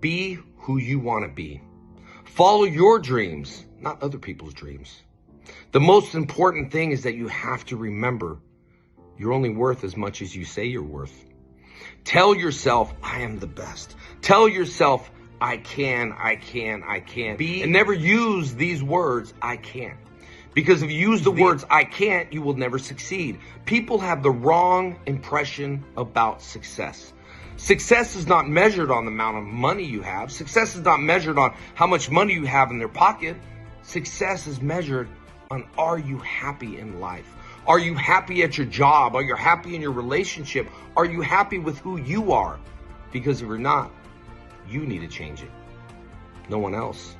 Be who you want to be. Follow your dreams, not other people's dreams. The most important thing is that you have to remember you're only worth as much as you say you're worth. Tell yourself, I am the best. Tell yourself, I can. Be, and never use these words, I can't. Because if you use the words, I can't, you will never succeed. People have the wrong impression about success. Success is not measured on the amount of money you have. Success is not measured on how much money you have in their pocket. Success is measured on, are you happy in life? Are you happy at your job? Are you happy in your relationship? Are you happy with who you are? Because if you're not, you need to change it. No one else.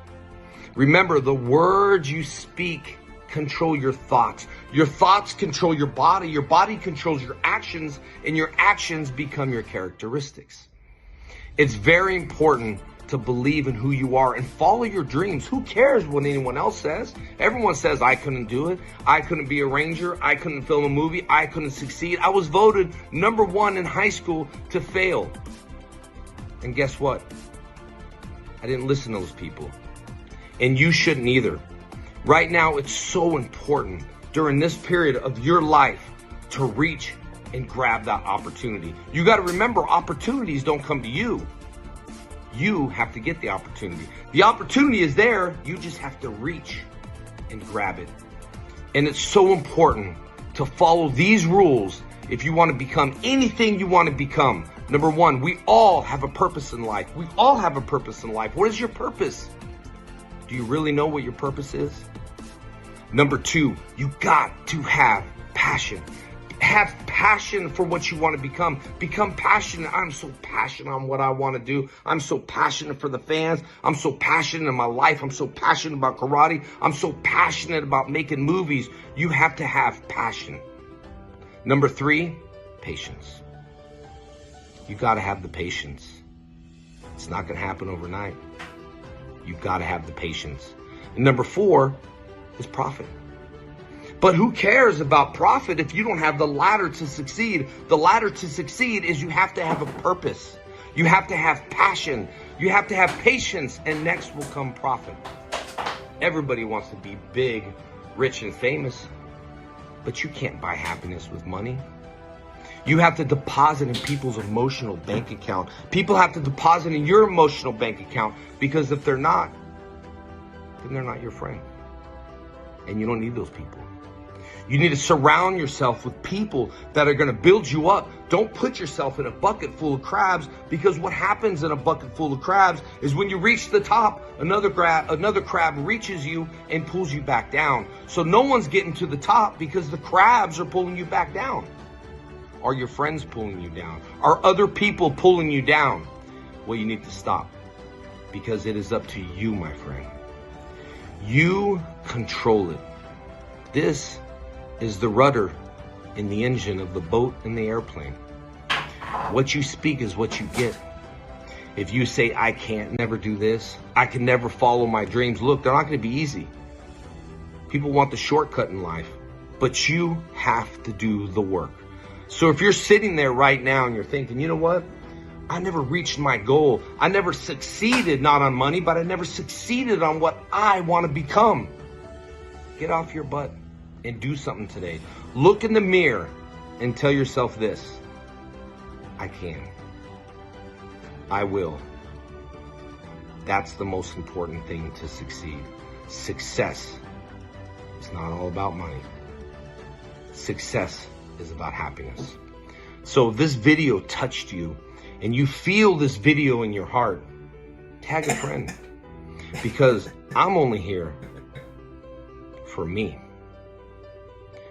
Remember, the words you speak control your thoughts. Your thoughts control your body controls your actions, and your actions become your characteristics. It's very important to believe in who you are and follow your dreams. Who cares what anyone else says? Everyone says, I couldn't do it. I couldn't be a ranger. I couldn't film a movie. I couldn't succeed. I was voted #1 in high school to fail. And guess what? I didn't listen to those people. And you shouldn't either. Right now, it's so important during this period of your life to reach and grab that opportunity. You got to remember, opportunities don't come to you. You have to get the opportunity. The opportunity is there. You just have to reach and grab it. And it's so important to follow these rules if you want to become anything you want to become. #1, we all have a purpose in life. We all have a purpose in life. What is your purpose? Do you really know what your purpose is? #2, you got to have passion. Have passion for what you want to become. Become passionate. I'm so passionate on what I want to do. I'm so passionate for the fans. I'm so passionate in my life. I'm so passionate about karate. I'm so passionate about making movies. You have to have passion. #3, patience. You got to have the patience. It's not going to happen overnight. You got to have the patience. And #4 is profit. But who cares about profit if you don't have the ladder to succeed? The ladder to succeed is you have to have a purpose. You have to have passion. You have to have patience, and next will come profit. Everybody wants to be big, rich, and famous, but you can't buy happiness with money. You have to deposit in people's emotional bank account. People have to deposit in your emotional bank account, because if they're not, then they're not your friend. And you don't need those people. You need to surround yourself with people that are going to build you up. Don't put yourself in a bucket full of crabs, because what happens in a bucket full of crabs is when you reach the top, another crab reaches you and pulls you back down. So no one's getting to the top because the crabs are pulling you back down. Are your friends pulling you down? Are other people pulling you down? Well, you need to stop, because it is up to you, my friend. You control it. This is the rudder in the engine of the boat and the airplane. What you speak is what you get. If you say, I can't never do this, I can never follow my dreams, look, they're not going to be easy. People want the shortcut in life, but you have to do the work. So if you're sitting there right now and you're thinking, you know what? I never reached my goal. I never succeeded, not on money, but I never succeeded on what I want to become. Get off your butt and do something today. Look in the mirror and tell yourself this: I can. I will. That's the most important thing to succeed. Success is not all about money. Success is about happiness. So if this video touched you and you feel this video in your heart, tag a friend, because I'm only here for me.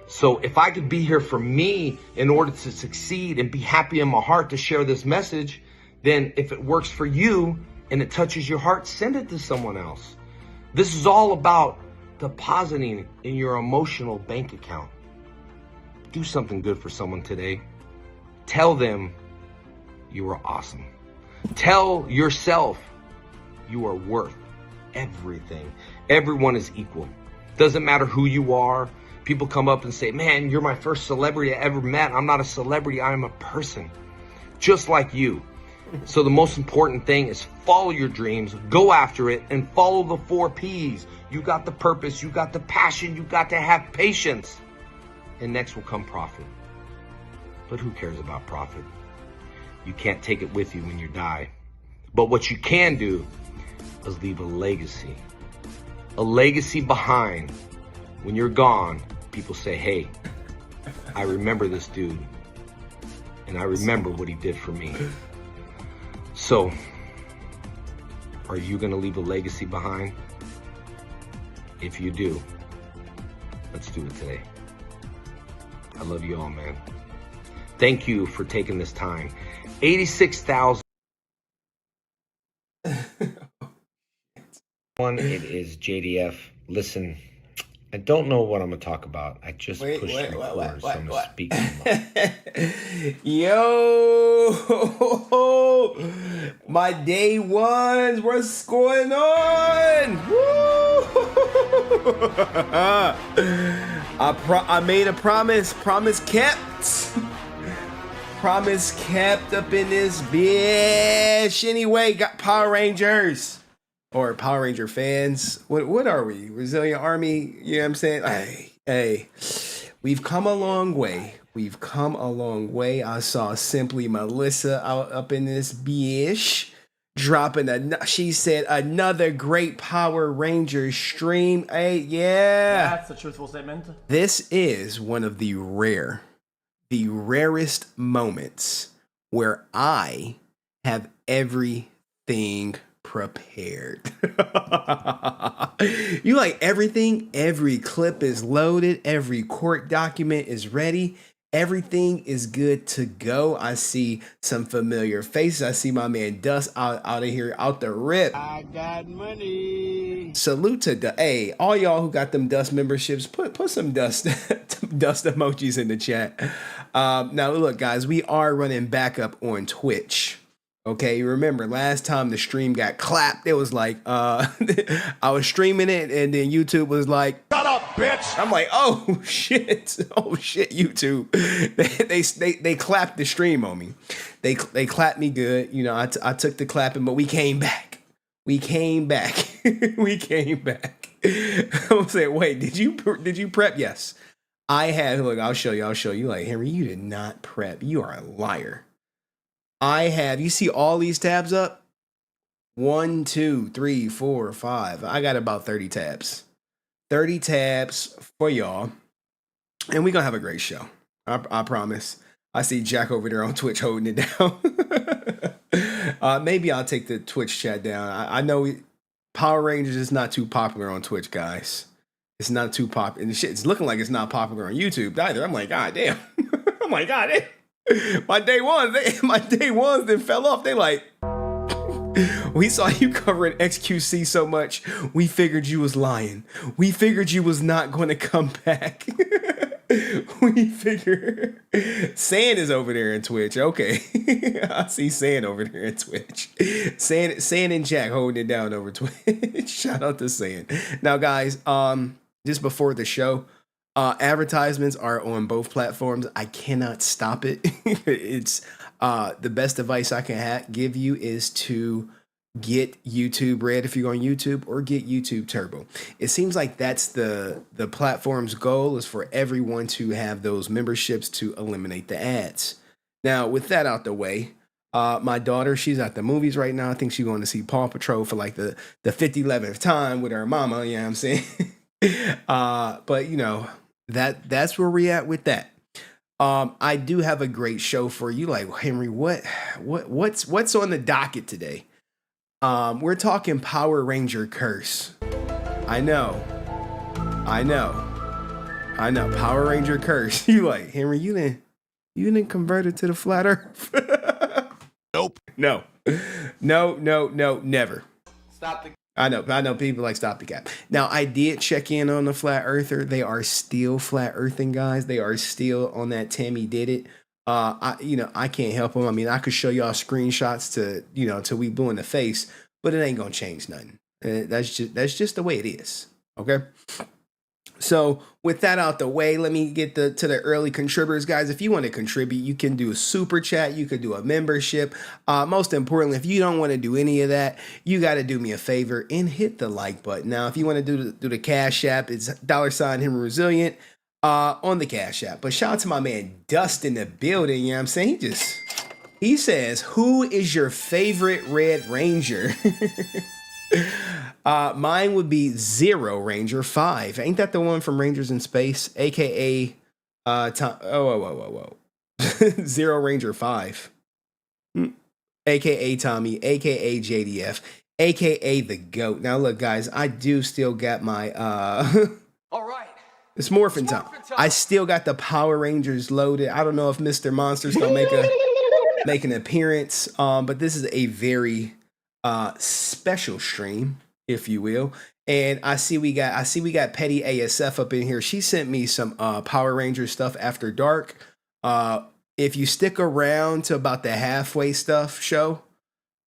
So if I could be here for me in order to succeed and be happy in my heart to share this message, then if it works for you and it touches your heart, send it to someone else. This is all about depositing in your emotional bank account. Do something good for someone today. Tell them you are awesome. Tell yourself you are worth everything. Everyone is equal. Doesn't matter who you are. People come up and say, man, you're my first celebrity I ever met. I'm not a celebrity. I'm a person just like you. So the most important thing is follow your dreams, go after it, and follow the 4 P's. You got the purpose, you got the passion, you got to have patience. And next will come profit. But who cares about profit? You can't take it with you when you die. But what you can do is leave a legacy. A legacy behind. When you're gone, people say, hey, I remember this dude. And I remember what he did for me. So, are you going to leave a legacy behind? If you do, let's do it today. I love you all, man. Thank you for taking this time. 86,000. It is JDF. Listen, I don't know what I'm going to talk about. I just pushed record, so I'm going to speak. Yo, my day ones, what's going on? Woo! I made a promise kept. Promise kept up in this bitch. Anyway, got Power Rangers. Or Power Ranger fans. What are we? Resilient Army? You know what I'm saying? Hey, we've come a long way. We've come a long way. I saw Simply Melissa up in this bitch. Dropping she said another great Power Ranger stream. Hey, yeah. That's a truthful statement. This is one of the rarest moments where I have everything prepared. You like everything? Every clip is loaded. Every court document is ready. Everything is good to go. I see some familiar faces. I see my man Dust out of here, out the rip. I got money. Salute to hey, all y'all who got them Dust memberships. Put some Dust Dust emojis in the chat. Now look, guys, we are running backup on Twitch. Okay, remember last time the stream got clapped, it was like I was streaming it and then YouTube was like, Shut up, bitch. I'm like, oh shit, YouTube. They clapped the stream on me. They clapped me good. You know, I took the clapping, but we came back. We came back. I'm saying, wait, did you prep? Yes. I had. Look, I'll show you. Like, Henry, you did not prep. You are a liar. I have, you see all these tabs up? 1, 2, 3, 4, 5. I got about 30 tabs. 30 tabs for y'all. And we're going to have a great show. I promise. I see Jack over there on Twitch holding it down. Maybe I'll take the Twitch chat down. I know Power Rangers is not too popular on Twitch, guys. It's not too popular. And it's looking like it's not popular on YouTube either. I'm like, God damn. I'm like, God damn. My day ones then fell off. They like, we saw you covering XQC so much, we figured you was lying. We figured you was not going to come back. We figure Sand is over there in Twitch. Okay. I see Sand over there in Twitch. Sand and Jack holding it down over Twitch. Shout out to Sand. Now, guys, just before the show, advertisements are on both platforms. I cannot stop it. It's the best advice I can give you is to get YouTube Red if you're on YouTube, or get YouTube Turbo. It seems like that's the platform's goal, is for everyone to have those memberships to eliminate the ads. Now, with that out the way, my daughter, she's at the movies right now. I think she's going to see Paw Patrol for like the 50-11th time with her mama. You know what I'm saying? But you know, that's where we at with that. I do have a great show for you. Like, Henry, what's on the docket today? We're talking Power Ranger curse. I know. Power Ranger curse. You like, Henry, you didn't convert it to the flat earth. Nope. No, never. Stop the. I know people like stop the cap. Now, I did check in on the flat earther. They are still flat earthing, guys. They are still on that Tammy did it. I can't help them. I mean, I could show y'all screenshots till we blue in the face, but it ain't gonna change nothing. That's just the way it is. Okay. So with that out the way, let me get to the early contributors, guys. If you want to contribute, you can do a super chat. You could do a membership. Most importantly, if you don't want to do any of that, you got to do me a favor and hit the like button. Now, if you want to do the Cash App, it's $HenryResilient on the Cash App. But shout out to my man Dust in the building. You know what I'm saying? He says, who is your favorite Red Ranger? Mine would be Zero Ranger 5. Ain't that the one from Rangers in Space? AKA Zero Ranger 5. AKA Tommy, AKA JDF, AKA the GOAT. Now look, guys, I do still got my All right. it's morphin' time. I still got the Power Rangers loaded. I don't know if Mr. Monster's gonna make an appearance. But this is a very special stream, if you will. And I see we got Petty ASF up in here. She sent me some Power Ranger stuff after dark. If you stick around to about the halfway stuff show,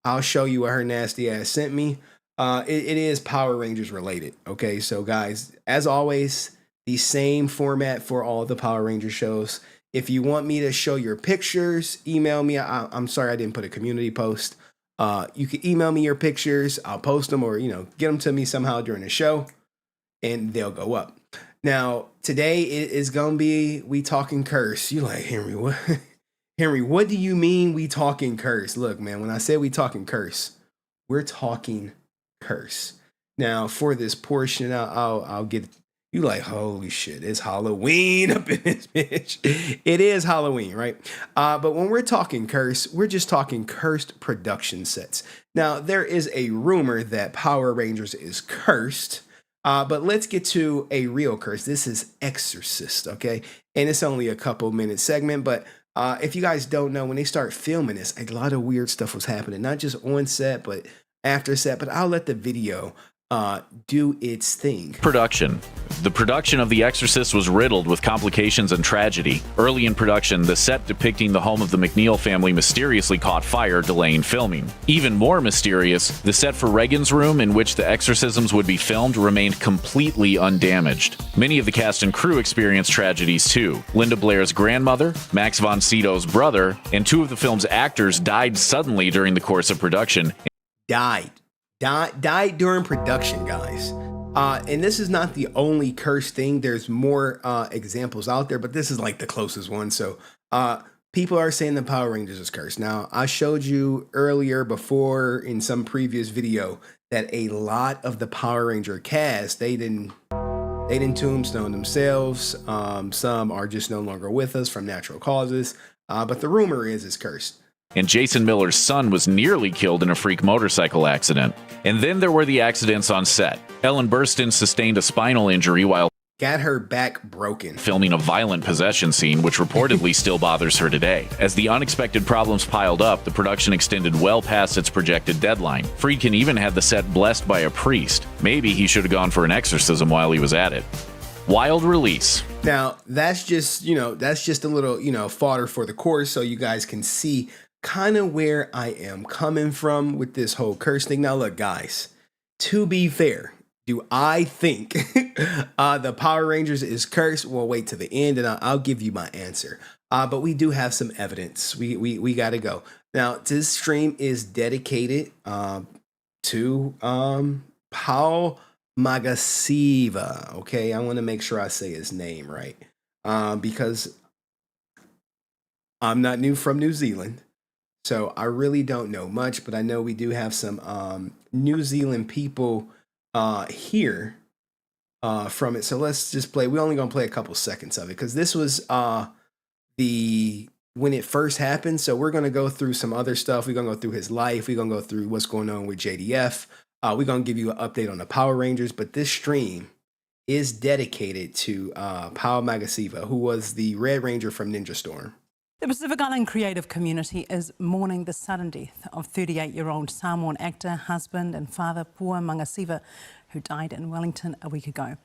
I'll show you what her nasty ass sent me. It is Power Rangers related. Okay, so guys, as always, the same format for all the Power Ranger shows. If you want me to show your pictures, email me. I'm sorry I didn't put a community post. You can email me your pictures. I'll post them or, get them to me somehow during the show and they'll go up. Now, today it is going to be We Talking Curse. You like, Henry, what? Henry, what do you mean we talking curse? Look, man, when I say we talking curse, we're talking curse. Now, for this portion, I'll get you like, holy shit, it's Halloween up in this bitch. It is Halloween, right? But when we're talking curse, we're just talking cursed production sets. Now, there is a rumor that Power Rangers is cursed, but let's get to a real curse. This is Exorcist, okay? And it's only a couple minute segment, but if you guys don't know, when they start filming this, a lot of weird stuff was happening, not just on set, but after set. But I'll let the video do its thing. Production. The production of The Exorcist was riddled with complications and tragedy. Early in production, the set depicting the home of the McNeil family mysteriously caught fire, delaying filming. Even more mysterious, the set for Regan's room in which the exorcisms would be filmed remained completely undamaged. Many of the cast and crew experienced tragedies too. Linda Blair's grandmother, Max von Sydow's brother, and two of the film's actors died suddenly during the course of production. Died during production, guys. And this is not the only curse thing. There's more examples out there, but this is like the closest one. So people are saying the Power Rangers is cursed. Now, I showed you earlier before in some previous video that a lot of the Power Ranger cast, they didn't tombstone themselves. Some are just no longer with us from natural causes. But the rumor is it's cursed. And Jason Miller's son was nearly killed in a freak motorcycle accident. And then there were the accidents on set. Ellen Burstyn sustained a spinal injury while got her back broken filming a violent possession scene, which reportedly still bothers her today. As the unexpected problems piled up, the production extended well past its projected deadline. Friedkin even had the set blessed by a priest. Maybe he should have gone for an exorcism while he was at it. Wild release. Now, that's just a little, fodder for the course so you guys can see kind of where I am coming from with this whole curse thing. Now, look, guys, to be fair, do I think the Power Rangers is cursed? Well, wait to the end and I'll give you my answer. But we do have some evidence. We got to go. Now, this stream is dedicated to Pua Magasiva. Okay, I want to make sure I say his name right because I'm not from New Zealand. So I really don't know much, but I know we do have some New Zealand people here from it. So let's just play. We're only going to play a couple seconds of it because this was when it first happened. So we're going to go through some other stuff. We're going to go through his life. We're going to go through what's going on with JDF. We're going to give you an update on the Power Rangers. But this stream is dedicated to Pua Magasiva, who was the Red Ranger from Ninja Storm. The Pacific Island creative community is mourning the sudden death of 38-year-old Samoan actor, husband and father Pua Magasiva, who died in Wellington a week ago.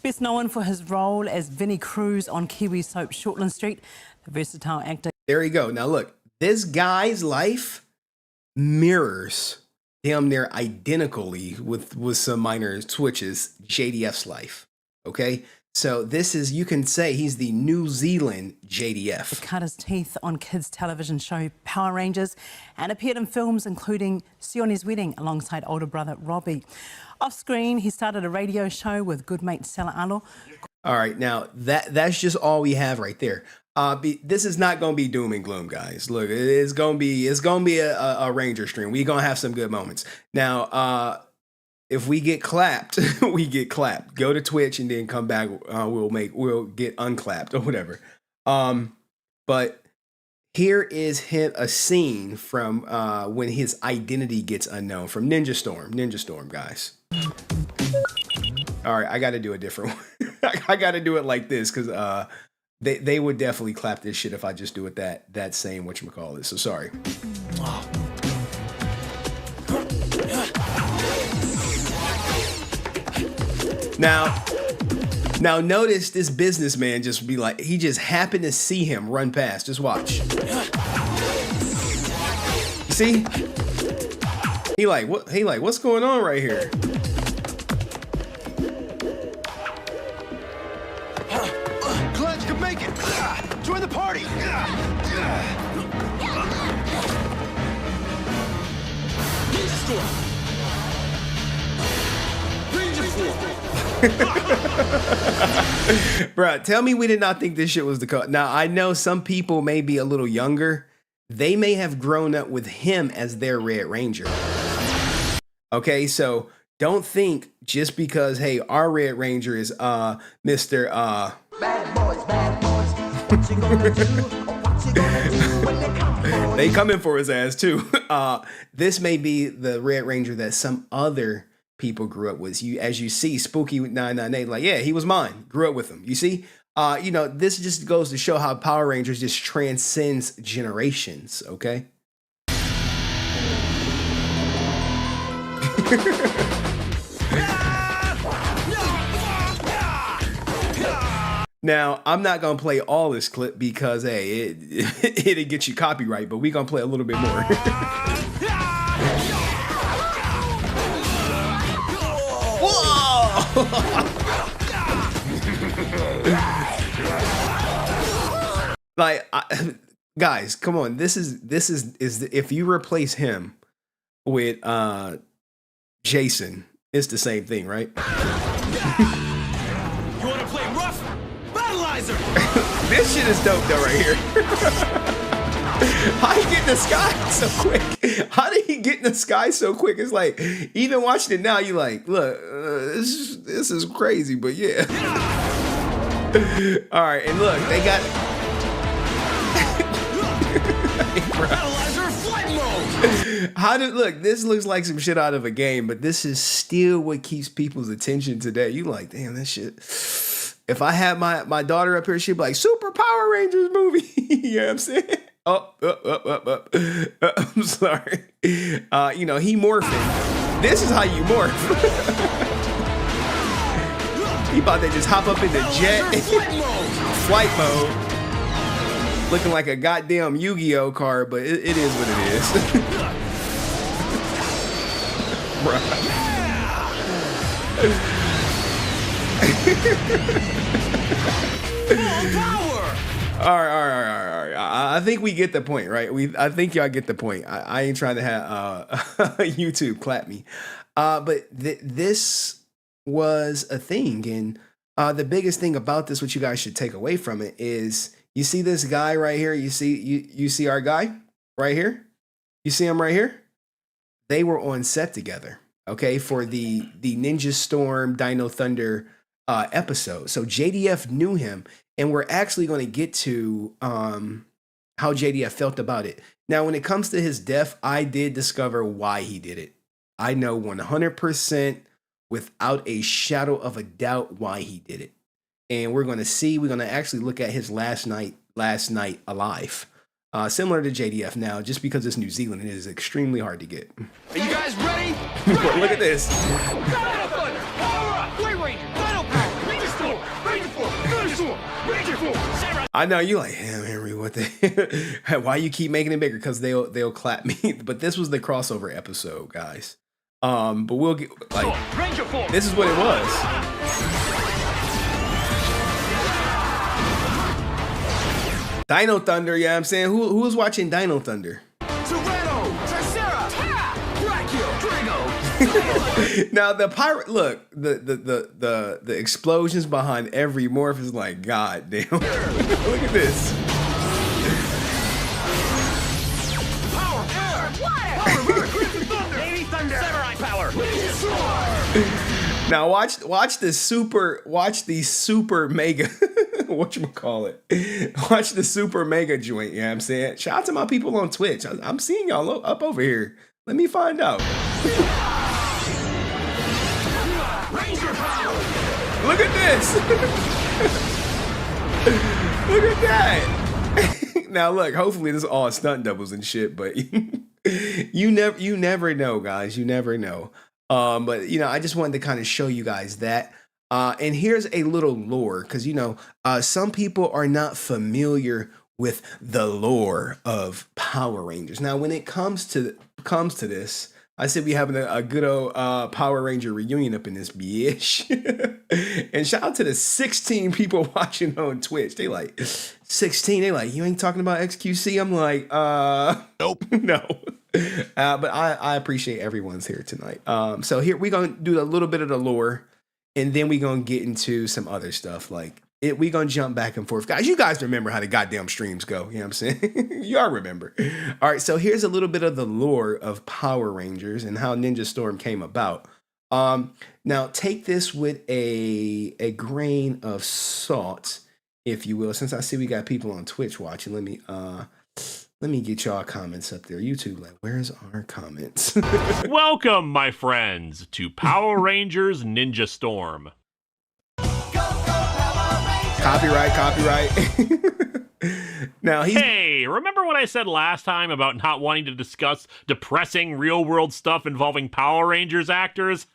Best known for his role as Vinnie Cruz on Kiwi soap Shortland Street, the versatile actor... There you go. Now look, this guy's life mirrors damn near identically with some minor switches JDF's life, okay? So this is, you can say he's the New Zealand JDF. Cut his teeth on kids' television show Power Rangers and appeared in films including Sione's Wedding alongside older brother Robbie. Off screen, he started a radio show with good mate Stella Alo. All right, now that's just all we have right there. This is not gonna be doom and gloom, guys. Look, it's gonna be a Ranger stream. We're gonna have some good moments. Now, if we get clapped, we get clapped. Go to Twitch and then come back. We'll get unclapped or whatever. But here is a scene from when his identity gets unknown from Ninja Storm, guys. All right, I got to do a different one. I got to do it like this because they would definitely clap this shit if I just do it that same whatchamacallit. So sorry. Now notice this businessman just be like, he just happened to see him run past. Just watch. See? He like, what's going on right here? Glad you could make it. Join the party. Bruh, tell me we did not think this shit was the code. Now, I know some people may be a little younger. They may have grown up with him as their Red Ranger. Okay, so don't think just because, hey, our Red Ranger is Mr. Bad boys, what you gonna do? What you gonna do when they come for you? They coming for his ass too. This may be the Red Ranger that some other people grew up with. As you see, Spooky 998, like, yeah, he was mine. Grew up with him. You see, this just goes to show how Power Rangers just transcends generations. Okay. Now, I'm not gonna play all this clip because hey, it'll get you copyright, but we're gonna play a little bit more. Like, guys, come on. This is if you replace him with Jason, it's the same thing, right? You want to play rough? Battleizer. This shit is dope though, right here. How he get in the sky so quick? How did he get in the sky so quick? It's like, even watching it now, you like, look, this is crazy, but yeah. All right, and look, they got Battleizer flight mode. look, this looks like some shit out of a game, but this is still what keeps people's attention today. You like, damn, that shit. If I had my daughter up here, she'd be like, Super Power Rangers movie. You know what I'm saying? Up. I'm sorry. He morphing. This is how you morph. He about to just hop up in the jet. Flight mode. Looking like a goddamn Yu-Gi-Oh card, but it is what it is. All right. I think we get the point, right? I think y'all get the point. I ain't trying to have YouTube clap me. But this was a thing. And the biggest thing about this, what you guys should take away from it is, you see this guy right here? You see our guy right here? You see him right here? They were on set together, okay, for the Ninja Storm Dino Thunder episode. So JDF knew him, and we're actually going to get to how JDF felt about it. Now, when it comes to his death, I did discover why he did it. I know 100% without a shadow of a doubt why he did it. And we're going to actually look at his last night alive. Similar to JDF now, just because it's New Zealand, it is extremely hard to get. Are you guys ready? Look at this. Dino Thunder, power up! White Ranger, Dino Power, Ranger Storm, Ranger Force, Thunder Storm, Ranger Force, Sarah. I know you like, damn, Henry, what the? Why you keep making it bigger? Because they'll clap me. But this was the crossover episode, guys. But we'll get like, Ranger Force. this is what it was. Dino Thunder, yeah, I'm saying. Who was watching Dino Thunder? Tyranno, Tricera, Terra, Brachio, Trigo. Now the pirate, look, the explosions behind every morph is like, god damn. Look at this. Power, air, water, power, bird, crimson thunder, navy thunder, samurai power, ninja storm. Now watch the super mega whatchamacallit. Watch the super mega joint, you know what I'm saying? Shout out to my people on Twitch. I'm seeing y'all up over here. Let me find out. Ranger power. Look at this. Look at that. Now look, hopefully this is all stunt doubles and shit, but you never know, guys. You never know. But you know, I just wanted to kind of show you guys that. And here's a little lore, because you know, some people are not familiar with the lore of Power Rangers. Now, when it comes to this, I said we having a good old Power Ranger reunion up in this bitch. And shout out to the 16 people watching on Twitch. They like 16. They like, you ain't talking about XQC. I'm like, nope, no. But I appreciate everyone's here tonight. So here we're gonna do a little bit of the lore, and then we're gonna get into some other stuff. Like we're gonna jump back and forth. Guys, you guys remember how the goddamn streams go, you know what I'm saying? Y'all remember. All right, so here's a little bit of the lore of Power Rangers and how Ninja Storm came about. Now take this with a grain of salt, if you will, since I see we got people on Twitch watching. Let me get y'all comments up there. YouTube, like, where's our comments? Welcome, my friends, to Power Rangers Ninja Storm. Copyright. Now Hey, remember what I said last time about not wanting to discuss depressing real-world stuff involving Power Rangers actors?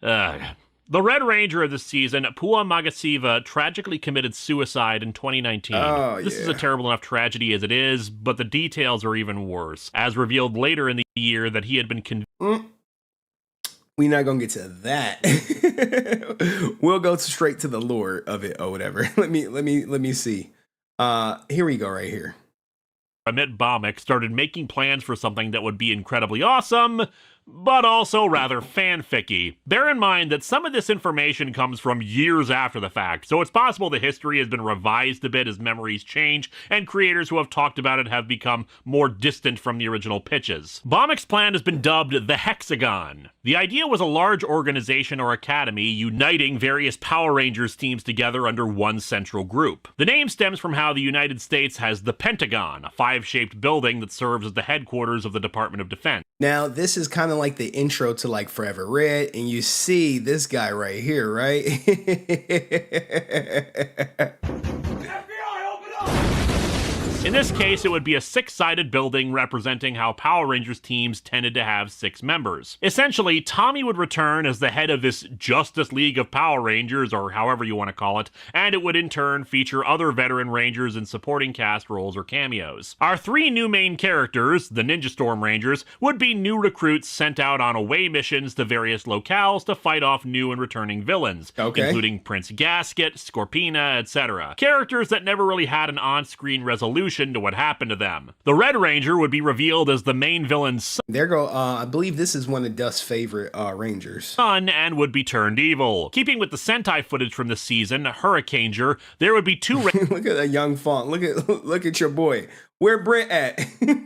The Red Ranger of this season, Pua Magasiva, tragically committed suicide in 2019. This is a terrible enough tragedy as it is, but the details are even worse, as revealed later in the year that he had been We're not gonna get to that. We'll go straight to the lore of it or whatever. Let me see. Here we go right here. Amit Bhaumek started making plans for something that would be incredibly awesome, but also rather fanficky. Bear in mind that some of this information comes from years after the fact, so it's possible the history has been revised a bit as memories change, and creators who have talked about it have become more distant from the original pitches. Bhaumek's plan has been dubbed the Hexagon. The idea was a large organization or academy uniting various Power Rangers teams together under one central group. The name stems from how the United States has the Pentagon, a 5-shaped building that serves as the headquarters of the Department of Defense. Now, this is kind of like the intro to like Forever Red, and you see this guy right here, right? In this case, it would be a 6-sided building representing how Power Rangers teams tended to have 6 members. Essentially, Tommy would return as the head of this Justice League of Power Rangers, or however you want to call it, and it would in turn feature other veteran Rangers in supporting cast roles or cameos. Our 3 new main characters, the Ninja Storm Rangers, would be new recruits sent out on away missions to various locales to fight off new and returning villains, including Prince Gasket, Scorpina, etc. Characters that never really had an on-screen resolution to what happened to them. The Red Ranger would be revealed as the main villain's son. There go. I believe this is one of Dust's favorite Rangers. And would be turned evil. Keeping with the Sentai footage from this season, Hurricaneger, there would be 2 Look at that young font. Look at your boy. Where Brent at?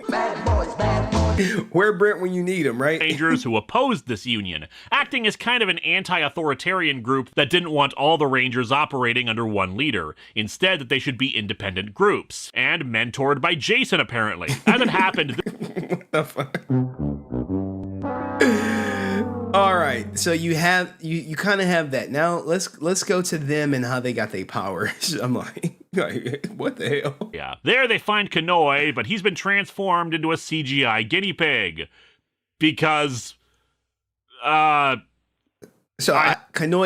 Bad boys, bad boys. Where Brent when you need him, right? Rangers who opposed this union, acting as kind of an anti-authoritarian group that didn't want all the Rangers operating under one leader. Instead, that they should be independent groups. And mentored by Jason, apparently. As it happened... What the fuck? All right, so you kind of have that. Now let's go to them and how they got their powers. I'm like, what the hell? Yeah. There they find Kanoi, but he's been transformed into a CGI guinea pig. Because, Kanoi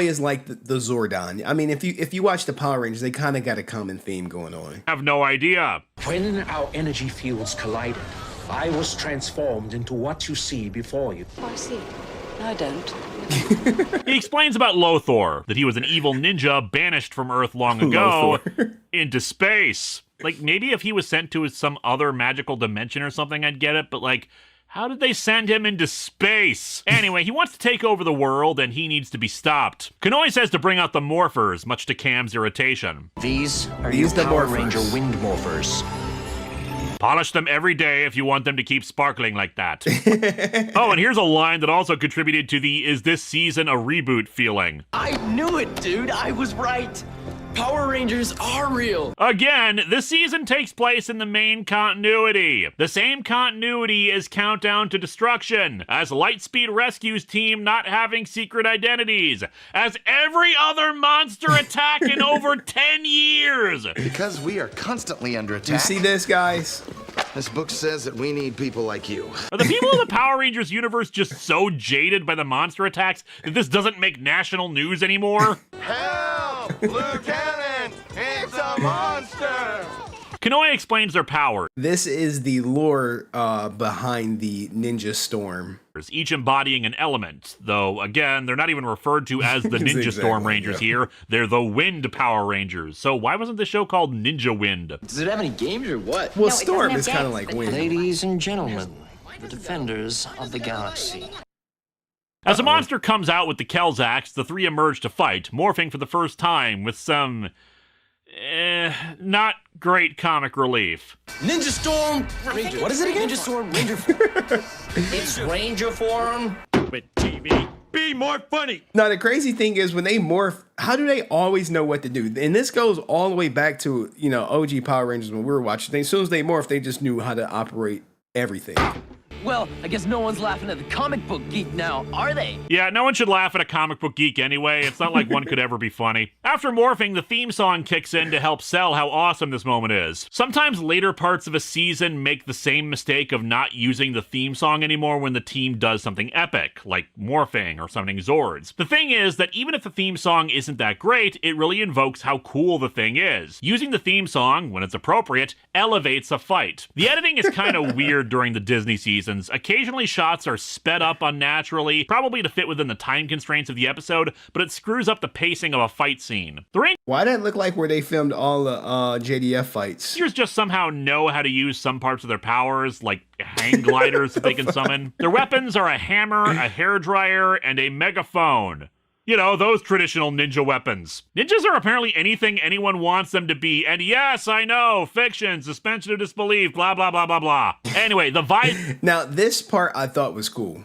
is like the Zordon. I mean, if you watch the Power Rangers, they kind of got a common theme going on. I have no idea. When our energy fields collided, I was transformed into what you see before you. I see. I don't. He explains about Lothor, that he was an evil ninja banished from Earth long ago into space. Like, maybe if he was sent to some other magical dimension or something, I'd get it, but like, how did they send him into space? Anyway, he wants to take over the world, and he needs to be stopped. Kanoi says to bring out the Morphers, much to Cam's irritation. These are your Power Ranger Wind Morphers. Polish them every day if you want them to keep sparkling like that. Oh, and here's a line that also contributed to the "is this season a reboot" feeling. I knew it, dude. I was right. Power Rangers are real. Again, this season takes place in the main continuity. The same continuity as Countdown to Destruction, as Lightspeed Rescue's team not having secret identities, as every other monster attack in over 10 years. Because we are constantly under attack. You see this, guys? This book says that we need people like you. Are the people of the Power Rangers universe just so jaded by the monster attacks that this doesn't make national news anymore? Help! Lieutenant! It's a monster! Kanoi explains their powers. This is the lore behind the Ninja Storm. Each embodying an element, though, again, they're not even referred to as the Ninja Exactly, Storm Rangers here. They're the Wind Power Rangers. So why wasn't the show called Ninja Wind? Does it have any games or what? Well, Storm is kind of like wind. Ladies and gentlemen, the defenders of the galaxy. As a monster comes out with the Kelzax, the three emerge to fight, morphing for the first time with some not great comic relief. Ninja Storm Ranger. What is it again? Ninja Storm Ranger form. It's Ranger form. With TV. Be more funny. Now, the crazy thing is when they morph, how do they always know what to do? And this goes all the way back to, OG Power Rangers when we were watching things. As soon as they morph, they just knew how to operate everything. Well, I guess no one's laughing at the comic book geek now, are they? Yeah, no one should laugh at a comic book geek anyway. It's not like one could ever be funny. After morphing, the theme song kicks in to help sell how awesome this moment is. Sometimes later parts of a season make the same mistake of not using the theme song anymore when the team does something epic, like morphing or summoning Zords. The thing is that even if the theme song isn't that great, it really invokes how cool the thing is. Using the theme song, when it's appropriate, elevates a fight. The editing is kind of weird during the Disney season. Occasionally shots are sped up unnaturally, probably to fit within the time constraints of the episode, but it screws up the pacing of a fight scene. Why did it look like where they filmed all the JDF fights? Rangers just somehow know how to use some parts of their powers, like hang gliders that they can summon. Their weapons are a hammer, a hairdryer, and a megaphone. You know, those traditional ninja weapons. Ninjas are apparently anything anyone wants them to be, and yes, I know, fiction, suspension of disbelief, blah, blah, blah, blah, blah. Anyway, the vibe... Now, this part I thought was cool,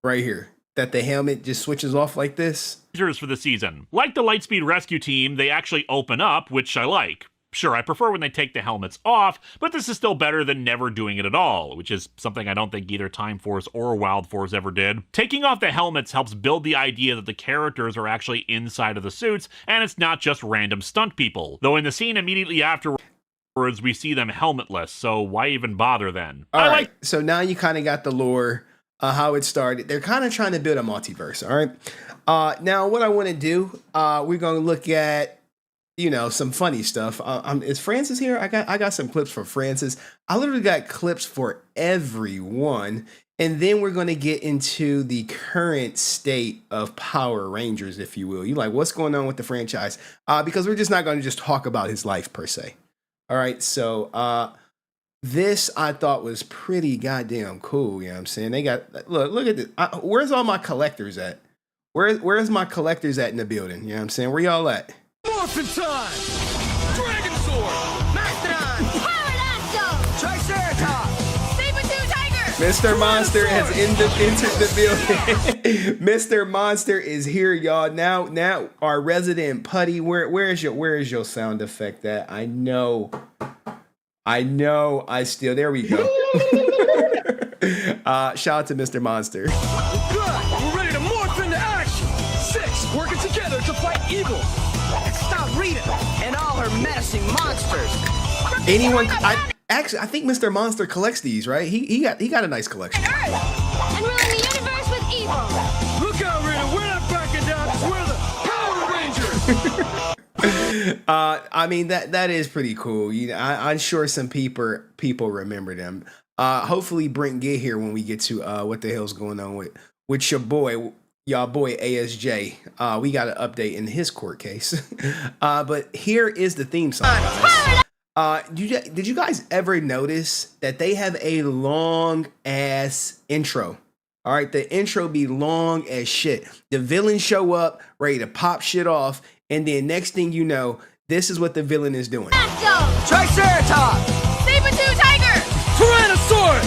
right here, that the helmet just switches off like this. For the season. Like the Lightspeed Rescue team, they actually open up, which I like. Sure, I prefer when they take the helmets off, but this is still better than never doing it at all, which is something I don't think either Time Force or Wild Force ever did. Taking off the helmets helps build the idea that the characters are actually inside of the suits, and it's not just random stunt people. Though in the scene immediately afterwards, we see them helmetless, so why even bother then? All right, so now you kind of got the lore, how it started. They're kind of trying to build a multiverse, all right? Now, what I want to do, we're going to look at some funny stuff. Is Francis here? I got some clips for Francis. I literally got clips for everyone. And then we're going to get into the current state of Power Rangers, if you will. You like, what's going on with the franchise? Because we're just not going to just talk about his life per se. All right. So this I thought was pretty goddamn cool. You know what I'm saying? They got, look at this. Where's all my collectors at? Where's my collectors at in the building? You know what I'm saying? Where y'all at? Morphin' time! Dragon Sword! Mastodon! Pterodactyl! Triceratops! Saber-tooth tiger! Mr. Monster has entered the building. Mr. Monster is here, y'all. Now our resident Putty, where is your sound effect at? I know. There we go. Shout out to Mr. Monster. Good! We're ready to morph into action! 6 working together to fight evil! Stop Rita and all her menacing monsters. Anyone? I think Mr. Monster collects these, right? He got a nice collection. Earth and ruling the universe with evil. Look out, Rita! We're not backing down. We're the Power Rangers. I mean that is pretty cool. I'm sure some people remember them. Hopefully Brent get here when we get to what the hell's going on with your boy, y'all boy ASJ. We got an update in his court case. But here is the theme song, guys. Did you guys ever notice that they have a long ass intro? All right, the intro be long as shit. The villains show up, ready to pop shit off, and then next thing you know, this is what the villain is doing. Triceratops! Saber-tooth tiger! Tyrannosaurus!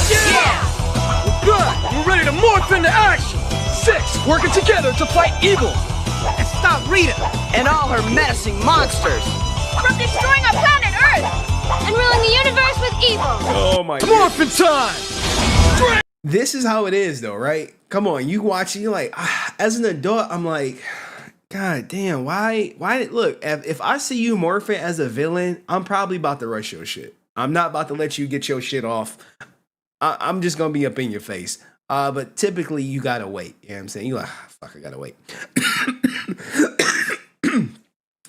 Yeah! We're good! We're ready to morph into action! 6 working together to fight evil! And stop Rita and all her menacing monsters! From destroying our planet Earth! And ruling the universe with evil! Oh my god. Morphin' time! This is how it is though, right? Come on, you watch it, you're like, as an adult, I'm like, God damn, why, look, if I see you morphing as a villain, I'm probably about to rush your shit. I'm not about to let you get your shit off. I'm just gonna be up in your face. But typically you gotta wait. You know what I'm saying? You're like, fuck, I gotta wait.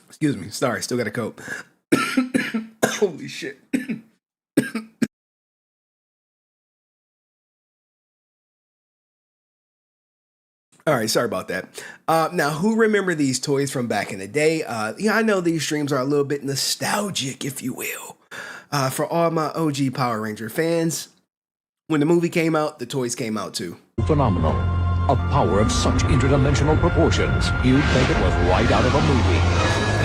Excuse me, sorry, still got a coat. Holy shit. All right, sorry about that. Now, who remember these toys from back in the day? Yeah, I know these streams are a little bit nostalgic, if you will. For all my OG Power Ranger fans, when the movie came out, the toys came out too. Phenomenal. A power of such interdimensional proportions, you'd think it was right out of a movie.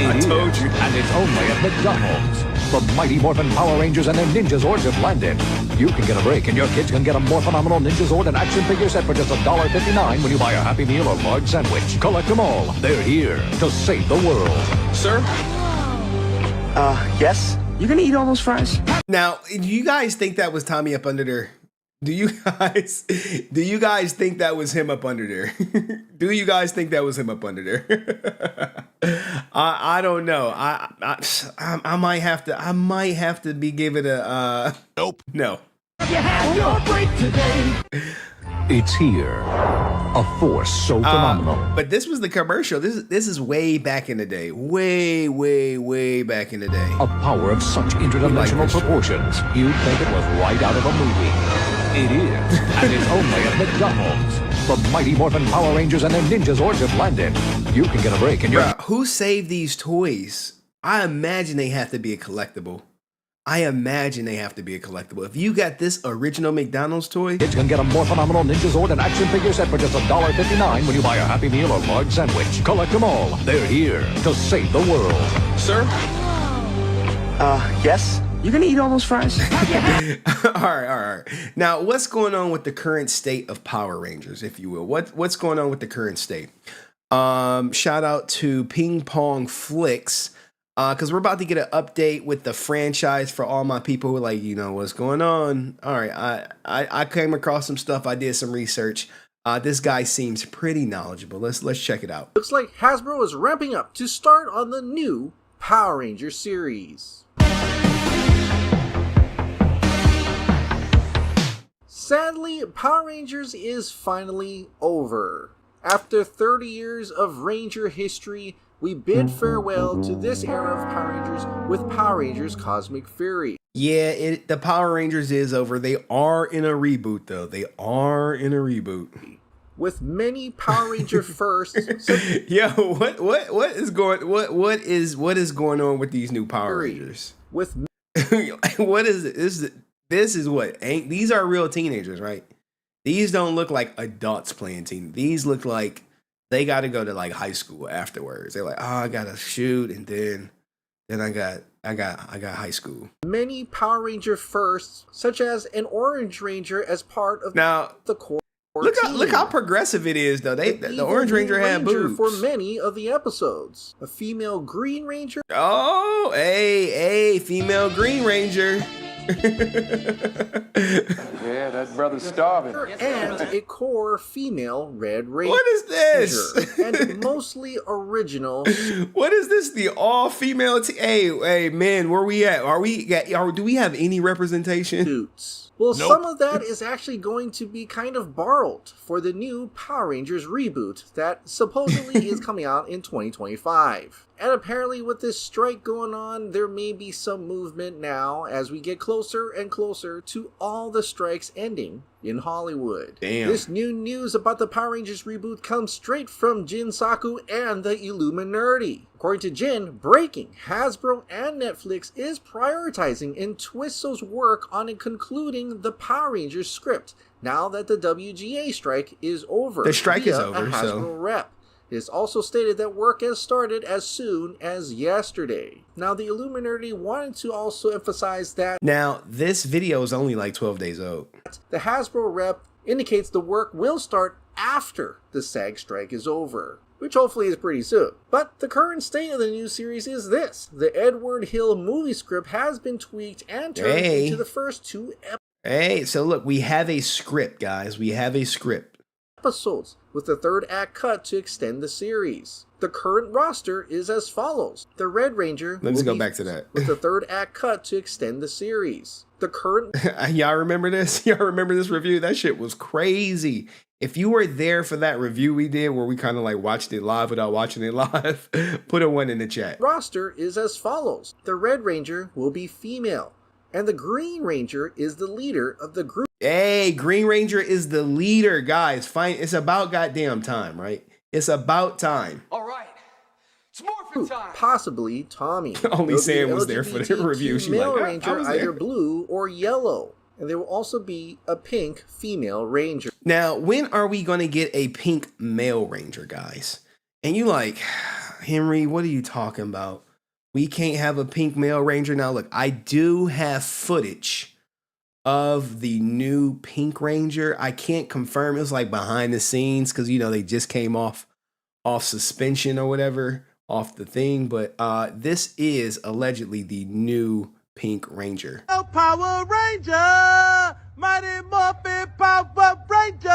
I told you. And it's only at McDonald's. The Mighty Morphin Power Rangers and their Ninja Zords have landed. You can get a break and your kids can get a more phenomenal Ninja Zord and action figure set for just $1.59 when you buy a Happy Meal or large sandwich. Collect them all. They're here to save the world. Sir? Yes? You gonna eat all those fries? Now, do you guys think that was Tommy up under there? Do you guys think that was him up under there? Do you guys think that was him up under there? I don't know. I might have to be giving a Nope. No. You had your break today! It's here. A force so phenomenal. But this was the commercial. This is way back in the day. Way back in the day. A power of such interdimensional proportions, you'd think it was right out of a movie. It is, and it's only at McDonald's. The Mighty Morphin Power Rangers and their Ninja Zords have landed. You can get a break and Bruh, who saved these toys? I imagine they have to be a collectible. If you got this original McDonald's toy, kids can get a more phenomenal Ninja Zord and action figure set for just $1.59 when you buy a Happy Meal or large sandwich. Collect them all. They're here to save the world. Sir? Yes? You gonna eat all those fries? all right. Now, what's going on with the current state of Power Rangers, if you will? What's going on with the current state? Shout out to Ping Pong Flicks, because we're about to get an update with the franchise for all my people who are like, you know, what's going on? All right, I came across some stuff. I did some research. This guy seems pretty knowledgeable. Let's check it out. Looks like Hasbro is ramping up to start on the new Power Ranger series. Sadly, Power Rangers is finally over. After 30 years of Ranger history, we bid farewell to this era of Power Rangers with Power Rangers Cosmic Fury. Yeah, the Power Rangers is over. They are in a reboot, though. With many Power Ranger firsts. Yo, what is going on with these new Power Rangers? With what is it? This is what? These are real teenagers, right? These don't look like adults playing teen. These look like they got to go to like high school afterwards. They're like, oh, I gotta shoot, and then I got high school. Many Power Ranger firsts, such as an Orange Ranger as part of the core. Look how progressive it is, though. The Orange Ranger had boobs for many of the episodes. A female Green Ranger. Oh, hey, female Green Ranger. Yeah, that brother's starving. And a core female Red Ranger. What is this? And mostly original. What is this? The all-female Hey, man, where we at? Do we have any representation? Suits. Well, some of that is actually going to be kind of borrowed for the new Power Rangers reboot that supposedly is coming out in 2025. And apparently with this strike going on, there may be some movement now as we get closer and closer to all the strikes ending in Hollywood. Damn. This new news about the Power Rangers reboot comes straight from Jin Saku and the Illuminati. According to Jin, breaking, Hasbro and Netflix is prioritizing Entwistle's work on concluding the Power Rangers script now that the WGA strike is over. The strike is via over, a Hasbro so rep. It is also stated that work has started as soon as yesterday. Now, the Illuminati wanted to also emphasize that now this video is only like 12 days old. the Hasbro rep indicates the work will start after the SAG strike is over, which hopefully is pretty soon. But the current state of the new series is this. The Edward Hill movie script has been tweaked and turned into the first 2 episodes. Hey, so look, we have a script, guys. We have a script. Episodes with the 3rd act cut to extend the series. The current roster is as follows. The Red Ranger. Let's go back to that. With the 3rd act cut to extend the series. The current. Y'all remember this? Y'all remember this review? That shit was crazy. If you were there for that review we did where we kind of like watched it live without watching it live, put a 1 in the chat. Roster is as follows. The Red Ranger will be female. And the Green Ranger is the leader of the group. Hey, Green Ranger is the leader, guys. Fine, it's about goddamn time, right? It's about time. All right. It's morphin' time. Possibly Tommy. Only Sam was there for the review. She male like, Ranger, I was either there. blue or yellow. And there will also be a pink female Ranger. Now, when are we going to get a pink male Ranger, guys? And you like, Henry, what are you talking about? We can't have a pink male Ranger. Now, look, I do have footage of the new Pink Ranger. I can't confirm. It was like behind the scenes because, you know, they just came off suspension or whatever, off the thing. But this is allegedly the new Pink Ranger. Power Ranger! Mighty Morphin Power Ranger!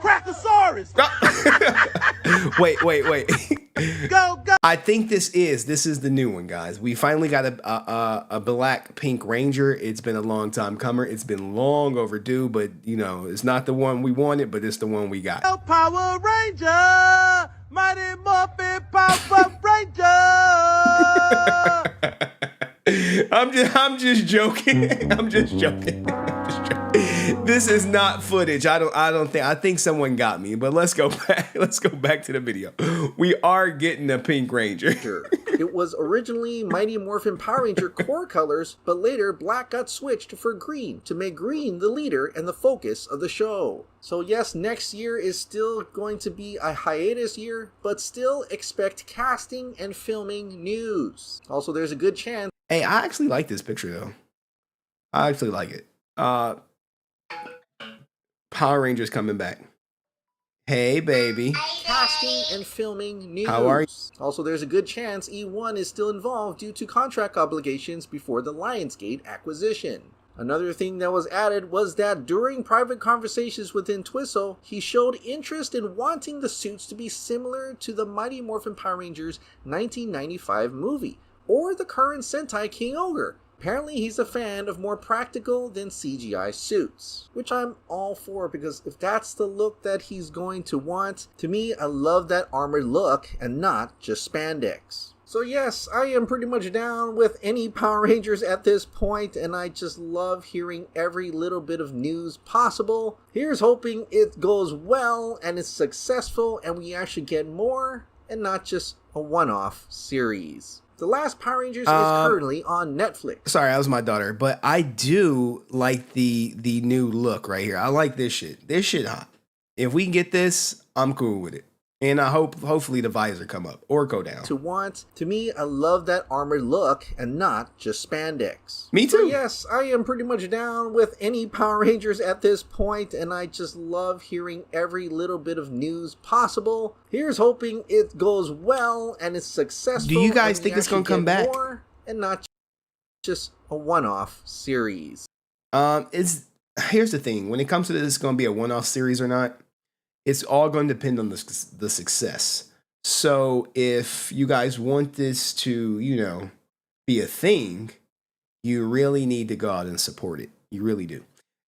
Crackosaurus! Wait. Go! I think this is the new one, guys. We finally got a black Pink Ranger. It's been a long time coming. It's been long overdue, but you know, it's not the one we wanted, but it's the one we got. Power Ranger! Mighty Morphin Power Ranger! I'm just joking. I'm just joking. This is not footage. I think someone got me, but let's go back. Let's go back to the video. We are getting a Pink Ranger. It was originally Mighty Morphin Power Ranger core colors, but later black got switched for green to make green the leader and the focus of the show. So yes, next year is still going to be a hiatus year, but still expect casting and filming news. Also, there's a good chance. Hey, I actually like this picture though. I actually like it. Power Rangers coming back. Hey, baby. Casting and filming news. How are you? Also, there's a good chance E1 is still involved due to contract obligations before the Lionsgate acquisition. Another thing that was added was that during private conversations with Entwistle, he showed interest in wanting the suits to be similar to the Mighty Morphin Power Rangers 1995 movie, or the current Sentai King Ogre. Apparently he's a fan of more practical than CGI suits, which I'm all for, because if that's the look that he's going to want, to me, I love that armored look and not just spandex. So yes, I am pretty much down with any Power Rangers at this point, and I just love hearing every little bit of news possible. Here's hoping it goes well and it's successful and we actually get more and not just a one-off series. The Last Power Rangers is currently on Netflix. Sorry, that was my daughter, but I do like the new look right here. I like this shit. This shit hot. If we can get this, I'm cool with it. And I hopefully the visor come up or go down. To me, I love that armored look and not just spandex. Me too. So yes, I am pretty much down with any Power Rangers at this point, and I just love hearing every little bit of news possible. Here's hoping it goes well and it's successful. Do you guys and we think it's actually gonna come get back? more and not just a one-off series. Here's the thing. When it comes to this, it's going to be a one-off series or not. It's all going to depend on the success. So if you guys want this to, you know, be a thing, you really need to go out and support it. You really do.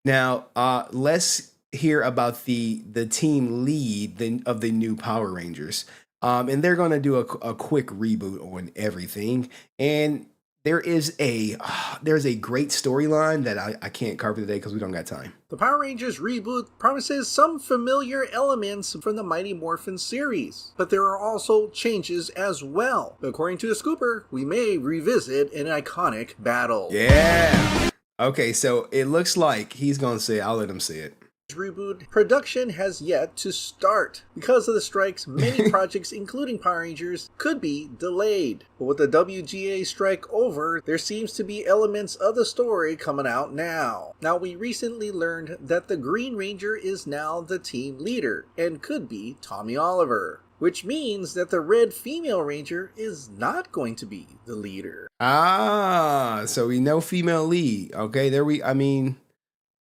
Now, let's hear about the team lead of the new Power Rangers. And they're going to do a quick reboot on everything. And there's a great storyline that I can't cover today because we don't got time. The Power Rangers reboot promises some familiar elements from the Mighty Morphin series, but there are also changes as well. According to the Scooper, we may revisit an iconic battle. Yeah. Okay, so it looks like he's gonna say, I'll let him say it. Reboot production has yet to start. Because of the strikes, many projects, including Power Rangers, could be delayed. But with the WGA strike over, there seems to be elements of the story coming out now. Now, we recently learned that the Green Ranger is now the team leader, and could be Tommy Oliver. Which means that the Red Female Ranger is not going to be the leader. Ah, so we know female lead. Okay,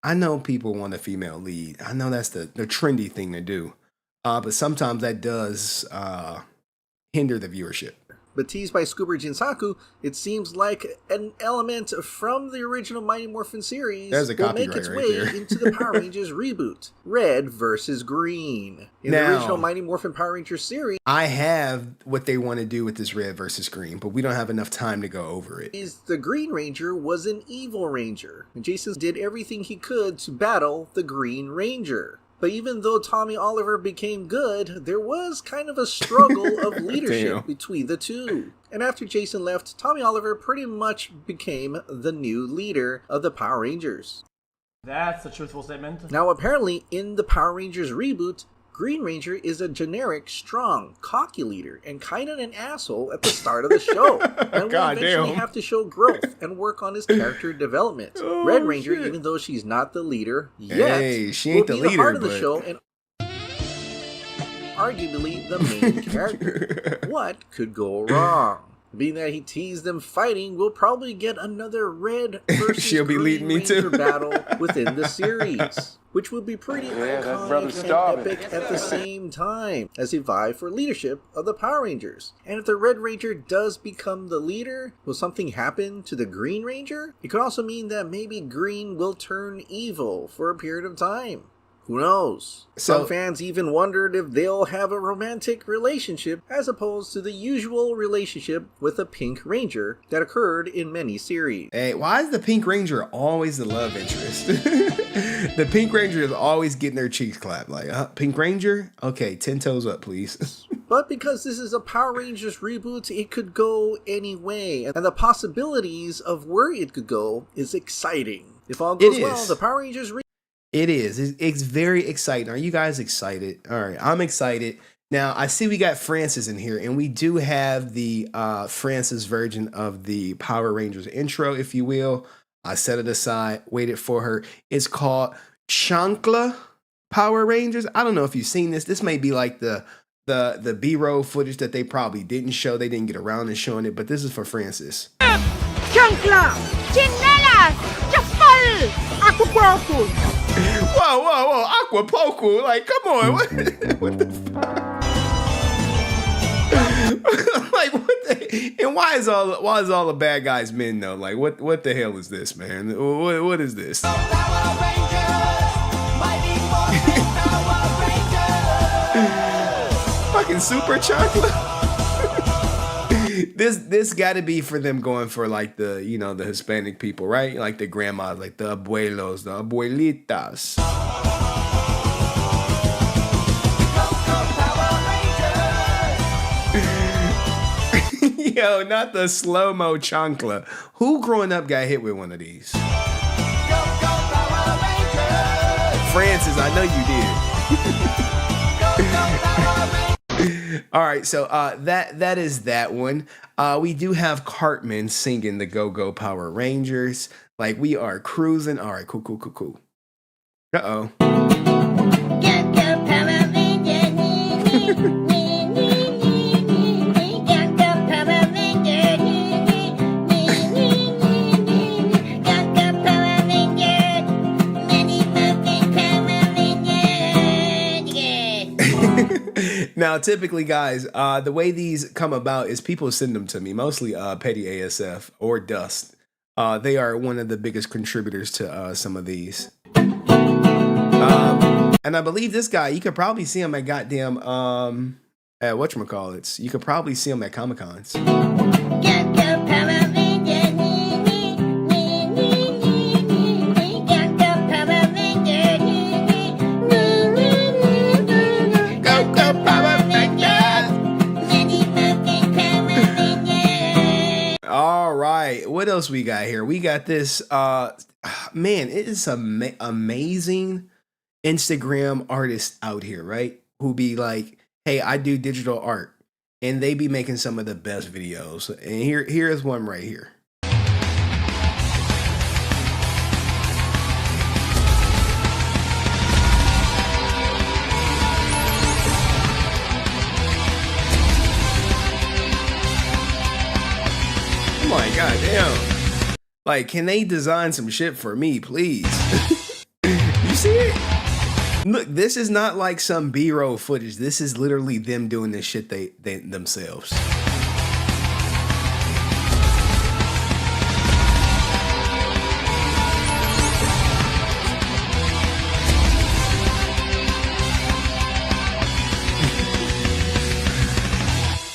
I know people want a female lead. I know that's the trendy thing to do. But sometimes that does hinder the viewership. But teased by Scooper Jinsaku, it seems like an element from the original Mighty Morphin series will make its way into the Power Rangers reboot, Red versus Green. In the original Mighty Morphin Power Rangers series, I have what they want to do with this Red versus Green, but we don't have enough time to go over it. The Green Ranger was an evil ranger, and Jason did everything he could to battle the Green Ranger. But even though Tommy Oliver became good, there was kind of a struggle of leadership between the two. And after Jason left, Tommy Oliver pretty much became the new leader of the Power Rangers. That's a truthful statement. Now apparently in the Power Rangers reboot, Green Ranger is a generic, strong, cocky leader and kind of an asshole at the start of the show. And will eventually have to show growth and work on his character development. Red Ranger, even though she's not the leader yet, she ain't will be the leader, heart of the show and arguably the main character. What could go wrong? Being that he teased them fighting, we'll probably get another Red versus Green Ranger battle within the series, which would be pretty iconic and epic at the same time as they vie for leadership of the Power Rangers. And if the Red Ranger does become the leader, will something happen to the Green Ranger? It could also mean that maybe Green will turn evil for a period of time. Who knows? Some fans even wondered if they'll have a romantic relationship as opposed to the usual relationship with the Pink Ranger that occurred in many series. Hey, why is the Pink Ranger always the love interest? The Pink Ranger is always getting their cheeks clapped. Like, Pink Ranger? Okay, 10 toes up, please. But because this is a Power Rangers reboot, it could go any way. And the possibilities of where it could go is exciting. If all goes well, the Power Rangers It is. It's very exciting. Are you guys excited? All right, I'm excited. Now, I see we got Francis in here, and we do have the Francis version of the Power Rangers intro, if you will. I set it aside, waited for her. It's called Chancla Power Rangers. I don't know if you've seen this. This may be like the B-roll footage that they probably didn't show. They didn't get around to showing it, but this is for Francis. Chancla! Chinelas! Chapal! Aquapoku! Whoa, Aquapoku! Like, come on, what the fuck? Like, what the? And why is all the bad guys men though? Like, what the hell is this, man? What is this? Fucking Super Chocolate. This got to be for them going for like the the Hispanic people, right? Like the grandmas, like the abuelos, the abuelitas. Yo, not the slow-mo chancla. Who growing up got hit with one of these? Francis, I know you did. All right, so that is that one. We do have Cartman singing the Go-Go Power Rangers. Like, we are cruising. All right, cool. Uh-oh. Now, typically, guys, the way these come about is people send them to me, mostly Petty ASF or Dust. They are one of the biggest contributors to some of these. And I believe this guy, you could probably see him at goddamn, at whatchamacallits. You could probably see him at Comic-Cons. what else we got here? We got this. Man, it is amazing Instagram artists out here, right? Who be like, hey, I do digital art. And they be making some of the best videos. And here's one right here. Oh my god damn. Like, can they design some shit for me, please? You see it? Look, this is not like some B-roll footage. This is literally them doing this shit they themselves.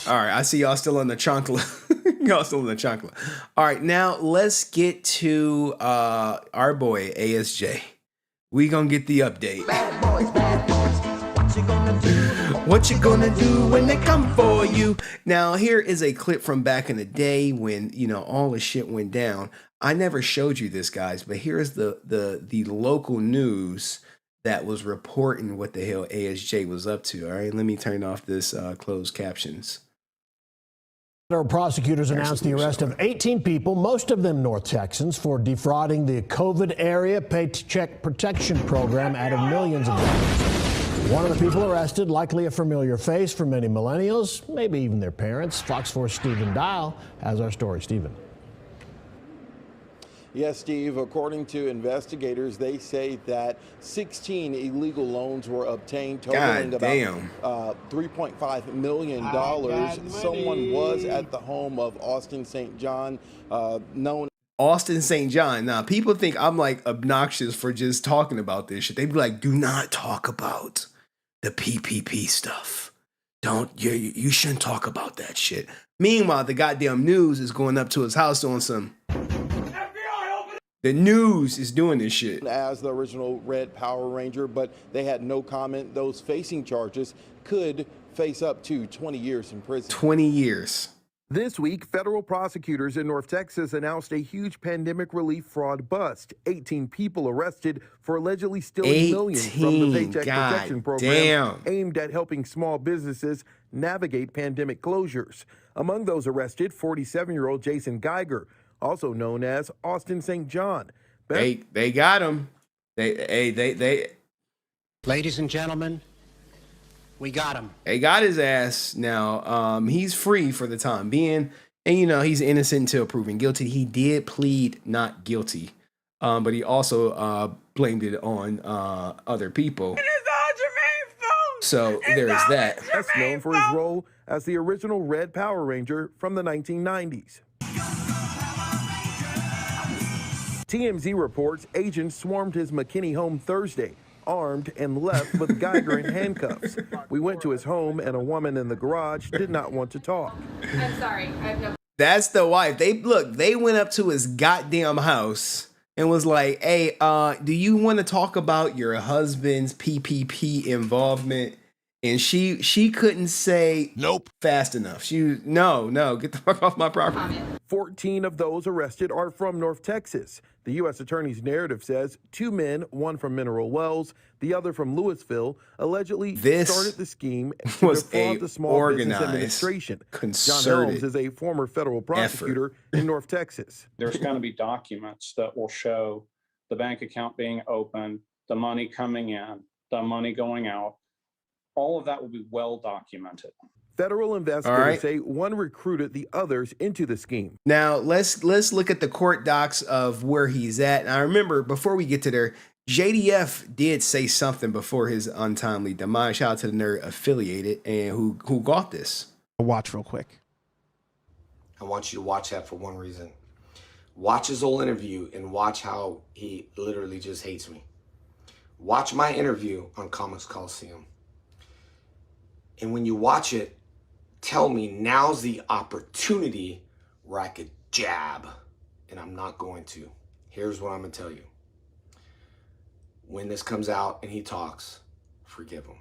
All right, I see y'all still on the chancla. Y'all still on the chancla. All right, now let's get to our boy ASJ. We gonna get the update. Bad boys, what you gonna do? What you gonna do when they come for you? Now, here is a clip from back in the day when, you know, all the shit went down. I never showed you this, guys, but here's the local news that was reporting what the hell ASJ was up to. All right, let me turn off this closed captions. Federal prosecutors announced the arrest of 18 people, most of them North Texans, for defrauding the COVID-era Paycheck Protection Program out of millions of dollars. One of the people arrested, likely a familiar face for many millennials, maybe even their parents. Fox 4's Stephen Dial has our story. Stephen. Yes, Steve, according to investigators, they say that 16 illegal loans were obtained, totaling about $3.5 million. Someone was at the home of Austin St. John, known Austin St. John. Now, people think I'm like obnoxious for just talking about this shit. They be like, do not talk about the PPP stuff. You shouldn't talk about that shit. Meanwhile, the goddamn news is going up to his house on some... The news is doing this shit. As the original Red Power Ranger, but they had no comment. Those facing charges could face up to 20 years in prison. 20 years. This week, federal prosecutors in North Texas announced a huge pandemic relief fraud bust. 18 people arrested for allegedly stealing millions from the Paycheck Protection Program aimed at helping small businesses navigate pandemic closures. Among those arrested, 47-year-old Jason Geiger, also known as Austin St. John. They got him. They. Ladies and gentlemen, we got him. They got his ass. Now, he's free for the time being. And, you know, he's innocent until proven guilty. He did plead not guilty. But he also blamed it on other people. It is all Jermaine's fault. So there is that. That's known for his role as the original Red Power Ranger from the 1990s. TMZ reports agents swarmed his McKinney home Thursday, armed, and left with Geiger in handcuffs. We went to his home, and a woman in the garage did not want to talk. I'm sorry. I have no... That's the wife. They went up to his goddamn house and was like, hey, do you want to talk about your husband's PPP involvement? And she couldn't say nope fast enough. No, get the fuck off my property. 14 of those arrested are from North Texas. The U.S. Attorney's narrative says 2 men, one from Mineral Wells, the other from Louisville, allegedly started the scheme to defraud the Small Business Administration. John Helms is a former federal prosecutor in North Texas. There's going to be documents that will show the bank account being open, the money coming in, the money going out. All of that will be well documented. Federal investigators say one recruited the others into the scheme. Now, let's look at the court docs of where he's at. And I remember, before we get to there, JDF did say something before his untimely demise. Shout out to the nerd affiliated and who got this. Watch real quick. I want you to watch that for one reason. Watch his whole interview and watch how he literally just hates me. Watch my interview on Comics Coliseum. And when you watch it, tell me now's the opportunity where I could jab, and I'm not going to. Here's what I'm gonna tell you. When this comes out and he talks, forgive him.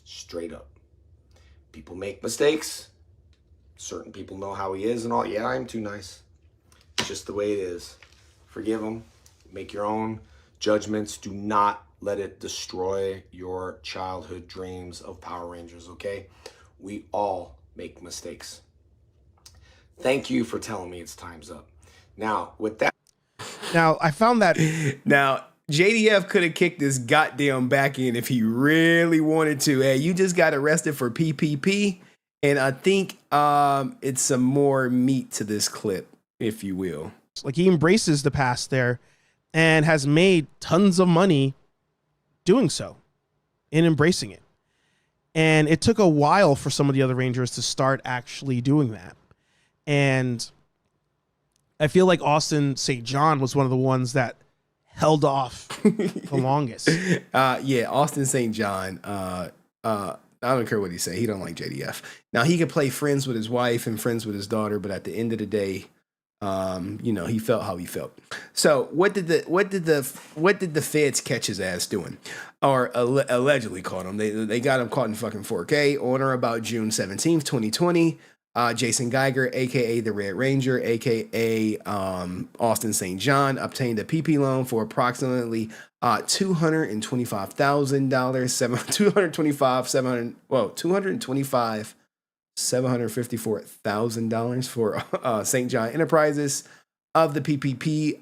Straight up. People make mistakes. Certain people know how he is and all. Yeah, I'm too nice. It's just the way it is. Forgive them. Make your own judgments. Do not let it destroy your childhood dreams of Power Rangers, okay? We all make mistakes. Thank you for telling me it's time's up. Now, with that... Now, I found that... Now, JDF could have kicked this goddamn back in if he really wanted to. Hey, you just got arrested for PPP, and I think it's some more meat to this clip, if you will. Like, he embraces the past there and has made tons of money doing so and embracing it. And it took a while for some of the other Rangers to start actually doing that. And I feel like Austin St. John was one of the ones that held off the longest. Yeah, Austin St. John. I don't care what he say. He don't like JDF. Now, he could play friends with his wife and friends with his daughter, but at the end of the day, he felt how he felt. So what did the feds catch his ass doing, or allegedly caught him? They got him caught in fucking 4K on or about June 17th, 2020. Jason Geiger, aka the Red Ranger, aka Austin St. John, obtained a PP loan for approximately $754,000 for St. John Enterprises. Of the PPP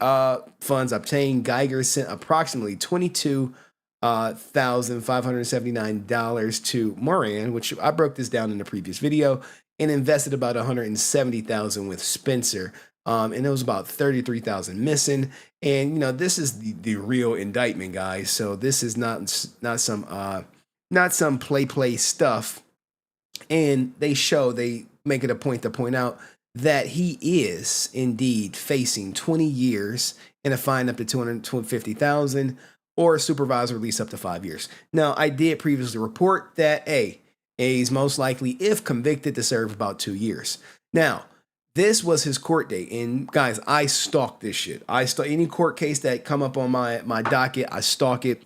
funds obtained, Geiger sent approximately $22,579 to Moran, which I broke this down in the previous video, and invested about $170,000 with Spencer. And it was about $33,000 missing. And this is the real indictment, guys. So this is not some play stuff. And they make it a point to point out that he is indeed facing 20 years and a fine up to $250,000 or a supervised release up to 5 years. Now, I did previously report that he's most likely, if convicted, to serve about 2 years. Now, this was his court date. And guys, I stalk this shit. I stalk any court case that come up on my docket. I stalk it.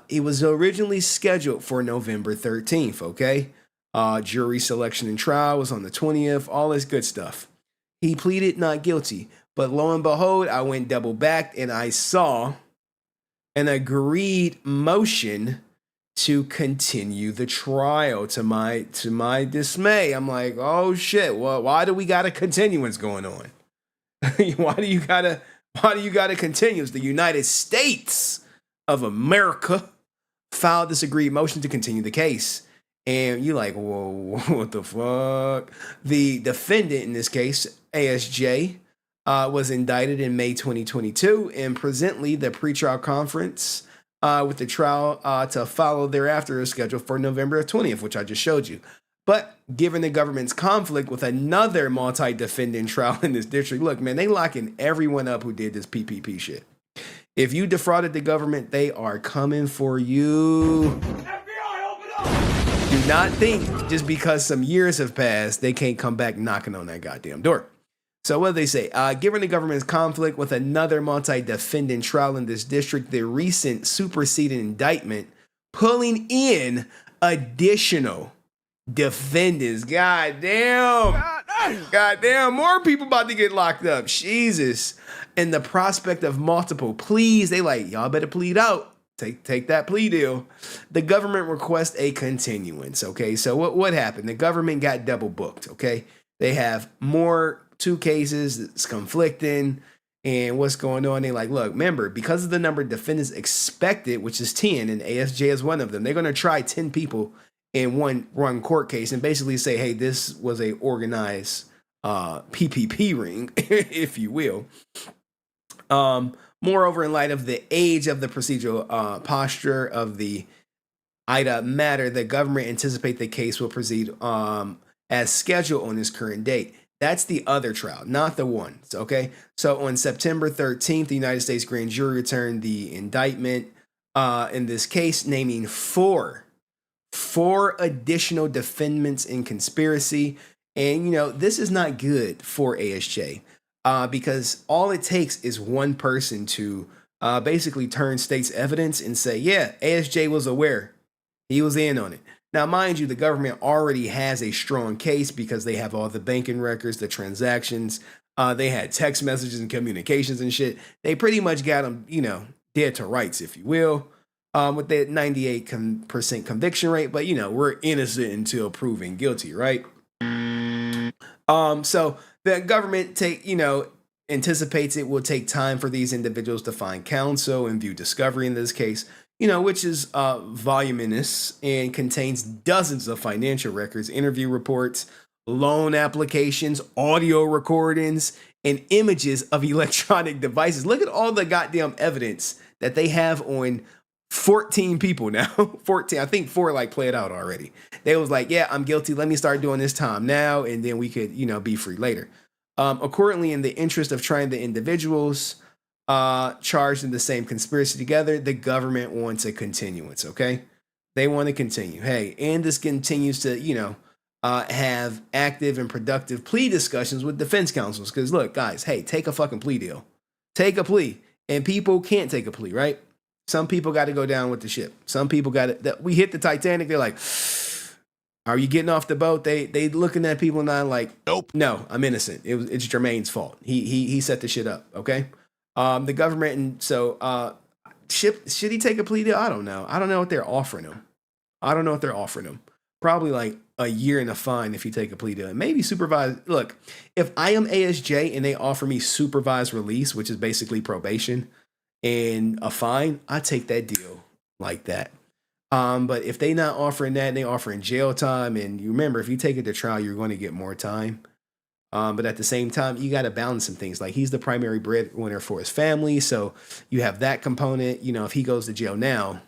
It was originally scheduled for November 13th. Okay. Jury selection and trial was on the 20th. All this good stuff. He pleaded not guilty. But lo and behold, I went double back and I saw an agreed motion to continue the trial. To my dismay, I'm like, oh shit, well, why do we got a continuance going on? Why do you gotta continue? It's the United States of America filed this agreed motion to continue the case. And you're like, whoa, what the fuck? The defendant in this case, ASJ, was indicted in May 2022, and presently the pretrial conference with the trial to follow thereafter is scheduled for November 20th, which I just showed you. But given the government's conflict with another multi-defendant trial in this district, look, man, they locking everyone up who did this PPP shit. If you defrauded the government, they are coming for you. Do not think just because some years have passed, they can't come back knocking on that goddamn door. So what do they say? Given the government's conflict with another multi-defendant trial in this district, the recent superseding indictment pulling in additional defendants. Goddamn, more people about to get locked up. Jesus. And the prospect of multiple pleas, they like, y'all better plead out. Take that plea deal. The government requests a continuance. Okay, so what happened? The government got double booked. Okay, they have two cases that's conflicting, and what's going on? They like, look, remember, because of the number of defendants expected, which is 10, and ASJ is one of them, they're going to try 10 people in one court case and basically say, hey, this was a organized PPP ring, if you will. Moreover, in light of the age of the procedural posture of the IDA matter, the government anticipate the case will proceed as scheduled on this current date. That's the other trial, not the one. Okay. So on September 13th, the United States grand jury returned the indictment in this case, naming four additional defendants in conspiracy. And, this is not good for ASJ. Because all it takes is one person to basically turn state's evidence and say, yeah, ASJ was aware. He was in on it. Now, mind you, the government already has a strong case because they have all the banking records, the transactions, They had text messages and communications and shit. They pretty much got them, dead to rights, if you will, with that 98% conviction rate. But, we're innocent until proven guilty, right? So the government anticipates it will take time for these individuals to find counsel and view discovery in this case, which is voluminous and contains dozens of financial records, interview reports, loan applications, audio recordings, and images of electronic devices. Look at all the goddamn evidence that they have on 14 people now. 14, I think 4 play it out already. They was like, yeah, I'm guilty. Let me start doing this time now, and then we could, be free later. Accordingly, in the interest of trying the individuals charged in the same conspiracy together, the government wants a continuance, okay? They want to continue. Hey, and this continues to, have active and productive plea discussions with defense counsels. Because look, guys, hey, take a fucking plea deal. Take a plea. And people can't take a plea, right? Some people got to go down with the ship. Some people got to, we hit the Titanic, they're like, are you getting off the boat? They looking at people and I'm like, nope, no, I'm innocent. It's Jermaine's fault. He set the shit up. Okay. The government. And so, should he take a plea deal? I don't know. I don't know what they're offering him. Probably like a year and a fine if you take a plea deal. Maybe supervised. Look, if I am ASJ and they offer me supervised release, which is basically probation and a fine, I take that deal like that. But if they not offering that and they offering jail time, and you remember, if you take it to trial, you're going to get more time. But at the same time, you got to balance some things. Like, he's the primary breadwinner for his family. So you have that component. If he goes to jail now,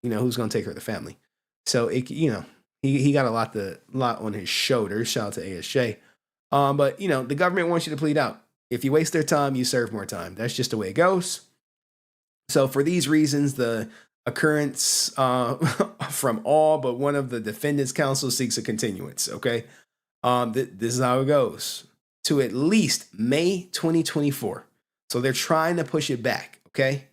who's going to take care of the family? So he got a lot on his shoulders. Shout out to ASJ. But the government wants you to plead out. If you waste their time, you serve more time. That's just the way it goes. So for these reasons, the occurrence from all but one of the defendants' counsel seeks a continuance. Okay, this is how it goes, to at least May 2024. So they're trying to push it back. Okay,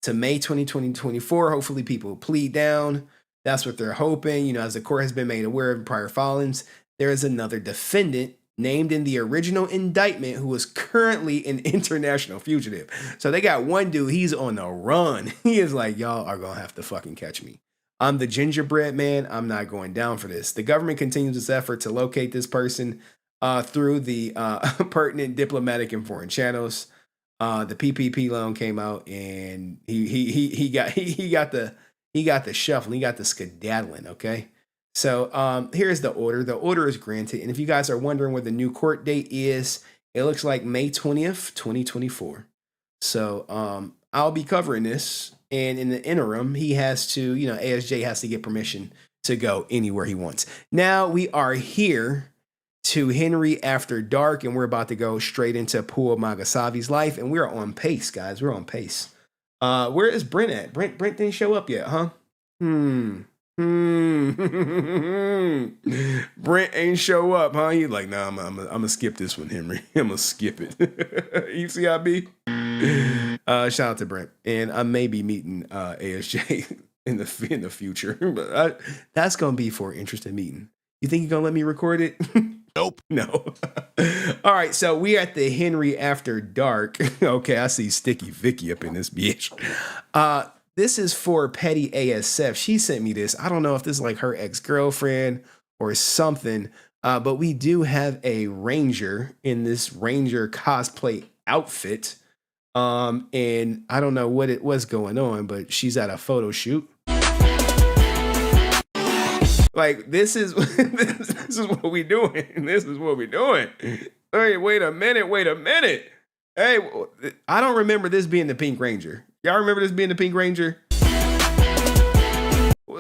to May 2024. Hopefully, people plead down. That's what they're hoping. As the court has been made aware of prior filings, there is another defendant named in the original indictment who is currently an international fugitive. So they got one dude, he's on the run. He is like, y'all are going to have to fucking catch me. I'm the gingerbread man. I'm not going down for this. The government continues its effort to locate this person through the pertinent diplomatic and foreign channels. The PPP loan came out, and he got the shuffling, he got the skedaddling, okay? So here's the order. The order is granted. And if you guys are wondering where the new court date is, it looks like May 20th, 2024. So I'll be covering this. And in the interim, he has to, ASJ has to get permission to go anywhere he wants. Now we are here to Henry After Dark, and we're about to go straight into Pua Magasavi's life. And we're on pace, guys. We're on pace. Where is Brent at? Brent didn't show up yet, huh? Brent ain't show up, huh? He's like, nah, I'm gonna skip this one, Henry. I'm gonna skip it. ECIB. Shout out to Brent, and I may be meeting ASJ in the future, but that's gonna be for an interesting meeting. You think you're gonna let me record it? Nope. No. All right, so we at the Henry After Dark. Okay, I see Sticky Vicky up in this bitch. This is for Petty ASF. She sent me this. I don't know if this is like her ex-girlfriend or something, but we do have a Ranger in this Ranger cosplay outfit. And I don't know what it was going on, but she's at a photo shoot. Like, this is what we doing. This is what we doing. Hey, wait a minute. Hey, I don't remember this being the Pink Ranger. Y'all remember this being the Pink Ranger?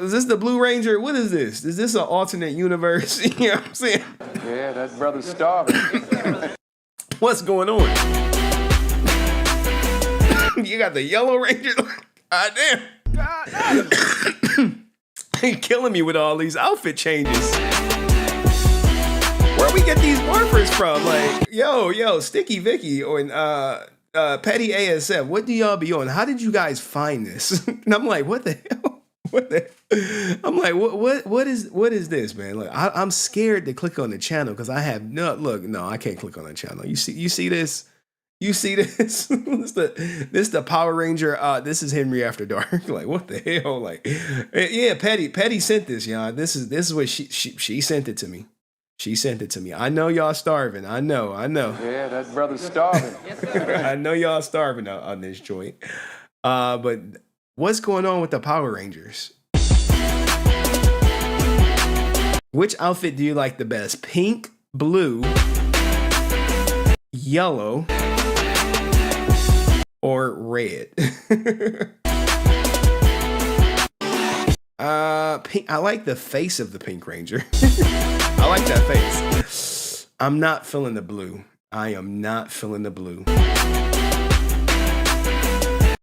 Is this the Blue Ranger? What is this? Is this an alternate universe? You know what I'm saying? Yeah, that brother's starving. What's going on? You got the Yellow Ranger? God damn. He killing me with all these outfit changes. Where we get these morphers from? Like, yo, Sticky Vicky or Petty ASF, what do y'all be on? How did you guys find this? And I'm like, what the hell? I'm like, what is this, man? Look, I'm scared to click on the channel because I have no, I can't click on the channel. You see this? You see this? this the Power Ranger. This is Henry After Dark. Like, what the hell? Like, yeah, Petty sent this, y'all. This is what she sent it to me. She sent it to me. I know y'all starving. I know. Yeah, that brother's starving. I know y'all starving on this joint. But what's going on with the Power Rangers? Which outfit do you like the best? Pink, blue, yellow, or red? Pink. I like the face of the Pink Ranger. I like that face. I'm not feeling the blue. I am not feeling the blue.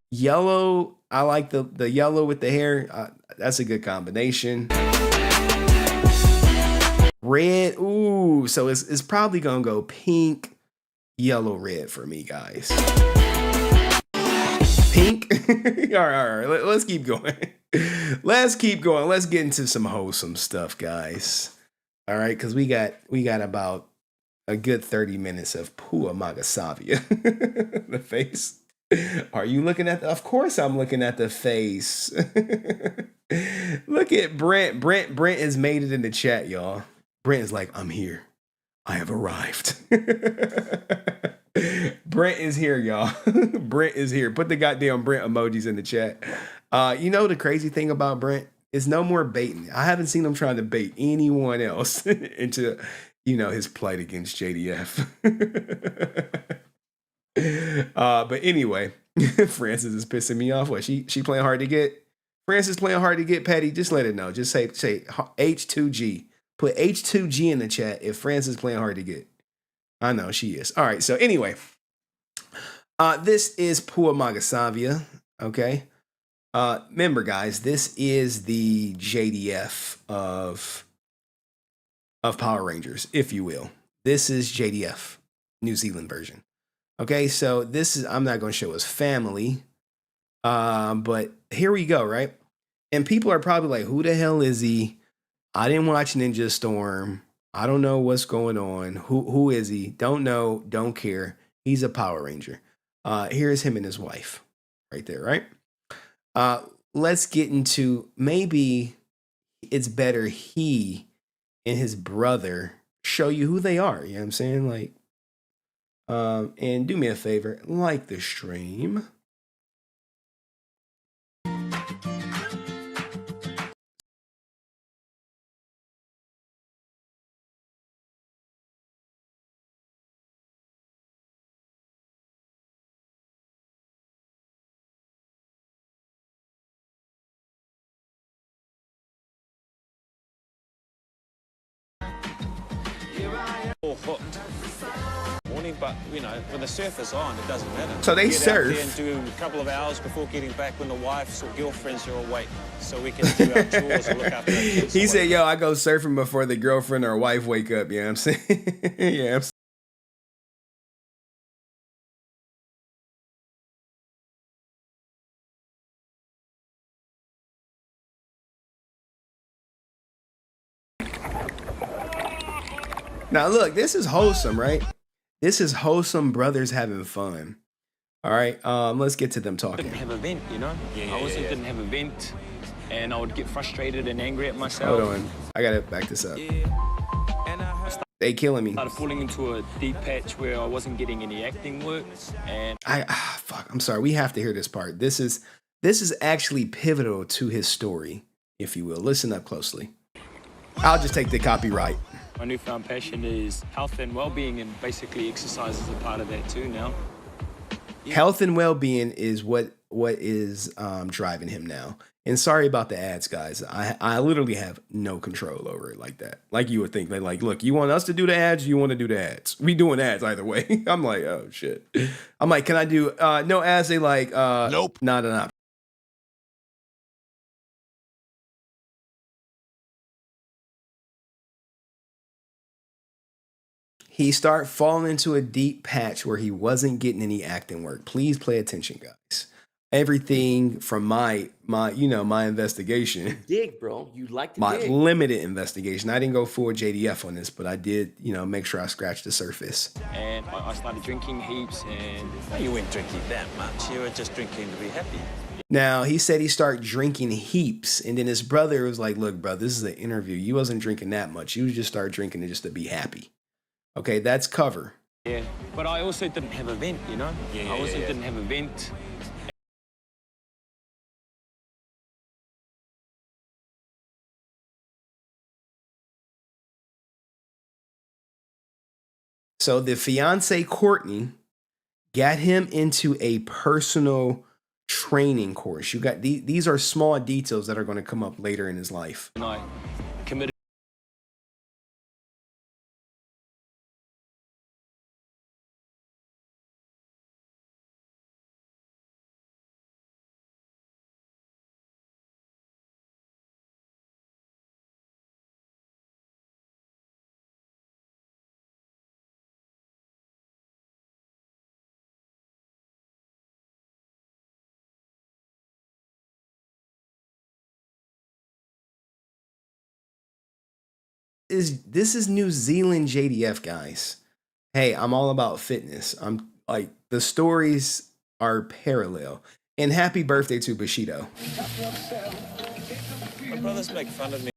Yellow. I like the yellow with the hair. That's a good combination. Red. Ooh. So it's probably gonna go pink, yellow, red for me, guys. Pink. all right. Let's keep going. Let's keep going. Let's get into some wholesome stuff, guys. All right, because we got about a good 30 minutes of Pua Magasavia. The face. Are you looking at of course I'm looking at the face. Look at Brent. Brent has made it in the chat, y'all. Brent is like, I'm here. I have arrived. Brent is here, y'all. Brent is here. Put the goddamn Brent emojis in the chat. You know the crazy thing about Brent is no more baiting. I haven't seen him trying to bait anyone else into, his plight against JDF. But anyway, Francis is pissing me off. What she playing hard to get? Francis playing hard to get. Patty, just let it know. Just say H2G. Put H2G in the chat if Francis playing hard to get. I know she is. All right. So anyway, this is Pua Magasavia. Okay. Remember, guys, this is the JDF of Power Rangers, if you will. This is JDF, New Zealand version. Okay, so this is, I'm not going to show his family, but here we go, right? And people are probably like, who the hell is he? I didn't watch Ninja Storm. I don't know what's going on. Who is he? Don't know, don't care. He's a Power Ranger. Here's him and his wife right there, right? Let's get into, maybe it's better he and his brother show you who they are. You know what I'm saying? Like, and do me a favor, like the stream. All hooked. Morning, but when the surf is on, it doesn't matter. So they surf. Get out there and do a couple of hours before getting back when the wives or girlfriends are awake, so we can do our chores and look after our kids. He said, "Yo, I go surfing before the girlfriend or wife wake up." You know what I'm saying? Yeah. Now look, this is wholesome, right? This is wholesome brothers having fun. All right, let's get to them talking. Didn't have a vent, didn't have a vent, and I would get frustrated and angry at myself. Hold on, I gotta back this up. They killing me. Started falling into a deep patch where I wasn't getting any acting work, and fuck. I'm sorry. We have to hear this part. This is actually pivotal to his story, if you will. Listen up closely. I'll just take the copyright. My newfound passion is health and well-being, and basically exercise is a part of that too now. Health and well-being is what is driving him now. And sorry about the ads, guys. I literally have no control over it like that. Like you would think. They like, look, you want us to do the ads? You want to do the ads? We doing ads either way. I'm like, oh shit. I'm like, can I do no ads? They like, nope, not an option. He started falling into a deep patch where he wasn't getting any acting work. Please pay attention, guys. everything from my investigation. Dig, bro. You like to My dig. limited investigation. I didn't go full JDF on this, but I did, make sure I scratched the surface. And I started drinking heaps, and you weren't drinking that much. You were just drinking to be happy. Now, he said he started drinking heaps, and then his brother was like, look, bro, this is an interview. You wasn't drinking that much. You just started drinking just to be happy. Okay, that's cover. Yeah, but I also didn't have a vent, I also didn't have a vent. So the fiance, Courtney, got him into a personal training course. You got these are small details that are going to come up later in his life. And I committed. This is New Zealand JDF, guys. Hey, I'm all about fitness. I'm like, the stories are parallel. And happy birthday to Bushido. My brothers make fun of me.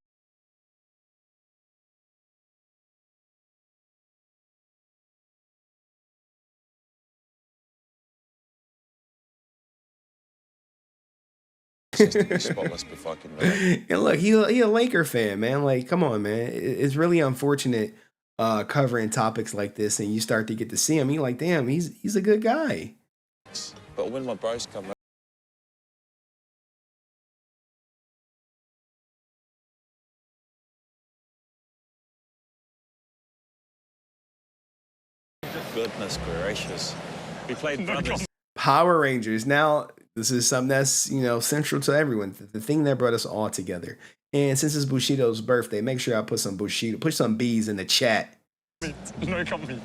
Spotless before I can relate. And look, he a Laker fan, man. Like, come on, man. It's really unfortunate covering topics like this, and you start to get to see him. You're like, damn, he's a good guy. But when my bros come goodness gracious. We played brothers. Power Rangers. Now, this is something that's, central to everyone. The thing that brought us all together. And since it's Bushido's birthday, make sure I put some Bushido, put some bees in the chat. No comment.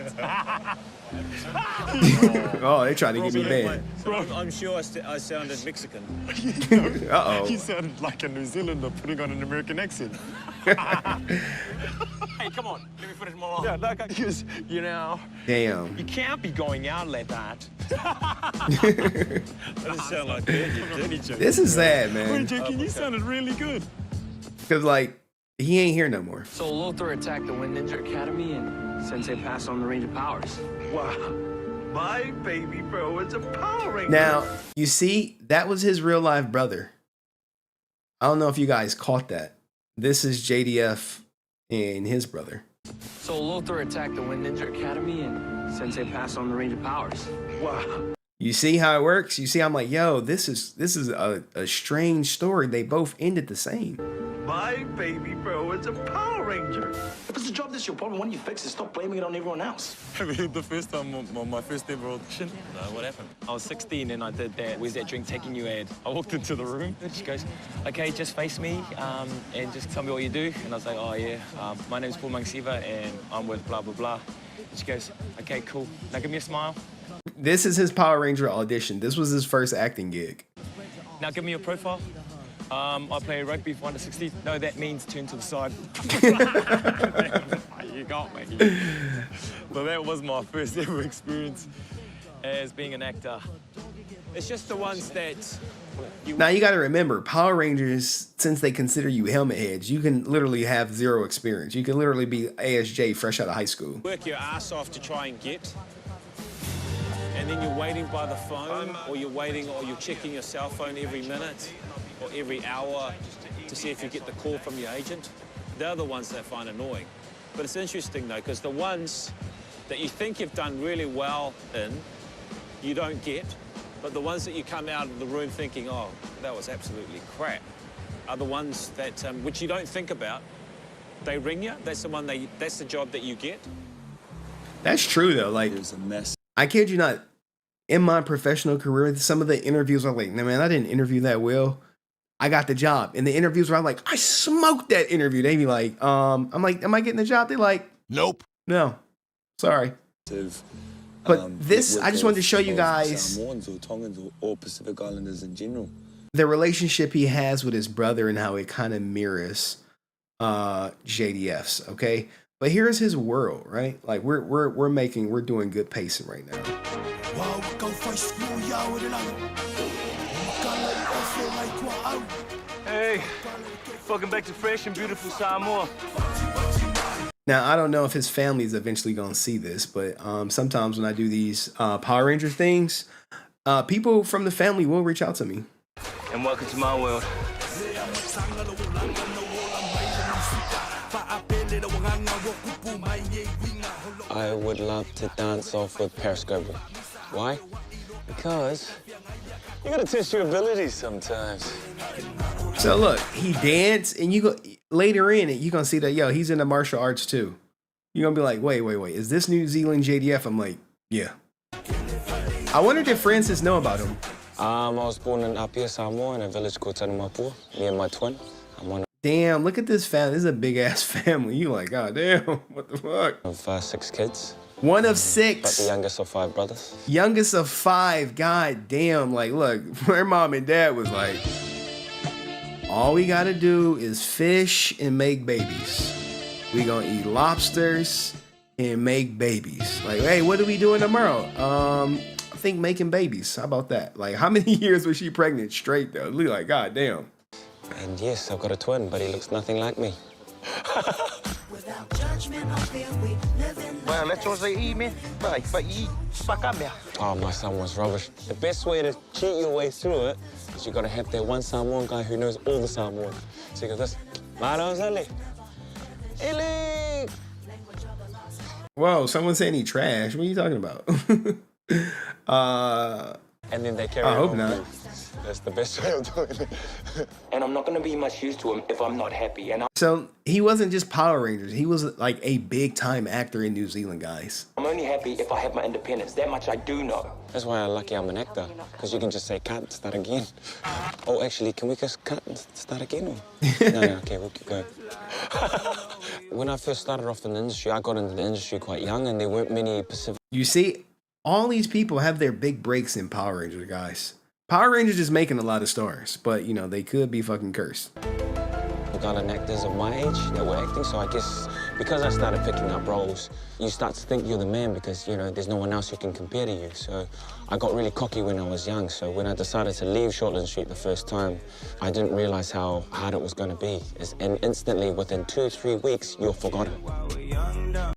Oh, they tried to get me banned. I'm sure I sounded Mexican. Uh-oh. You sounded like a New Zealander putting on an American accent. Hey, come on. Let me put it more on. Yeah, because, Damn. you can't be going out like that. That doesn't sound like dirty joke. This is sad, man. Wait, Jackie, you sounded really good. Because, like, he ain't here no more. So Lothar attacked the Wind Ninja Academy and Sensei passed on the Ranger powers. Wow. My baby bro is a Power Ranger. Now, you see, that was his real life brother. I don't know if you guys caught that. This is JDF and his brother. So Lothar attacked the Wind Ninja Academy and Sensei passed on the Ranger powers. Wow. You see how it works? You see, I'm like, yo, this is a strange story. They both ended the same. My baby bro is a Power Ranger. If it's a job that's your problem, why don't you fix it? Stop blaming it on everyone else. The first time, my first ever audition. No, what happened? I was 16 and I did that Where's That Drink Taking You ad. I walked into the room and she goes, okay, just face me and just tell me what you do. And I was like, oh yeah, my name's Pua Magasiva and I'm with blah, blah, blah. And she goes, okay, cool. Now give me a smile. This is his Power Ranger audition. This was his first acting gig. Now give me your profile. I play rugby for under 60. No, that means turn to the side. You got me. But that was my first ever experience as being an actor. It's just the ones that... Now, you got to remember, Power Rangers, since they consider you helmet heads, you can literally have zero experience. You can literally be ASJ fresh out of high school. Work your ass off to try and get. And then you're waiting by the phone, or you're checking your cell phone every minute or every hour to see if you get the call from your agent. They're the ones that I find annoying. But it's interesting, though, because the ones that you think you've done really well in, you don't get. But the ones that you come out of the room thinking, oh, that was absolutely crap, are the ones that, which you don't think about. They ring you. That's the job that you get. That's true, though. Like, It was a mess. I kid you not. In my professional career, some of the interviews are like, nah, man, I didn't interview that well. I got the job. And the interviews where I'm like, I smoked that interview. They be like, I'm like, am I getting the job? They're like, nope. No. Sorry. But this, I just wanted to show you guys Samoans or Tongans or Pacific Islanders in general. the relationship he has with his brother and how it kind of mirrors JDF's. Okay, but here's his world, right? Like we're doing good pacing right now. Hey, fucking back to fresh and beautiful Samoa. Now, I don't know if his family is eventually going to see this, but sometimes when I do these Power Ranger things, people from the family will reach out to me. And welcome to my world. I would love to dance off with Periscope. Why? Because you gotta test your abilities sometimes. So look, he danced, and you go later in it, you're gonna see that he's into martial arts too. You're gonna be like, wait, is this New Zealand JDF? I'm like, yeah. I wonder if Francis know about him. I was born in Apia, Samoa, in a village called Pua. Me and my twin. Damn, look at this family. This is a big ass family. You like, god damn, what the fuck? Of 6 kids. One of 6. But the youngest of 5 brothers. Youngest of 5. God damn. Like, look, my mom and dad was like, all we gotta do is fish and make babies. We gonna eat lobsters and make babies. Like, hey, what are we doing tomorrow? I think making babies. How about that? Like, how many years was she pregnant straight though? Look like, god damn. And yes, I've got a twin, but he looks nothing like me. Well, let's just say evening. Oh, my son was rubbish. The best way to cheat your way through it is you gotta have that one Samoan guy who knows all the Samoan. So you go this, Whoa, someone saying he trash. What are you talking about? And then they carry I hope on not. through. That's the best way of doing it. And I'm not going to be much use to him if I'm not happy. And So he wasn't just Power Rangers. He was like a big time actor in New Zealand, guys. I'm only happy if I have my independence. That much I do know. That's why I'm lucky I'm an actor, because you can just say cut and start again. Oh, actually, can we just cut and start again? Or? No, okay, we'll keep going. When I first started off in the industry, I got into the industry quite young, and there weren't many Pacific. You see, all these people have their big breaks in Power Rangers, guys. Power Rangers is making a lot of stars, but you know, they could be fucking cursed. Got actors of my age that were acting, so I guess because I started picking up roles, you start to think you're the man because, you know, there's no one else who can compare to you. So I got really cocky when I was young, so when I decided to leave Shortland Street the first time, I didn't realize how hard it was going to be. And instantly, within 2-3 weeks, you're forgotten.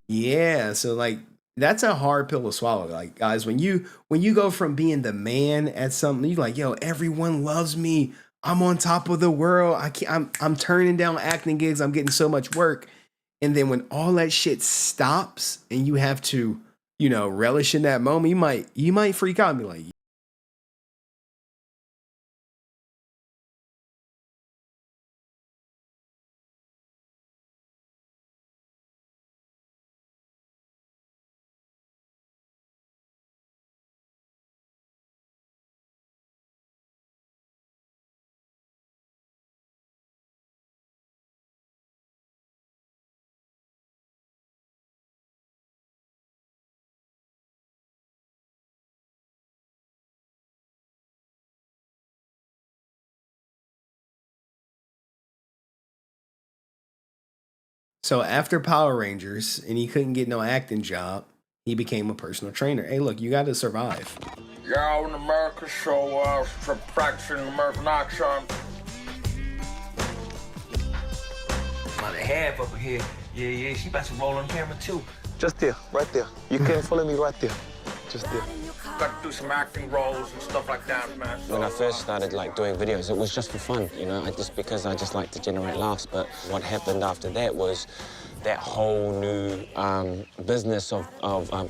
Yeah, so like, that's a hard pill to swallow. Like, guys, when you go from being the man at something, you're like, yo, everyone loves me. I'm on top of the world. I'm turning down acting gigs. I'm getting so much work. And then when all that shit stops and you have to, you know, relish in that moment, you might freak out and be like, so after Power Rangers and he couldn't get no acting job, he became a personal trainer. Hey, look, you got to survive. Y'all in America show subtraction, American action. My half up here. Yeah, she about to roll on camera too. Just there, right there. You can follow me right there. Just there. Got to do some acting roles and stuff like that, man. So, when I first started like doing videos, it was just for fun, you know, because I just like to generate laughs. But what happened after that was that whole new business of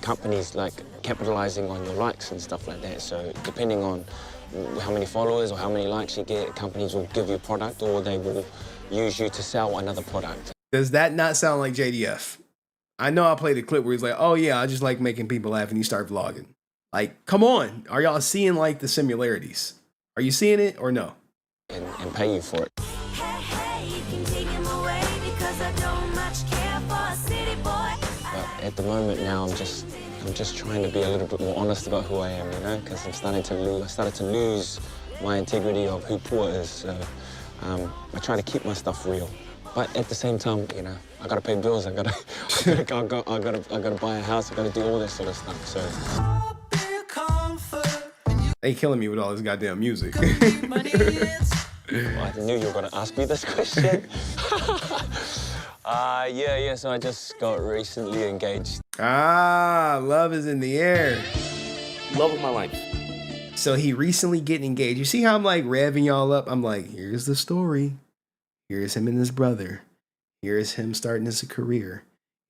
companies like capitalizing on your likes and stuff like that. So depending on how many followers or how many likes you get, companies will give you a product or they will use you to sell another product. Does that not sound like JDF? I know I played a clip where he's like, oh yeah, I just like making people laugh, and you start vlogging. Like, come on. Are y'all seeing like the similarities? Are you seeing it or no? And pay you for it. But at the moment now, I'm just I'm just trying to be a little bit more honest about who I am, you know, because I started to lose my integrity of who Pua is. So I try to keep my stuff real. But at the same time, you know, I gotta pay bills. I gotta buy a house. I gotta do all that sort of stuff. So they killing me with all this goddamn music. I knew you were gonna ask me this question. Yeah. So I just got recently engaged. Love is in the air. Love of my life. So he recently getting engaged. You see how I'm like revving y'all up? I'm like, here's the story. Here's him and his brother. Here's him starting his career.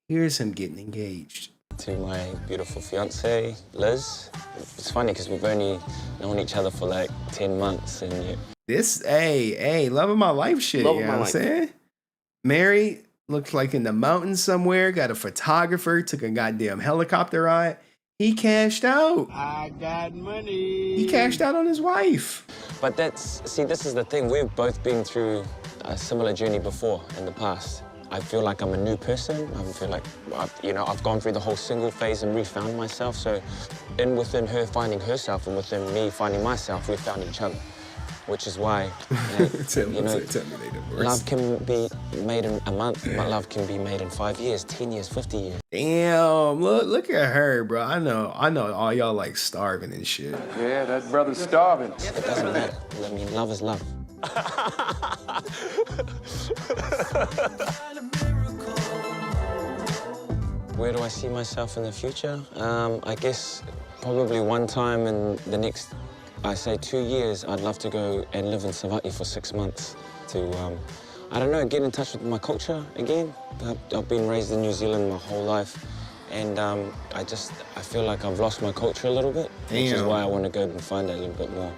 Here's him getting engaged. To my beautiful fiance, Liz. It's funny because we've only known each other for like 10 months. And This, hey, love of my life shit. Love you of know my what I'm saying? Married, looks like in the mountains somewhere, got a photographer, took a goddamn helicopter ride. He cashed out. I got money. He cashed out on his wife. But this is the thing. We've both been through a similar journey before in the past. I feel like I'm a new person. I feel like, I've gone through the whole single phase and refound myself. So within her finding herself and within me finding myself, we found each other. Which is why, love can be made in a month, but love can be made in 5 years, 10 years, 50 years. Damn, look at her, bro. I know all y'all like starving and shit. Yeah, that brother's starving. It doesn't matter. I mean, love is love. Where do I see myself in the future? I guess probably one time in the next, I say 2 years, I'd love to go and live in Savati for 6 months to, I don't know, get in touch with my culture again. I've been raised in New Zealand my whole life, and I feel like I've lost my culture a little bit, which is why I want to go and find that a little bit more.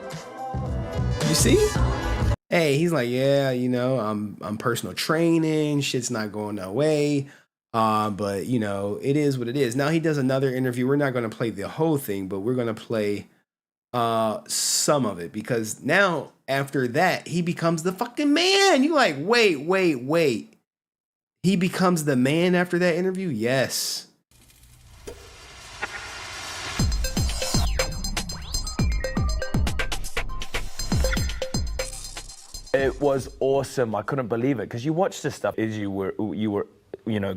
You see? Hey, he's like, yeah, I'm personal training, shit's not going that way. But it is what it is. Now he does another interview. We're not going to play the whole thing, but we're going to play some of it, because now after that he becomes the fucking man. You like, wait. He becomes the man after that interview? Yes. It was awesome. I couldn't believe it, because you watch this stuff as you were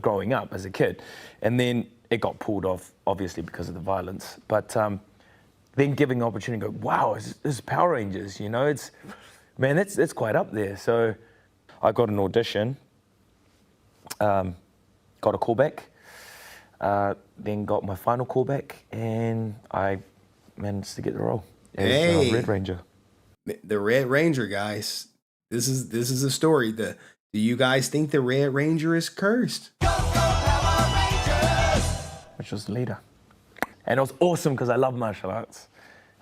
growing up as a kid, and then it got pulled off, obviously because of the violence. But then giving the opportunity to go, wow, this is Power Rangers, it's quite up there. So I got an audition, got a callback, then got my final callback, and I managed to get the role as Red Ranger. The Red Ranger, guys. This is a story. Do you guys think the Red Ranger is cursed? Which was the leader. And it was awesome because I love martial arts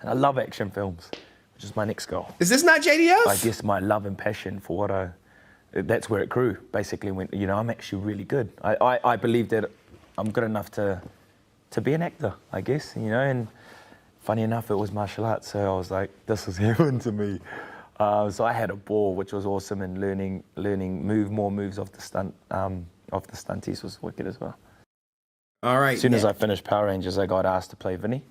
and I love action films, which is my next goal. Is this not JDF? I guess my love and passion for what that's where it grew, basically, when, I'm actually really good. I believe that I'm good enough to be an actor, I guess, and funny enough, it was martial arts, so I was like, this is heaven to me. So I had a ball, which was awesome, and learning more moves off the stunties was wicked as well. All right. As soon as I finished Power Rangers, I got asked to play Vinny,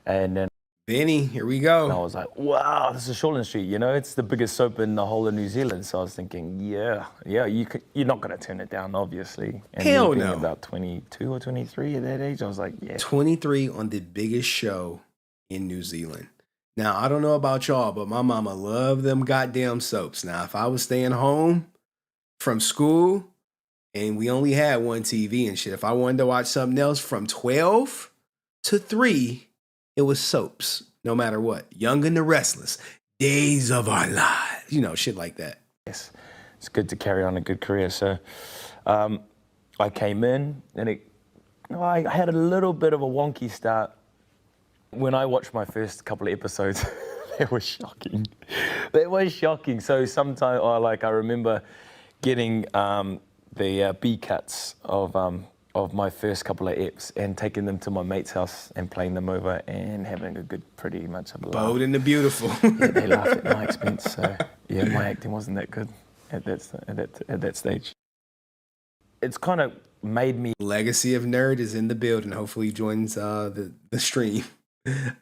and then Vinny, here we go. And I was like, wow, this is Shortland Street. It's the biggest soap in the whole of New Zealand. So I was thinking, yeah, you're not gonna turn it down, obviously. And hell being no. About 22 or 23 at that age, I was like, yeah. 23 on the biggest show in New Zealand. Now, I don't know about y'all, but my mama loved them goddamn soaps. Now, if I was staying home from school and we only had one TV and shit, if I wanted to watch something else from 12 to 3, it was soaps, no matter what. Young and the Restless, Days of Our Lives, shit like that. Yes, it's good to carry on a good career. So I came in and I had a little bit of a wonky start. When I watched my first couple of episodes, they were shocking. So sometimes, I remember getting the B cuts of my first couple of eps and taking them to my mate's house and playing them over and having a good, pretty much a laugh. Bold and the Beautiful. Yeah, they laughed at my expense. So yeah, my acting wasn't that good at that stage. It's kind of made me. Legacy of Nerd is in the building. Hopefully he joins the stream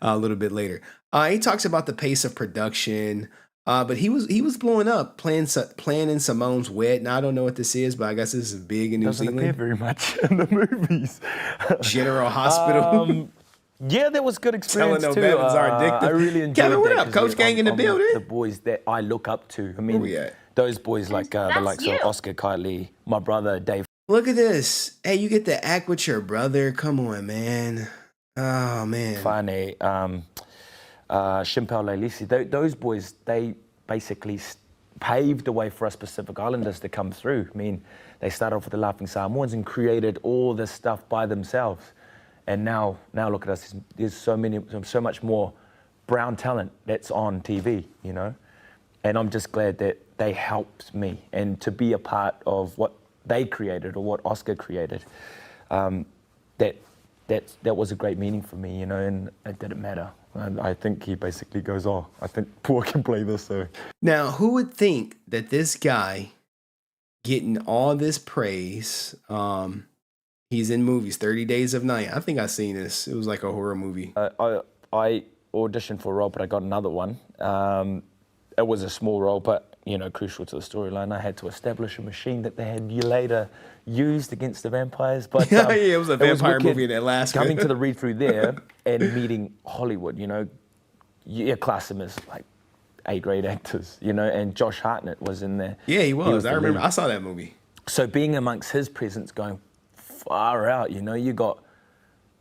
a little bit later. He talks about the pace of production, but he was blowing up playing in Simone's Wet. Now I don't know what this is, but I guess this is big in New Zealand. Doesn't appear very much in the movies. General Hospital. Yeah, that was good experience Telling too. no Bevins are addictive. I really enjoyed Kevin, what that up? Coach Gang in the building. The boys that I look up to. I mean, those boys like the likes of Oscar, Kylie, my brother Dave. Look at this. Hey, you get to act with your brother. Come on, man. Oh man. Fane, Shimpel Lelisi. Those boys, they basically paved the way for us Pacific Islanders to come through. I mean, they started off with the Laughing Samoans and created all this stuff by themselves. And now look at us. There's so much more brown talent that's on TV, you know. And I'm just glad that they helped me, and to be a part of what they created or what Oscar created. That was a great meaning for me, you know. And it didn't matter. And I think he basically goes, "Oh, I think Pua can play this." So now, who would think that this guy getting all this praise? He's in movies, 30 Days of Night. I think I've seen this. It was like a horror movie. I auditioned for a role, but I got another one. It was a small role, but, you know, crucial to the storyline. I had to establish a machine that they had later used against the vampires. But yeah, it was a vampire movie in Alaska. Coming to the read-through there and meeting Hollywood, you know, you class them as like A-grade actors, you know, and Josh Hartnett was in there. Yeah, he was. I remember. lead. I saw that movie. So being amongst his presence going far out, you know, you got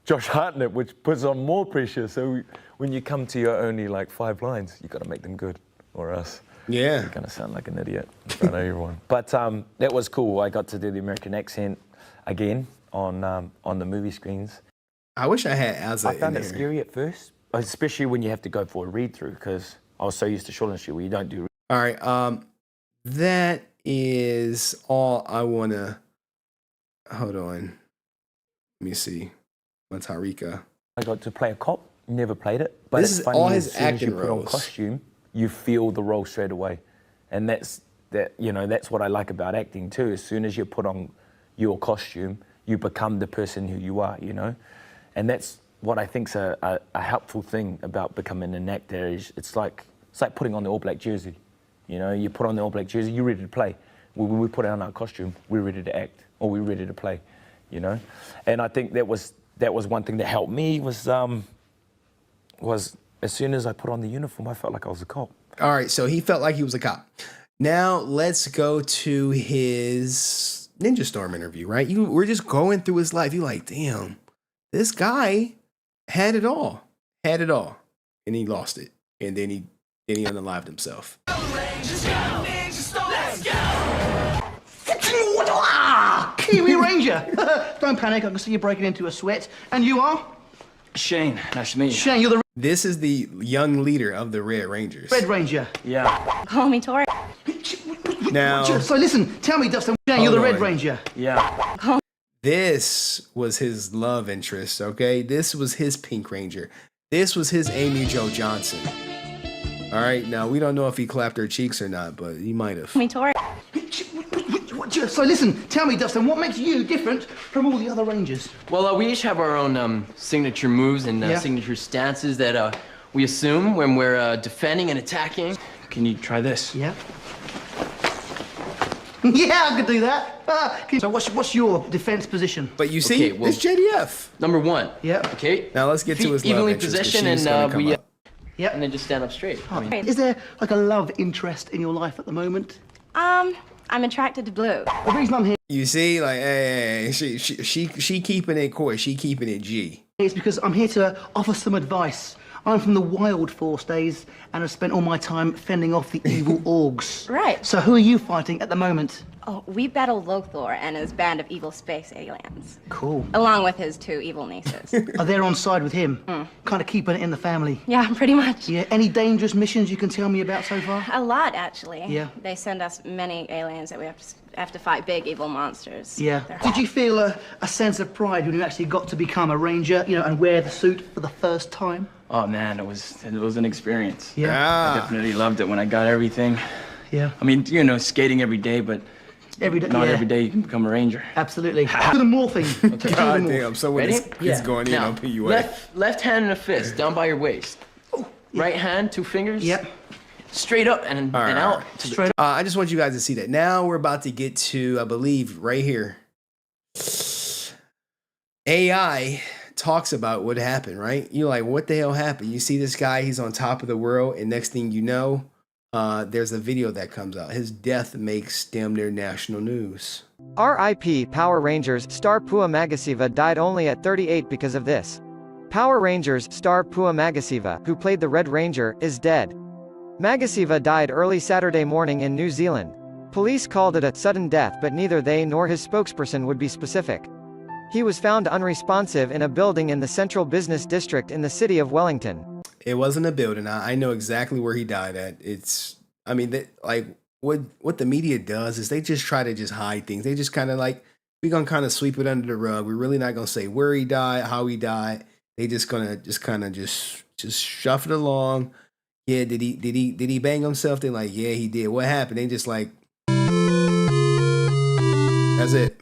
Josh Hartnett, which puts on more pressure. So when you come to your only like 5 lines, you got to make them good, or else you're gonna sound like an idiot in front of everyone. But that was cool. I got to do the American accent again on the movie screens. I wish I had Azza. I found it scary at first, especially when you have to go for a read through, because I was so used to Shortland Street where you don't do. All right, that is all I wanna. Hold on. Let me see. Matarika. I got to play a cop. Never played it. But this is funny, all his as soon as acting you put on roles. costume, you feel the role straight away. And that's what I like about acting too. As soon as you put on your costume, you become the person who you are, you know? And that's what I think's a helpful thing about becoming an actor. Is it's like putting on the All Black jersey. You know, you put on the All Black jersey, you're ready to play. When we put on our costume, we're ready to act, or we're ready to play, you know? And I think that was one thing that helped me was as soon as I put on the uniform, I felt like I was a cop. All right, so he felt like he was a cop. Now let's go to his Ninja Storm interview, right? We're just going through his life. You're like, damn, this guy had it all. And he lost it. And then he unalived himself. Kiwi Ranger! Don't panic, I can see you breaking into a sweat. And you are? Shane, nice to meet you. Shane, you're the This is the young leader of the Red Rangers. Red Ranger. Yeah. Call me Tori. Now, so listen, tell me, Dustin, Shane, you're the Red Ranger. Yeah. This was his love interest, okay? This was his Pink Ranger. This was his Amy Jo Johnson. All right, now we don't know if he clapped her cheeks or not, but he might have. Call me Tori. So listen, tell me, Dustin, what makes you different from all the other Rangers? Well, we each have our own signature moves and signature stances that we assume when we're defending and attacking. Can you try this? Yeah. Yeah, I could do that. So what's your defense position? But you see, it's JDF. Number 1. Yeah. Okay. Now let's get to his love evenly interest, 'cause positioned, she's gonna and come we. up. Yeah. And then just stand up straight. Is there like a love interest in your life at the moment? I'm attracted to blue. The reason I'm here You see, like, hey, she keeping it coy, she keeping it G. is because I'm here to offer some advice. I'm from the Wild Force days and I've spent all my time fending off the evil orgs. Right. So who are you fighting at the moment? Oh, we battled Lothor and his band of evil space aliens. Cool. Along with his 2 evil nieces. Are they on side with him? Kind of keeping it in the family. Yeah, pretty much. Yeah. Any dangerous missions you can tell me about so far? A lot, actually. Yeah. They send us many aliens that we have to fight big evil monsters. Yeah. Did you feel a sense of pride when you actually got to become a ranger, you know, and wear the suit for the first time? Oh man, it was an experience. Yeah. I definitely loved it when I got everything. Yeah. I mean, you know, skating every day, but Every day, not yeah. every day you can become a ranger. Absolutely. Do the more thing. God damn, someone Ready? is going in Now, on PUA. left hand in a fist, down by your waist. Right hand, 2 fingers. Yep. Straight up and out. Straight up. I just want you guys to see that. Now we're about to get to, I believe, right here. AI talks about what happened, right? You're like, what the hell happened? You see this guy, he's on top of the world, and next thing you know, there's a video that comes out. His death makes damn near national news. RIP Power Rangers star Pua Magasiva died only at 38 because of this. Power Rangers star Pua Magasiva, who played the Red Ranger, is dead. Magasiva died early Saturday morning in New Zealand. Police called it a sudden death, but neither they nor his spokesperson would be specific. He was found unresponsive in a building in the Central Business District in the city of Wellington. It wasn't a building. I know exactly where he died at. I mean, like what the media does is they just try to just hide things. They just kind of like, we're going to kind of sweep it under the rug. We're really not going to say where he died, how he died. They just going to just kind of just shuffle it along. Yeah, did he bang himself? They're like, yeah, he did. What happened? They just like, that's it.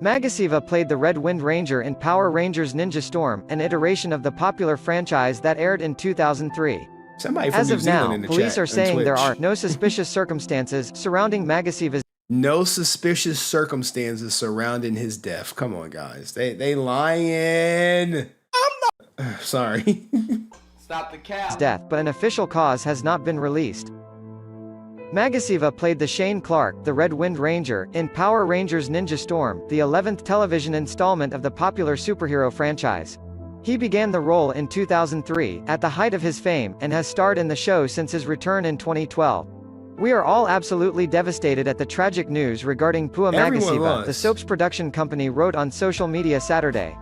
Magasiva played the Red Wind Ranger in Power Rangers Ninja Storm, an iteration of the popular franchise that aired in 2003. Somebody from As New of Zealand now, in the police chat are saying on there Twitch. are no suspicious circumstances surrounding Magasiva's. No suspicious circumstances surrounding his death. Come on, guys. They lying. I'm not. Sorry. Stop the cap. Death, but an official cause has not been released. Magasiva played the Shane Clark, the Red Wind Ranger, in Power Rangers Ninja Storm, the 11th television installment of the popular superhero franchise. He began the role in 2003, at the height of his fame, and has starred in the show since his return in 2012. We are all absolutely devastated at the tragic news regarding Pua Magasiva, the soap's production company wrote on social media Saturday.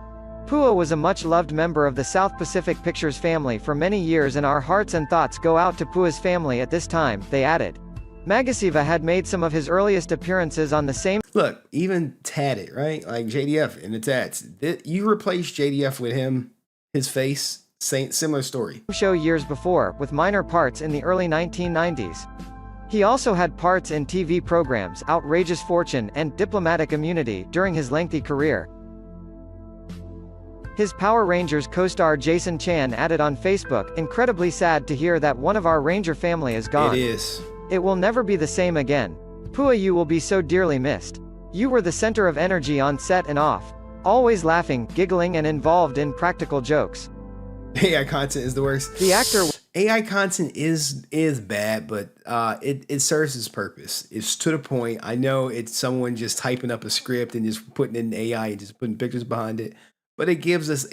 Pua was a much-loved member of the South Pacific Pictures family for many years, and our hearts and thoughts go out to Pua's family at this time, they added. Magasiva had made some of his earliest appearances on the same. Look, even tatted, right? Like JDF in the tats. You replace JDF with him, his face, similar story. Show years before, with minor parts in the early 1990s. He also had parts in TV programs Outrageous Fortune and Diplomatic Immunity during his lengthy career. His Power Rangers co-star Jason Chan added on Facebook, "Incredibly sad to hear that one of our Ranger family is gone. It is. It will never be the same again. Pua, you will be so dearly missed. You were the center of energy on set and off. Always laughing, giggling, and involved in practical jokes." AI content is the worst. The actor. AI content is bad, but it serves its purpose. It's to the point. I know it's someone just typing up a script and just putting it in AI and just putting pictures behind it, but it gives us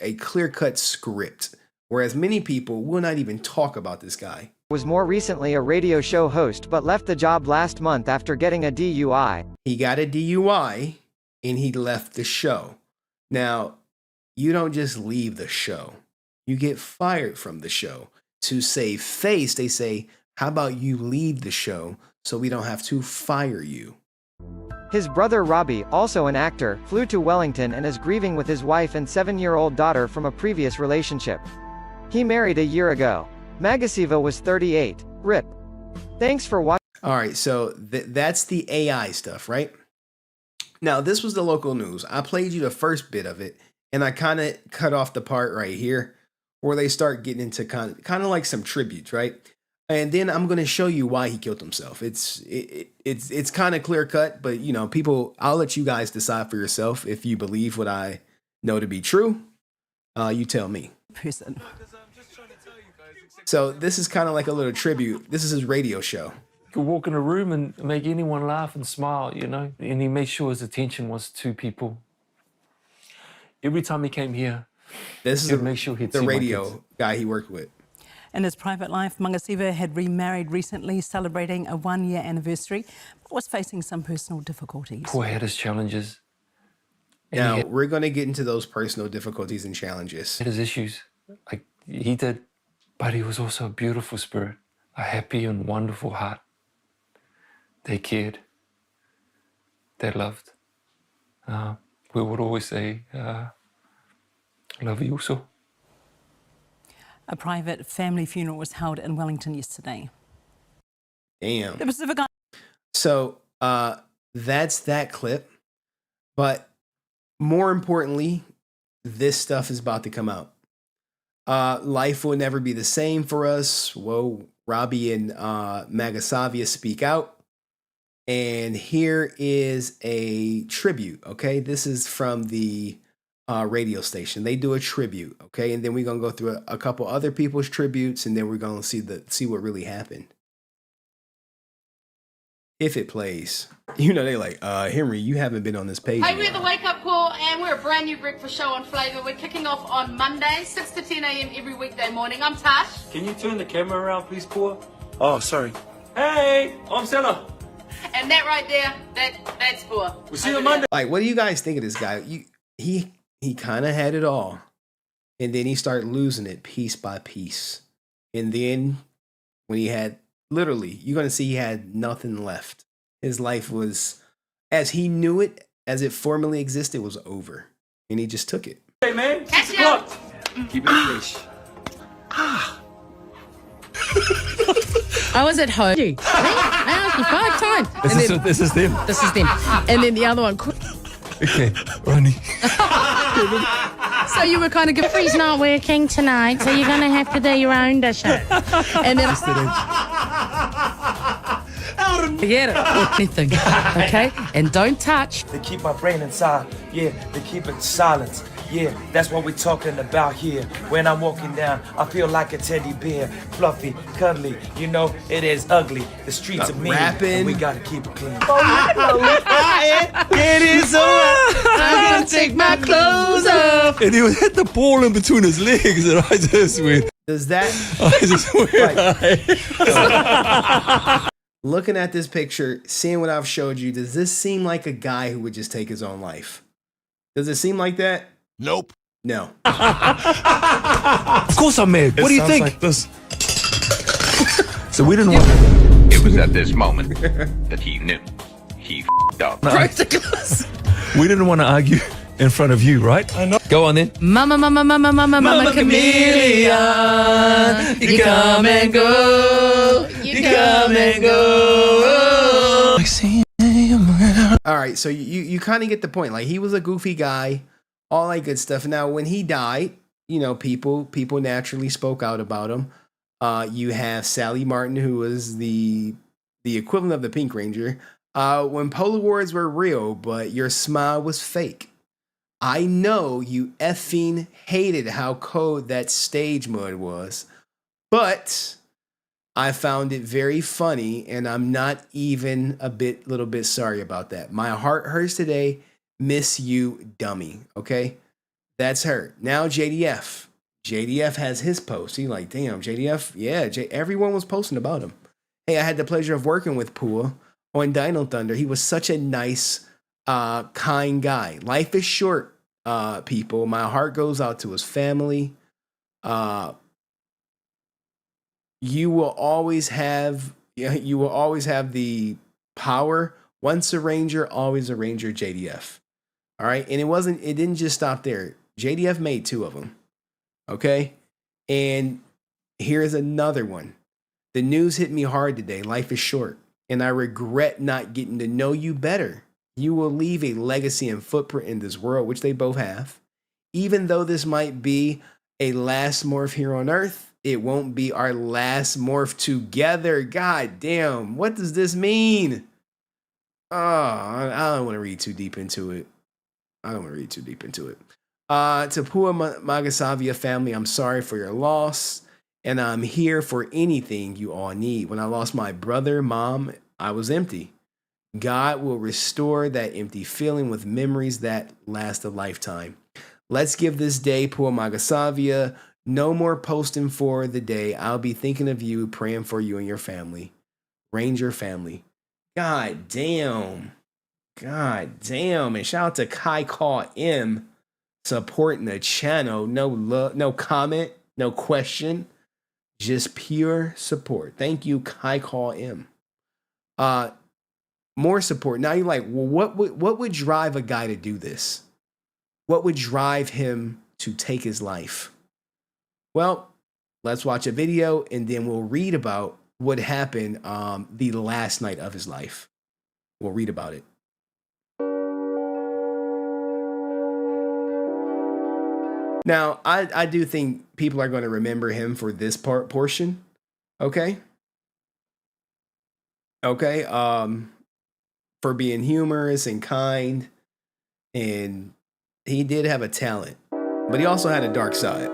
a clear-cut script. Whereas many people will not even talk about this guy. Was more recently a radio show host but left the job last month after getting a DUI. He got a DUI and he left the show. Now, you don't just leave the show. You get fired from the show. To save face, they say, how about you leave the show so we don't have to fire you? His brother Robbie, also an actor, flew to Wellington and is grieving with his wife and 7-year-old daughter from a previous relationship. He married a year ago. Magasiva was 38. RIP. Thanks for watching. All right, so that's the AI stuff, right? Now, this was the local news. I played you the first bit of it, and I kind of cut off the part right here where they start getting into kind of like some tributes, right? And then I'm going to show you why he killed himself. It's kind of clear cut, but you know, people, I'll let you guys decide for yourself if you believe what I know to be true. You tell me. Person. So this is kind of like a little tribute. This is his radio show. You could walk in a room and make anyone laugh and smile, you know? And he made sure his attention was to people. Every time he came here, this is make sure he'd the see radio guy he worked with. In his private life, Magasiva had remarried recently, celebrating a 1-year anniversary, but was facing some personal difficulties. Pua had his challenges. Now, we're going to get into those personal difficulties and challenges. He had his issues, like he did, but he was also a beautiful spirit, a happy and wonderful heart. They cared. They loved. We would always say, love you also. A private family funeral was held in Wellington yesterday. Damn. The Pacific. So that's that clip. But more importantly, this stuff is about to come out. Life will never be the same for us. Whoa, Robbie and Magasavia speak out. And here is a tribute, okay? This is from the radio station. They do a tribute, okay? And then we're going to go through a couple other people's tributes, and then we're going to see what really happened. If it plays. You know, they like, Henry, you haven't been on this page. Hey, we're the Wake Up Call, and we're a brand new breakfast show on Flavour. We're kicking off on Monday, 6 to 10 a.m. every weekday morning. I'm Tash. Can you turn the camera around, please, Pua? Oh, sorry. Hey, I'm Stella. And that right there, that's Pua. We'll see you on Monday. Like, what do you guys think of this guy? He kind of had it all. And then he started losing it piece by piece. And then when he had, literally, you're going to see he had nothing left. His life was, as he knew it, as it formerly existed, was over. And he just took it. Hey, man, 6 o'clock. Keep it fresh. I was at home. I asked you 5 times. This is them. This is them. And then the other one. Okay, Ronnie. So you were kind of good. Jeffrey's not working tonight, so you're going to have to do your own dishes. And then forget it. Anything. Okay? And don't touch. They keep my brain inside. Yeah, they keep it silent. Yeah, that's what we're talking about here. When I'm walking down, I feel like a teddy bear. Fluffy, cuddly, you know, it is ugly. The streets are mean, and we gotta keep it clean. It is alright. I'm gonna take my clothes off. And he would hit the ball in between his legs, and I just went. Does that? I just went. Looking at this picture, seeing what I've showed you, does this seem like a guy who would just take his own life? Does it seem like that? Nope. No. Of course I'm mad. What do you think? Like this. So we didn't want. It was at this moment that he knew he f***ed up. We didn't want to argue in front of you, right? I know. Go on then. Mama chameleon. You come and go. You come and go. All right, so you kind of get the point. Like, he was a goofy guy, all that good stuff. Now, when he died, you know, people naturally spoke out about him. You have Sally Martin, who was the equivalent of the Pink Ranger. When Polaroids were real, but your smile was fake. I know you effing hated how cold that stage mode was, but I found it very funny, and I'm not even little bit sorry about that. My heart hurts today. Miss you, dummy. Okay, that's her. Now JDF. JDF has his post. He's like, damn, JDF. Yeah, everyone was posting about him. Hey, I had the pleasure of working with Pua on Dino Thunder. He was such a nice, kind guy. Life is short, people. My heart goes out to his family. You will always have the power. Once a Ranger, always a Ranger. JDF. All right, and it didn't just stop there. JDF made 2 of them. Okay, and here's another one. The news hit me hard today. Life is short, and I regret not getting to know you better. You will leave a legacy and footprint in this world, which they both have. Even though this might be a last morph here on Earth, it won't be our last morph together. God damn, what does this mean? Oh, I don't want to read too deep into it. To Pua Magasavia family, I'm sorry for your loss, and I'm here for anything you all need. When I lost my brother, mom, I was empty. God will restore that empty feeling with memories that last a lifetime. Let's give this day, Pua Magasavia. No more posting for the day. I'll be thinking of you, praying for you and your family. Ranger family. God damn. And shout out to Kai Call M supporting the channel. No love, no comment, no question. Just pure support. Thank you, Kai Call M. More support. Now you're like, well, what would drive a guy to do this? What would drive him to take his life? Well, let's watch a video and then we'll read about what happened the last night of his life. We'll read about it. Now, I do think people are going to remember him for this portion. Okay. Okay. For being humorous and kind. And he did have a talent, but he also had a dark side.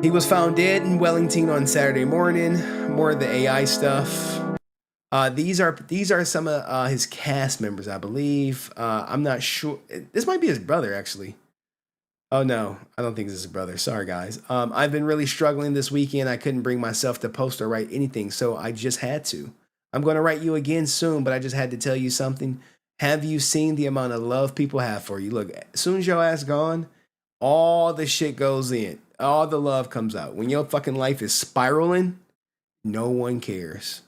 He was found dead in Wellington on Saturday morning. More of the AI stuff. These are some of his cast members, I believe. I'm not sure. This might be his brother, actually. Oh no, I don't think this is his brother. Sorry, guys. I've been really struggling this weekend. I couldn't bring myself to post or write anything, so I just had to. I'm going to write you again soon, but I just had to tell you something. Have you seen the amount of love people have for you? Look, as soon as your ass gone, all the shit goes in. All the love comes out. When your fucking life is spiraling, no one cares.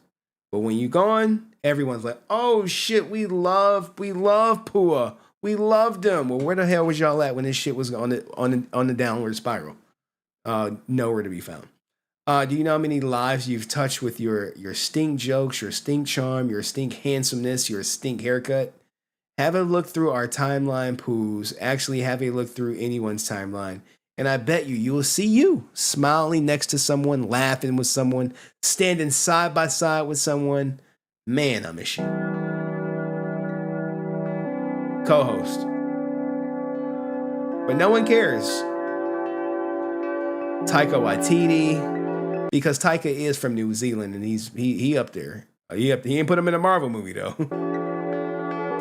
But when you're gone, everyone's like, oh shit, we love Pua. We loved him. Well, where the hell was y'all at when this shit was on the downward spiral? Nowhere to be found. Do you know how many lives you've touched with your stink jokes, your stink charm, your stink handsomeness, your stink haircut? Have a look through our timeline, Poos. Actually, have a look through anyone's timeline. And I bet you will see you smiling next to someone, laughing with someone, standing side by side with someone. Man, I miss you. Co-host. But no one cares. Taika Waititi, because Taika is from New Zealand and he up there. He ain't put him in a Marvel movie though.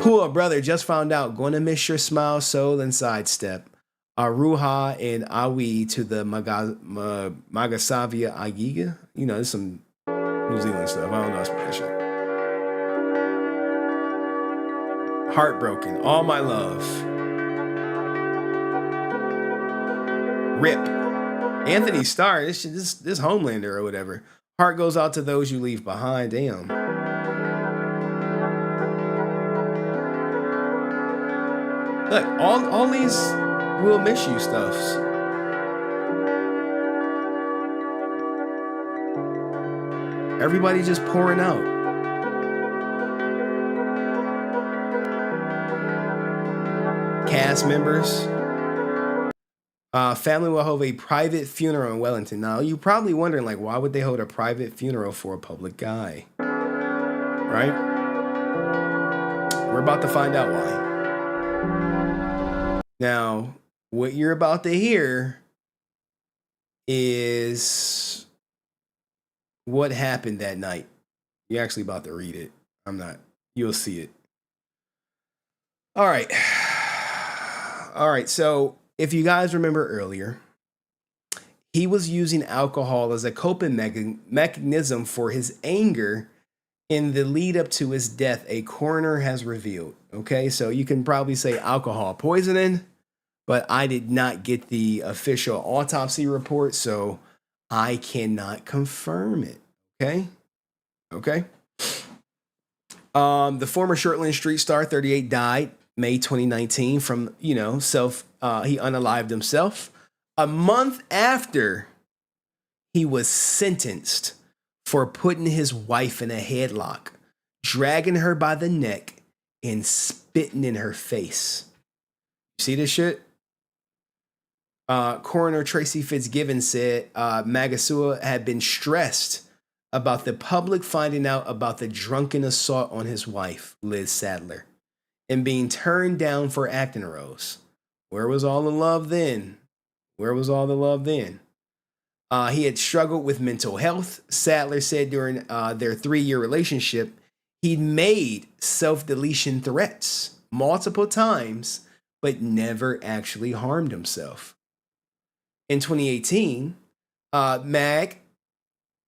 Pua, brother, just found out. Gonna miss your smile, soul, and sidestep. Aruha and Awi to the Magasavia Agiga. You know, there's some New Zealand stuff. I don't know how to speak that shit. Heartbroken. All my love. Rip. Anthony Starr. This Homelander or whatever. Heart goes out to those you leave behind. Damn. Look, all these will miss you stuffs. Everybody just pouring out. Cast members. Family will hold a private funeral in Wellington. Now, you're probably wondering, like, why would they hold a private funeral for a public guy? Right? We're about to find out why. Now, what you're about to hear is what happened that night. You're actually about to read it. I'm not. You'll see it. All right. All right. So, if you guys remember earlier, he was using alcohol as a coping mechanism for his anger in the lead up to his death, a coroner has revealed. Okay, so you can probably say alcohol poisoning, but I did not get the official autopsy report, so I cannot confirm it. Okay? Okay. The former Shortland Street star, 38, died May 2019 from, he unalived himself a month after he was sentenced for putting his wife in a headlock, dragging her by the neck, and spitting in her face. See this shit? Coroner Tracy Fitzgibbon said Magasiva had been stressed about the public finding out about the drunken assault on his wife, Liz Sadler, and being turned down for acting roles. Where was all the love then? Where was all the love then? He had struggled with mental health. Sadler said during their 3-year relationship, he'd made self-deletion threats multiple times, but never actually harmed himself. In 2018, Mag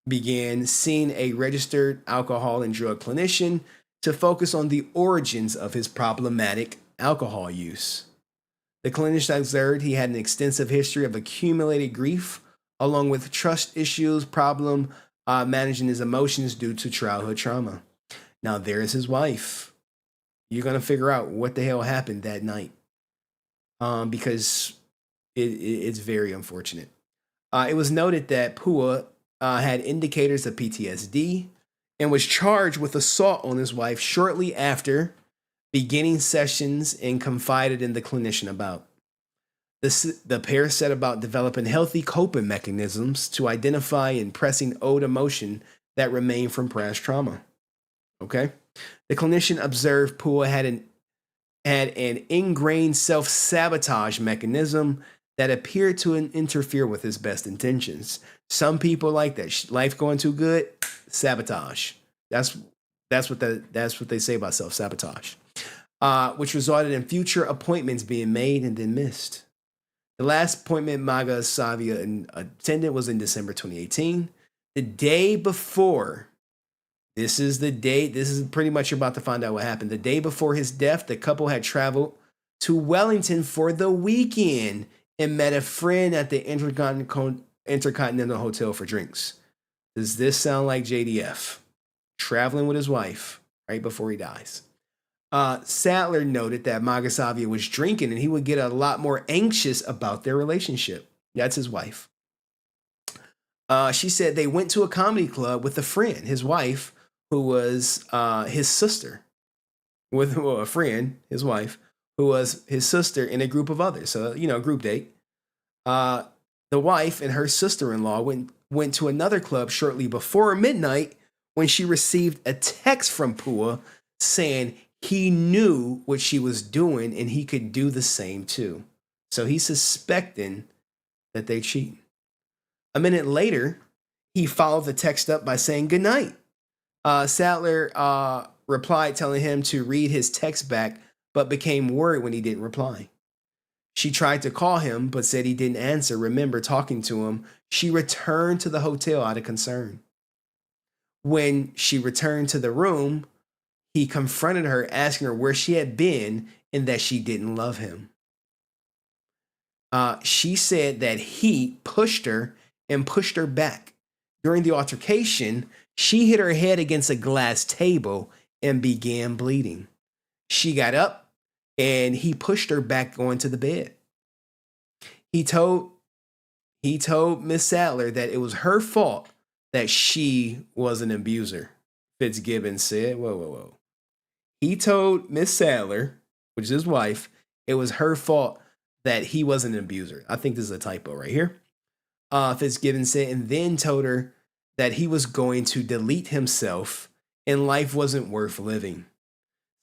began seeing a registered alcohol and drug clinician to focus on the origins of his problematic alcohol use. The clinician observed he had an extensive history of accumulated grief, along with trust issues, problem managing his emotions due to childhood trauma. Now, there's his wife. You're going to figure out what the hell happened that night, because it's very unfortunate. It was noted that Pua had indicators of PTSD and was charged with assault on his wife shortly after beginning sessions and confided in the clinician about. The pair set about developing healthy coping mechanisms to identify and pressing old emotion that remain from past trauma. Okay? The clinician observed Pua had an ingrained self-sabotage mechanism that appeared to interfere with his best intentions. Some people like that. Life going too good, sabotage. That's what they say about self-sabotage. Which resulted in future appointments being made and then missed. The last appointment Magasavia attended was in December 2018. The day before, this is pretty much you're about to find out what happened. The day before his death, the couple had traveled to Wellington for the weekend and met a friend at the Intercontinental Hotel for drinks. Does this sound like JDF? Traveling with his wife right before he dies. Sattler noted that Magasavia was drinking and he would get a lot more anxious about their relationship. That's his wife. She said they went to a comedy club with a friend, his wife, who was his sister. With a friend, his wife, who was his sister in a group of others. So, group date. The wife and her sister-in-law went to another club shortly before midnight when she received a text from Pua saying he knew what she was doing and he could do the same too. So he's suspecting that they cheat. A minute later, he followed the text up by saying goodnight. Sattler replied telling him to read his text back, but became worried when he didn't reply. She tried to call him, but said he didn't answer. Remember talking to him. She returned to the hotel out of concern. When she returned to the room, he confronted her, asking her where she had been and that she didn't love him. She said that he pushed her and pushed her back. During the altercation, she hit her head against a glass table and began bleeding. She got up and he pushed her back onto the bed. He told Miss Sattler that it was her fault that she was an abuser. Fitzgibbon said, whoa. He told Miss Sattler, which is his wife, it was her fault that he wasn't an abuser. I think this is a typo right here. Fitzgibbon said, and then told her that he was going to delete himself and life wasn't worth living.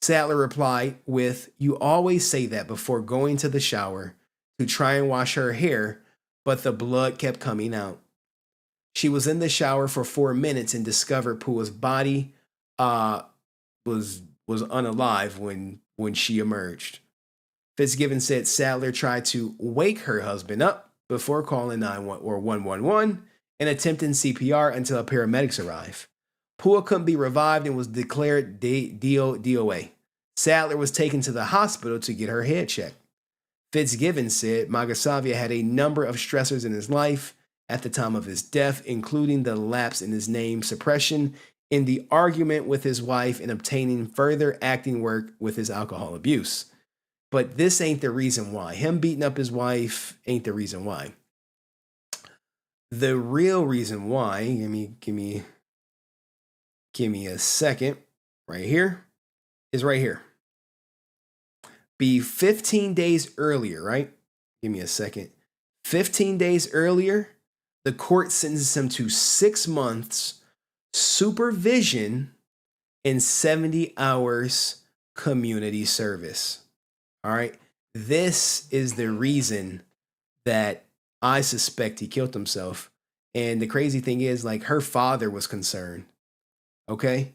Sattler replied with, you always say that before going to the shower to try and wash her hair, but the blood kept coming out. She was in the shower for 4 minutes and discovered Pua's body was unalive when she emerged. Fitzgibbon said Sattler tried to wake her husband up before calling 111 and attempting CPR until paramedics arrived. Pua couldn't be revived and was declared DOA. Sattler was taken to the hospital to get her head checked. Fitzgibbon said Magasavia had a number of stressors in his life at the time of his death, including the lapse in his name suppression, in the argument with his wife, and obtaining further acting work with his alcohol abuse. But this ain't the reason why. Him beating up his wife ain't the reason why. The real reason why, give me a second, right here, is right here. Be 15 days earlier, right? Give me a second. 15 days earlier, the court sentenced him to 6 months supervision and 70 hours community service. All right. This is the reason that I suspect he killed himself. And the crazy thing is, like, her father was concerned. Okay.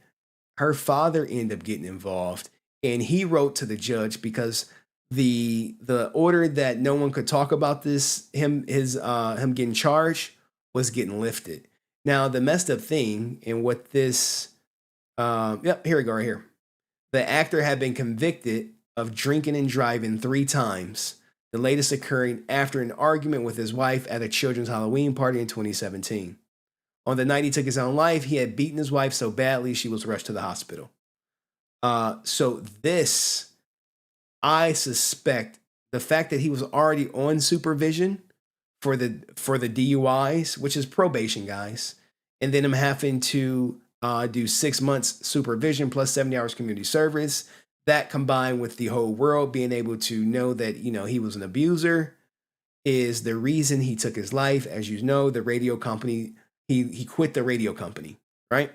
Her father ended up getting involved, and he wrote to the judge because the order that no one could talk about this, him getting charged, was getting lifted. Now, the messed up thing, and what this, here we go, right here. The actor had been convicted of drinking and driving 3 times, the latest occurring after an argument with his wife at a children's Halloween party in 2017. On the night he took his own life, he had beaten his wife so badly she was rushed to the hospital. So this, I suspect, the fact that he was already on supervision for the DUIs, which is probation, guys, and then him having to do 6 months supervision plus 70 hours community service, that combined with the whole world being able to know that, he was an abuser, is the reason he took his life. As you know, the radio company, he quit the radio company, right?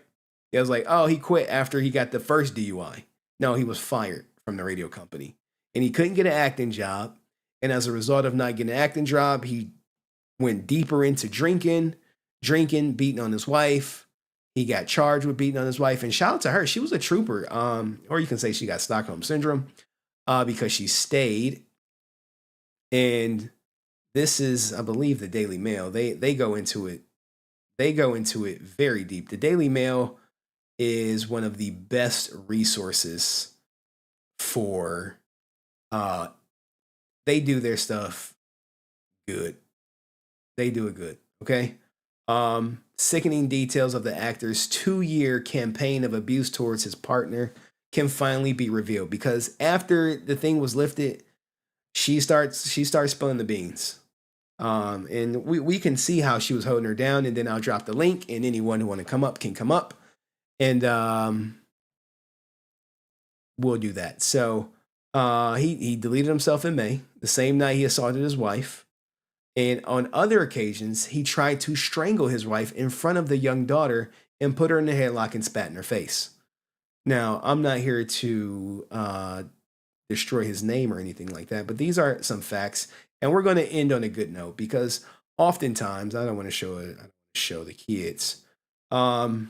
It was like, oh, he quit after he got the first DUI. No, he was fired from the radio company. And he couldn't get an acting job. And as a result of not getting an acting job, he went deeper into drinking, beating on his wife. He got charged with beating on his wife. And shout out to her. She was a trooper. Or you can say she got Stockholm Syndrome because she stayed. And this is, I believe, the Daily Mail. They go into it. They go into it very deep. The Daily Mail is one of the best resources for they do their stuff good. They do it good. Okay. Sickening details of the actor's 2-year campaign of abuse towards his partner can finally be revealed, because after the thing was lifted, she starts spilling the beans. And we can see how she was holding her down, and then I'll drop the link, and anyone who want to come up can come up, and we'll do that. So he deleted himself in May, the same night he assaulted his wife. And on other occasions, he tried to strangle his wife in front of the young daughter and put her in a headlock and spat in her face. Now, I'm not here to destroy his name or anything like that, but these are some facts. And we're going to end on a good note, because oftentimes, I don't want to show it. I don't want to show the kids. You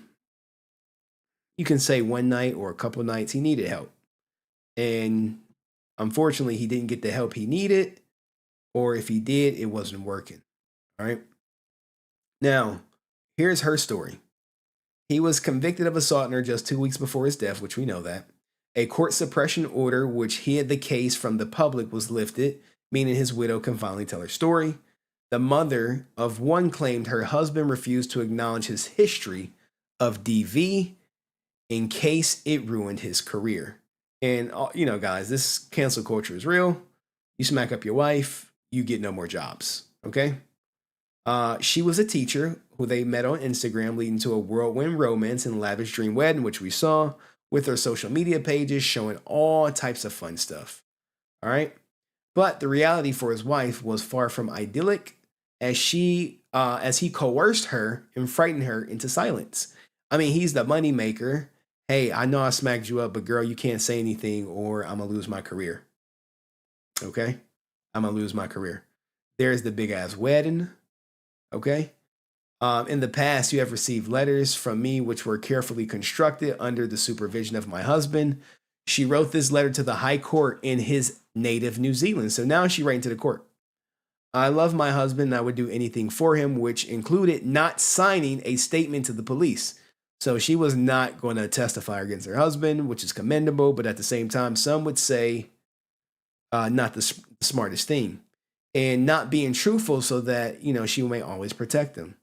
can say one night or a couple of nights he needed help. And unfortunately, he didn't get the help he needed. Or if he did, it wasn't working. All right. Now, here's her story. He was convicted of assaulting her just 2 weeks before his death, which we know that. A court suppression order, which hid the case from the public, was lifted, meaning his widow can finally tell her story. The mother of one claimed her husband refused to acknowledge his history of DV in case it ruined his career. And, you know, guys, this cancel culture is real. You smack up your wife, you get no more jobs, okay? She was a teacher who they met on Instagram, leading to a whirlwind romance and lavish dream wedding, which we saw, with her social media pages showing all types of fun stuff, all right? But the reality for his wife was far from idyllic, as he coerced her and frightened her into silence. I mean, he's the money maker. Hey, I know I smacked you up, but girl, you can't say anything or I'm going to lose my career. Okay? I'm going to lose my career. There's the big ass wedding. Okay? In the past, you have received letters from me which were carefully constructed under the supervision of my husband. She wrote this letter to the High Court in his native New Zealand. So now she's writing to the court. I love my husband and I would do anything for him, which included not signing a statement to the police. So she was not going to testify against her husband, which is commendable. But at the same time, some would say not the smartest thing. And not being truthful so that, you know, she may always protect him.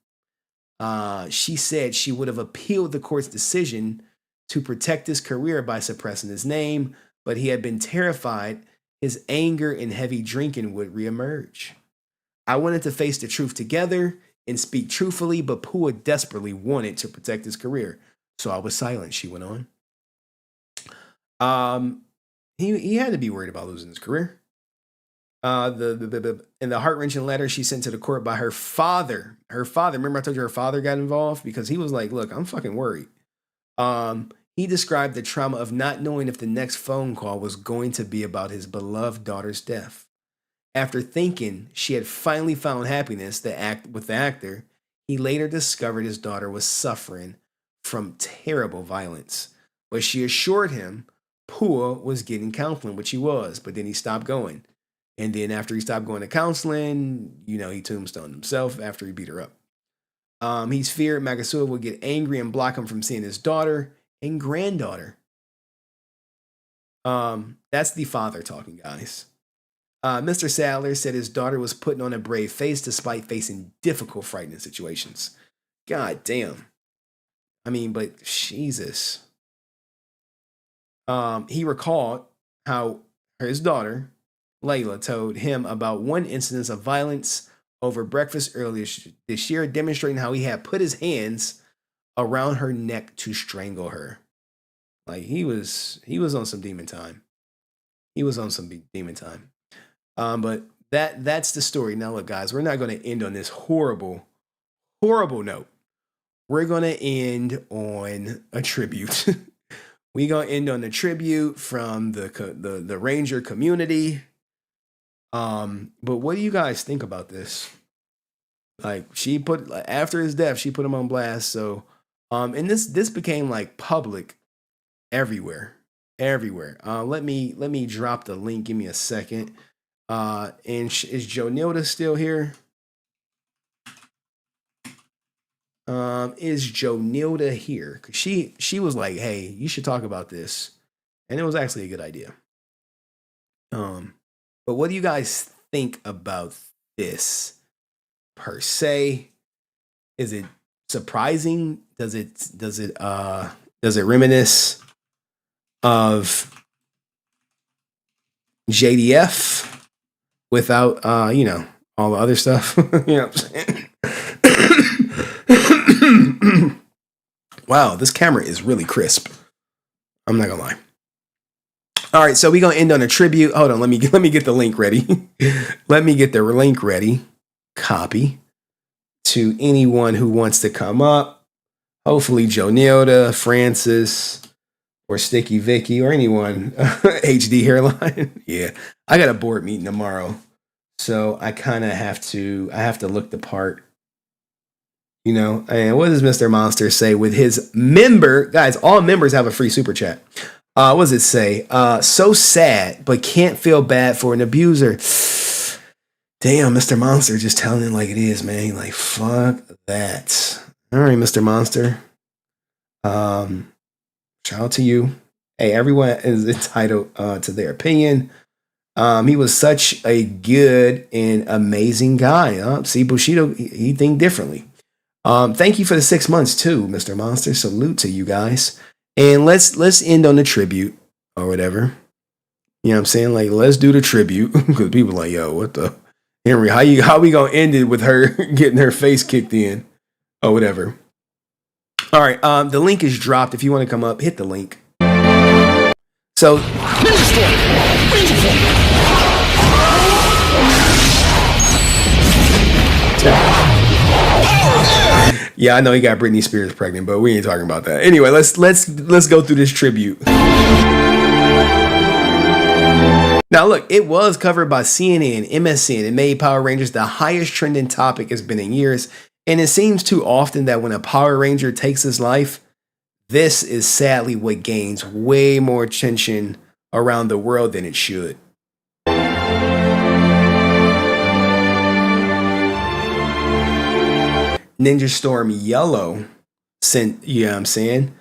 She said she would have appealed the court's decision to protect his career by suppressing his name, but he had been terrified his anger and heavy drinking would reemerge. I wanted to face the truth together and speak truthfully, but Pua desperately wanted to protect his career. So I was silent, she went on. He had to be worried about losing his career. In the heart-wrenching letter she sent to the court by her father. Remember I told you her father got involved? Because he was like, look, I'm fucking worried. He described the trauma of not knowing if the next phone call was going to be about his beloved daughter's death. After thinking she had finally found happiness with the actor, he later discovered his daughter was suffering from terrible violence. But she assured him Pua was getting counseling, which he was, but then he stopped going. And then after he stopped going to counseling, you know, he tombstoned himself after he beat her up. He's feared Magasiva would get angry and block him from seeing his daughter and granddaughter. That's the father talking, guys. Mr. Sadler said his daughter was putting on a brave face despite facing difficult, frightening situations. God damn. I mean, but Jesus. He recalled how his daughter, Layla, told him about one incident of violence over breakfast earlier this year, demonstrating how he had put his hands around her neck to strangle her. Like he was on some demon time. But that's the story. Now, look, guys, we're not going to end on this horrible note. We're going to end on a tribute. We're going to end on a tribute from the Ranger community. But what do you guys think about this? Like, after his death, she put him on blast. So, and this became like public everywhere. Let me drop the link. Give me a second. And is Jonilda still here? Is Jonilda here? Cause she was like, hey, you should talk about this. And it was actually a good idea. But what do you guys think about this per se? Is it surprising? Does it reminisce of JDF without all the other stuff? You know what I'm saying? Wow, this camera is really crisp. I'm not gonna lie. All right, so we're gonna end on a tribute. Hold on, let me get the link ready. Let me get the link ready. Copy to anyone who wants to come up. Hopefully Jonilda, Francis, or Sticky Vicky, or anyone. HD hairline. Yeah, I got a board meeting tomorrow, so I kind of have to look the part. And what does Mr. Monster say with his member? Guys, all members have a free super chat. What does it say? So sad, but can't feel bad for an abuser. Damn, Mr. Monster just telling it like it is, man. Like, fuck that. All right, Mr. Monster. Shout out to you. Hey, everyone is entitled to their opinion. He was such a good and amazing guy. See, Bushido, he think differently. Thank you for the 6 months too, Mr. Monster. Salute to you guys. And let's end on the tribute or whatever. You know what I'm saying? Like, let's do the tribute. Because people are like, yo, what the Henry, how we gonna end it with her getting her face kicked in or whatever. All right, the link is dropped. If you want to come up, hit the link. So yeah, I know he got Britney Spears pregnant, but we ain't talking about that. Anyway, let's go through this tribute. Now, look, it was covered by CNN, MSN, and made Power Rangers the highest trending topic it's been in years. And it seems too often that when a Power Ranger takes his life, this is sadly what gains way more attention around the world than it should. Ninja Storm Yellow sent, you know what I'm saying,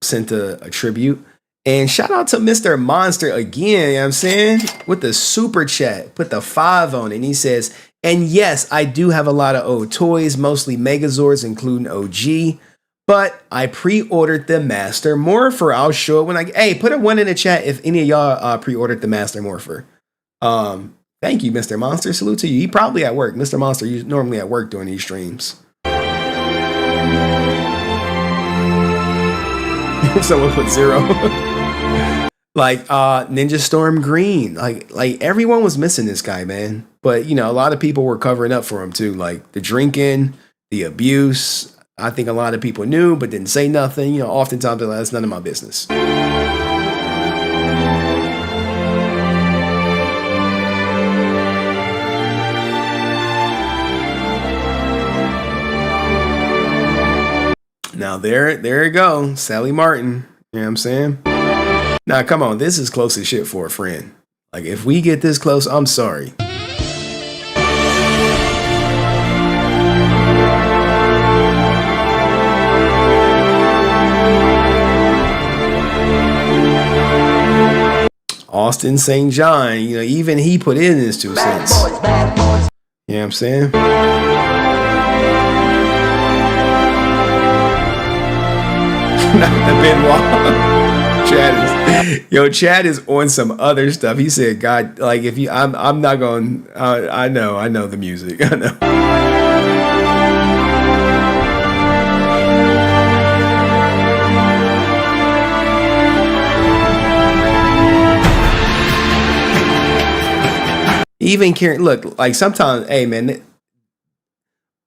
sent a tribute. And shout out to Mr. Monster again, you know what I'm saying, with the super chat, put the 5 on it. And he says, and yes, I do have a lot of old toys, mostly Megazords, including OG, but I pre-ordered the Master Morpher. I'll show it when hey, put a 1 in the chat if any of y'all pre-ordered the Master Morpher. Thank you, Mr. Monster. Salute to you. He probably at work. Mr. Monster, you're normally at work during these streams. Someone put 0. Like Ninja Storm Green. Like everyone was missing this guy, man. But a lot of people were covering up for him too. Like the drinking, the abuse. I think a lot of people knew but didn't say nothing. Oftentimes they're like, that's none of my business. Now there you go, Sally Martin. You know what I'm saying? Now come on, this is close as shit for a friend. Like if we get this close, I'm sorry. Austin St. John, even he put in his 2 cents. You know what I'm saying? Not the Benoit. Chad is on some other stuff. He said, God, like if you, I'm not going, I know the music. I know. Even caring, look, like sometimes, hey man,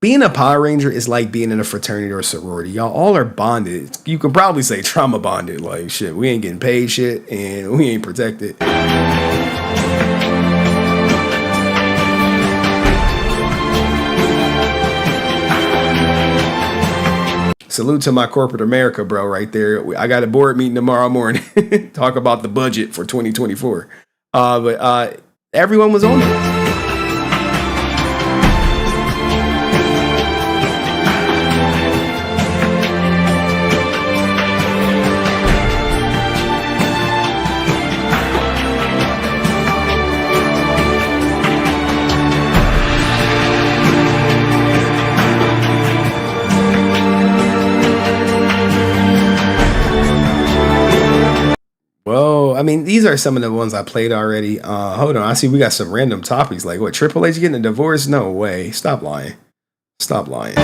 being a Power Ranger is like being in a fraternity or sorority. Y'all all are bonded. You could probably say trauma bonded. Like shit, we ain't getting paid shit and we ain't protected. Salute to my corporate America, bro, right there. I got a board meeting tomorrow morning. Talk about the budget for 2024. But everyone was on it. Whoa, I mean, these are some of the ones I played already. Hold on, I see we got some random topics. Like, what, Triple H getting a divorce? No way. Stop lying. Stop lying.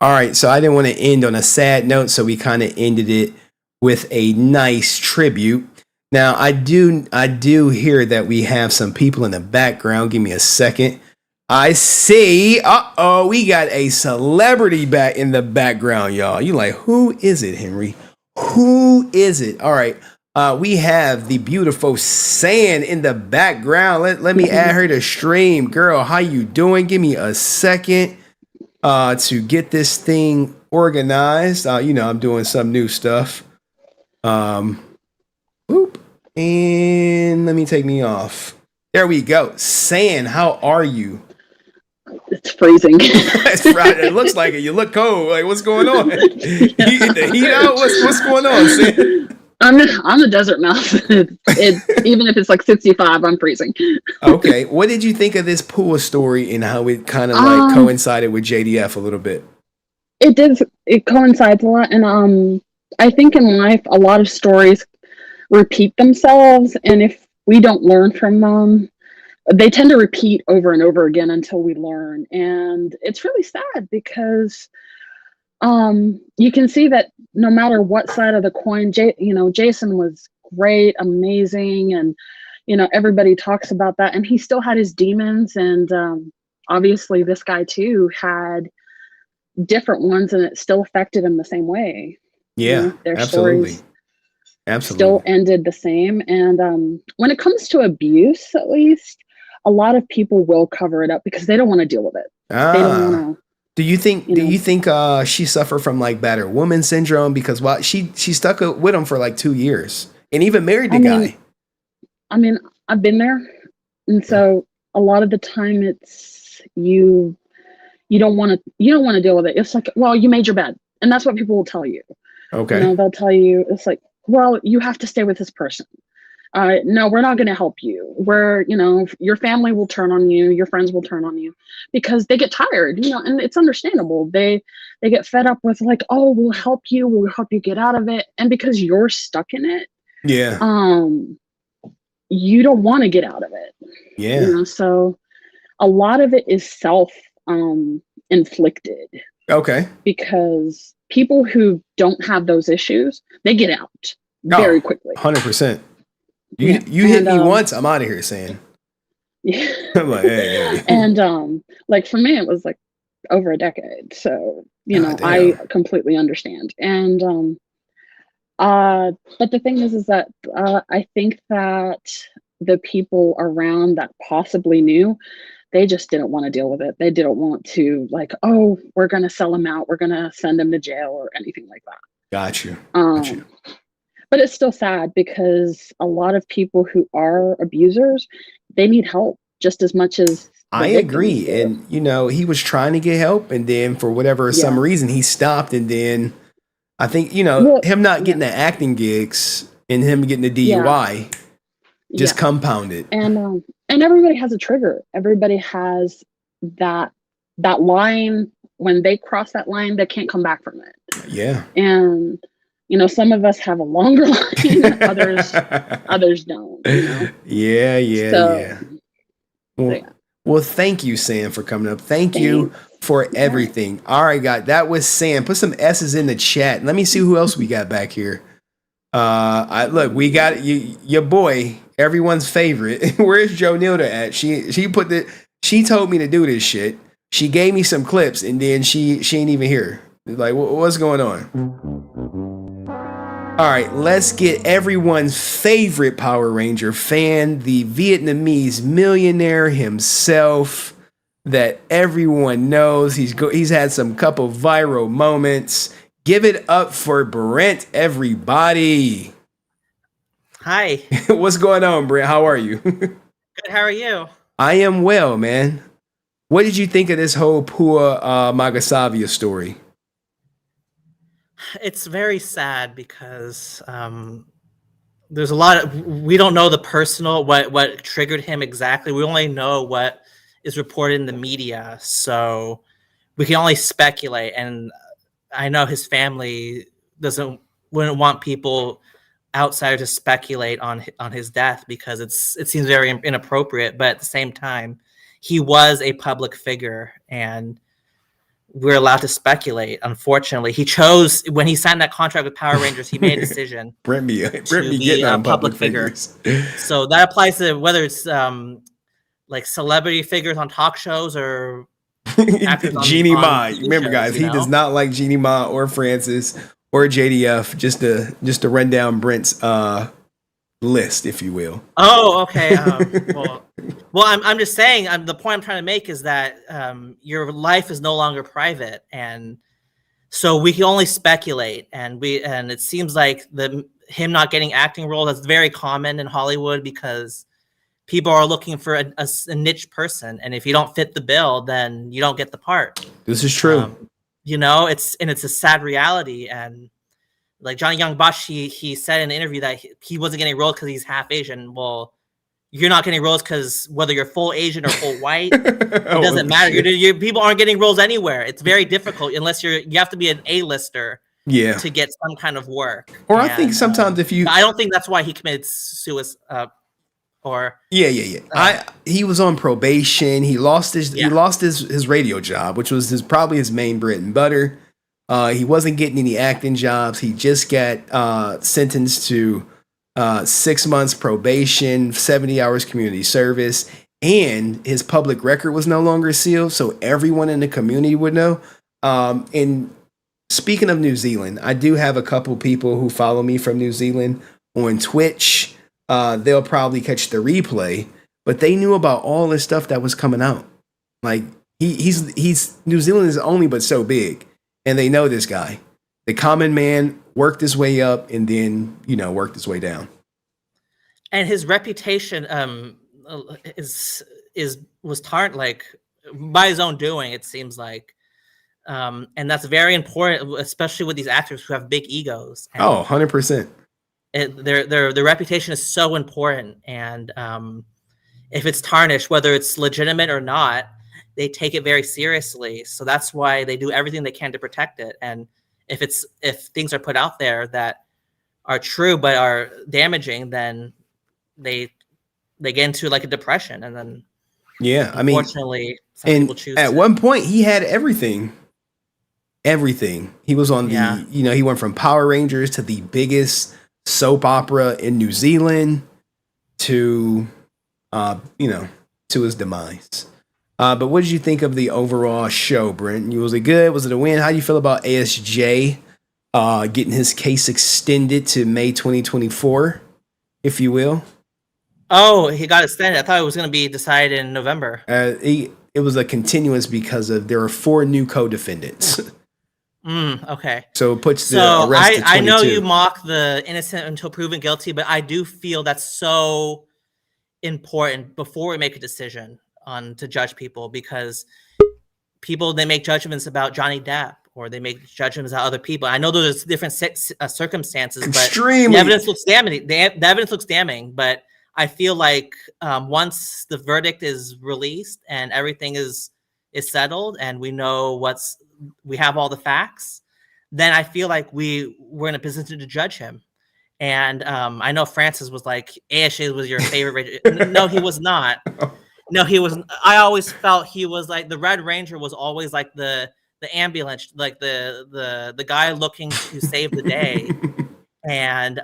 All right, so I didn't want to end on a sad note, so we kind of ended it with a nice tribute. Now, I do hear that we have some people in the background. Give me a second. I see. We got a celebrity back in the background, y'all. You like, who is it, Henry? Who is it? All right. We have the beautiful Sand in the background. Let me add her to stream. Girl, how you doing? Give me a second. To get this thing organized. I'm doing some new stuff. Boop. And let me take me off. There we go. Sand, how are you? It's freezing. It's Friday. It looks like it. You look cold. Like, what's going on? The heat out? What's going on, Sand? I'm a desert mouse. Even if it's like 65, I'm freezing. Okay. What did you think of this Pua story and how it kind of like coincided with JDF a little bit? It did. It coincides a lot. And I think in life, a lot of stories repeat themselves. And if we don't learn from them, they tend to repeat over and over again until we learn. And it's really sad because you can see that no matter what side of the coin, Jason was great, amazing, and everybody talks about that, and he still had his demons, and obviously this guy too had different ones, and it still affected him the same way. Yeah, their absolutely. stories still ended the same. And when it comes to abuse, at least, a lot of people will cover it up because they don't want to deal with it. They don't want to. Do you think she suffered from like battered woman syndrome? Because she stuck with him for like 2 years and even married the guy. I mean, I've been there, and so a lot of the time it's you don't want to deal with it. It's like, well, you made your bed, and that's what people will tell you. Okay. They'll tell you, it's like, well, you have to stay with this person. No, we're not going to help you. Your family will turn on you, your friends will turn on you because they get tired, and it's understandable. They get fed up with like, oh, we'll help you get out of it. And because you're stuck in it, you don't want to get out of it. Yeah. So a lot of it is self inflicted. Okay. Because people who don't have those issues, they get out very quickly. 100%. You hit me once, I'm out of here, saying. Yeah. I'm like, hey. And like for me, it was like over a decade. So, I completely understand. And but the thing is that I think that the people around that possibly knew, they just didn't want to deal with it. They didn't want to like, oh, we're gonna sell him out, we're gonna send him to jail or anything like that. Got you. But it's still sad because a lot of people who are abusers, they need help just as much as I agree. And he was trying to get help, and then for whatever some reason he stopped, and then I think him not getting the acting gigs and him getting the DUI just compounded. And everybody has a trigger. Everybody has that line. When they cross that line, they can't come back from it. Yeah. And You know, some of us have a longer line, others don't. You know. Yeah. So, Well, yeah. well, thank you, Sam, for coming up. Thank you for everything. All right, guys, that was Sam. Put some S's in the chat. Let me see who else we got back here. Look, we got your boy, everyone's favorite. Where's Joe Nilda at? She told me to do this shit. She gave me some clips, and then she ain't even here. Like, what's going on? All right, let's get everyone's favorite Power Ranger fan, the Vietnamese millionaire himself that everyone knows. He's had some couple viral moments. Give it up for Brent, everybody. Hi. What's going on, Brent? How are you? Good. How are you? I am well, man. What did you think of this whole Pua Magasavia story? It's very sad because there's a lot of, we don't know the personal, what triggered him exactly. We only know what is reported in the media. So we can only speculate. And I know his family wouldn't want people outside to speculate on his death because it seems very inappropriate. But at the same time, he was a public figure and we're allowed to speculate. Unfortunately, he chose, when he signed that contract with Power Rangers, he made a decision Brent be to be getting a on public figure. So that applies to whether it's like celebrity figures on talk shows or actors Jeannie on Ma. TV Remember, shows, guys, you he know? does not like Jeannie Ma or Francis or JDF. Just to run down Brent's list, if you will. Oh, okay. Well, I'm just saying. The point I'm trying to make is that your life is no longer private, and so we can only speculate. And it seems like him not getting acting roles is very common in Hollywood because people are looking for a niche person, and if you don't fit the bill, then you don't get the part. This is true. You know, it's a sad reality. And like Johnny Young Bosch, he said in an interview that he wasn't getting roles because he's half Asian. Well, you're not getting roles because whether you're full Asian or full white, it doesn't matter. People aren't getting roles anywhere. It's very difficult unless you have to be an A-lister to get some kind of work. Or I think sometimes if you, I don't think that's why he committed suicide. He was on probation. He lost his radio job, which was probably his main bread and butter. He wasn't getting any acting jobs. He just got sentenced to 6 months probation, 70 hours community service, and his public record was no longer sealed, so everyone in the community would know. And speaking of New Zealand, I do have a couple people who follow me from New Zealand on Twitch. They'll probably catch the replay, but they knew about all this stuff that was coming out. Like he's New Zealand is only but so big, and they know this guy. The common man worked his way up and then, worked his way down. And his reputation was tarnished, like by his own doing, it seems like. And that's very important, especially with these actors who have big egos. And 100%. Their reputation is so important. And if it's tarnished, whether it's legitimate or not, they take it very seriously. So that's why they do everything they can to protect it. And if things are put out there that are true but are damaging, then they get into like a depression, and then unfortunately, some people choose. At one point, he had everything. He was on he went from Power Rangers to the biggest soap opera in New Zealand to to his demise. But what did you think of the overall show, Brent? Was it good? Was it a win? How do you feel about ASJ getting his case extended to May 2024, if you will? Oh, he got extended. I thought it was going to be decided in November. It was a continuance because there are 4 new co-defendants. Okay. So it puts the arrest to 22. I know you mock the innocent until proven guilty, but I do feel that's so important before we make a decision to judge people, because they make judgments about Johnny Depp or they make judgments about other people. I know there's different circumstances, but the evidence looks damning. The evidence looks damning, but I feel like once the verdict is released and everything is settled and we know we have all the facts, then I feel like we were in a position to judge him. And I know Francis was like, ASJ was your favorite. No, he was not. No, he was. I always felt he was like the Red Ranger was always like the ambulance, like the guy looking to save the day, and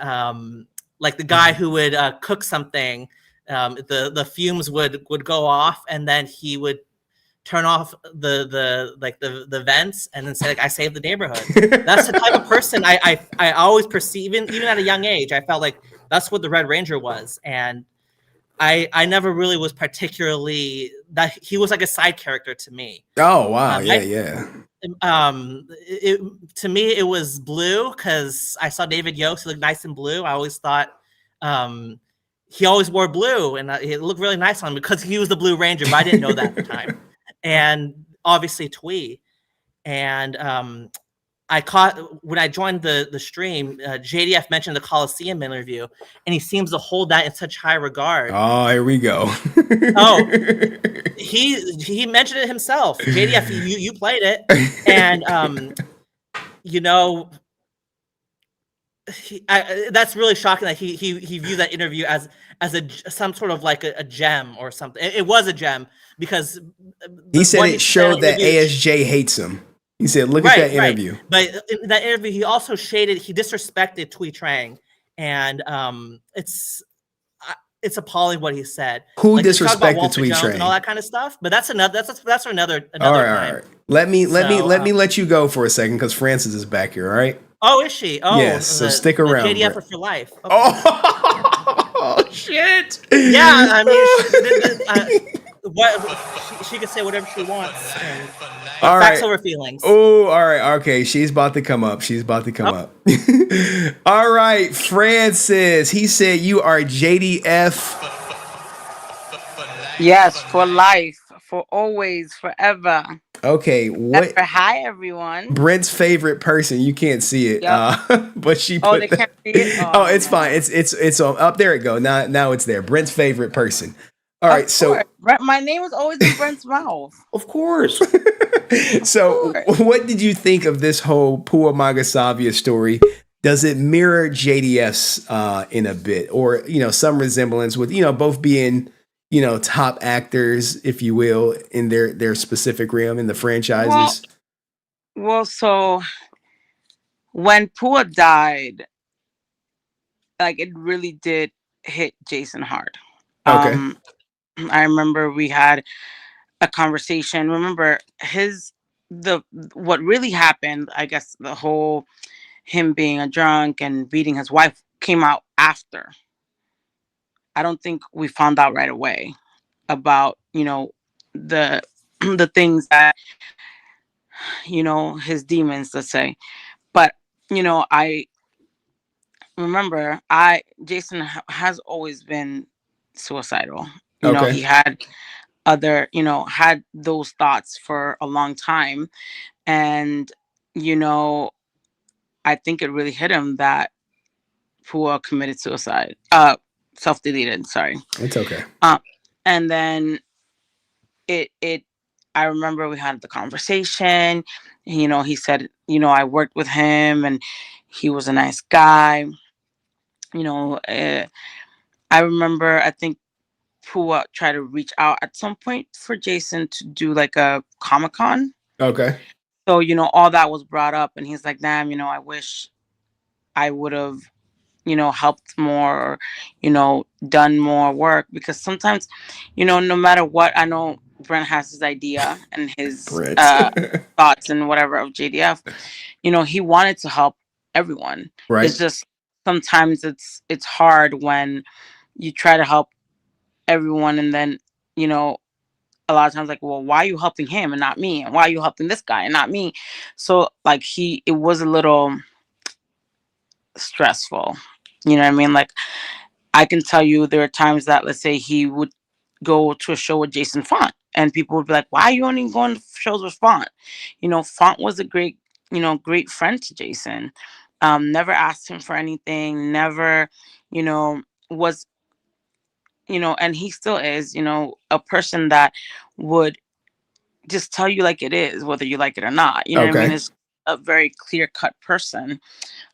like the guy who would cook something. The fumes would go off, and then he would turn off the vents and then say like, I saved the neighborhood. That's the type of person I always perceive, even at a young age. I felt like that's what the Red Ranger was. And I never really was particularly that he was like a side character to me. Oh wow, yeah. To me it was blue because I saw David Yost look nice in blue. I always thought he always wore blue, and it looked really nice on him because he was the Blue Ranger, but I didn't know that at the time. And obviously Twee. And I caught when I joined the stream, JDF mentioned the Coliseum interview, and he seems to hold that in such high regard. Oh, here we go. Oh, he mentioned it himself. JDF, you played it, and you know, that's really shocking that he viewed that interview as some sort of like a gem or something. It was a gem because he said it showed that ASJ hates him. He said, look at that interview. Right. But in that interview, he also he disrespected Twee Trang. And it's appalling what he said. Who disrespected Twee Trang? And all that kind of stuff. But that's another all right. Let me let you go for a second because Francis is back here, all right? Oh, is she? Oh, yes, so stick around. JDF for life. Okay. Oh, shit. Yeah, I mean, she can say whatever she wants. And all facts right. over feelings. Oh, all right. Okay, she's about to come up. up. All right, Francis. He said you are JDF. Yes, for life, for always, forever. Okay, what? Hi, everyone. Brent's favorite person. You can't see it, but she put. Oh, they can't see it. Oh, it's fine. It's up there. It go. Now it's there. Brent's favorite person. All right, so my name was always in Brent's mouth. Of course. So, what did you think of this whole Pua Magasavia story? Does it mirror JDF's in a bit, or some resemblance with both being top actors, if you will, in their specific realm in the franchises? Well, so when Pua died, like it really did hit Jason hard. Okay. I remember we had a conversation. Remember what really happened, I guess the whole him being a drunk and beating his wife came out after. I don't think we found out right away about, the things that, his demons, let's say. But, I remember Jason has always been suicidal. He had had those thoughts for a long time. And, I think it really hit him that Pua committed suicide, self-deleted, sorry. It's okay. And then I remember we had the conversation, he said, I worked with him and he was a nice guy. I remember, I think Pua tried to reach out at some point for Jason to do like a Comic-Con. Okay. So, all that was brought up and he's like, damn, I wish I would have, helped more or, done more work, because sometimes, no matter what, I know Brent has his idea and his thoughts and whatever of JDF, he wanted to help everyone. Right. It's just sometimes it's hard when you try to help everyone and then, a lot of times like, well, why are you helping him and not me? And why are you helping this guy and not me? So like it was a little stressful. You know what I mean? Like I can tell you there are times that, let's say he would go to a show with Jason Font and people would be like, why are you only going to shows with Font? Font was a great friend to Jason. Never asked him for anything, never, was, and he still is, a person that would just tell you like it is, whether you like it or not. You know what I mean? a very clear-cut person.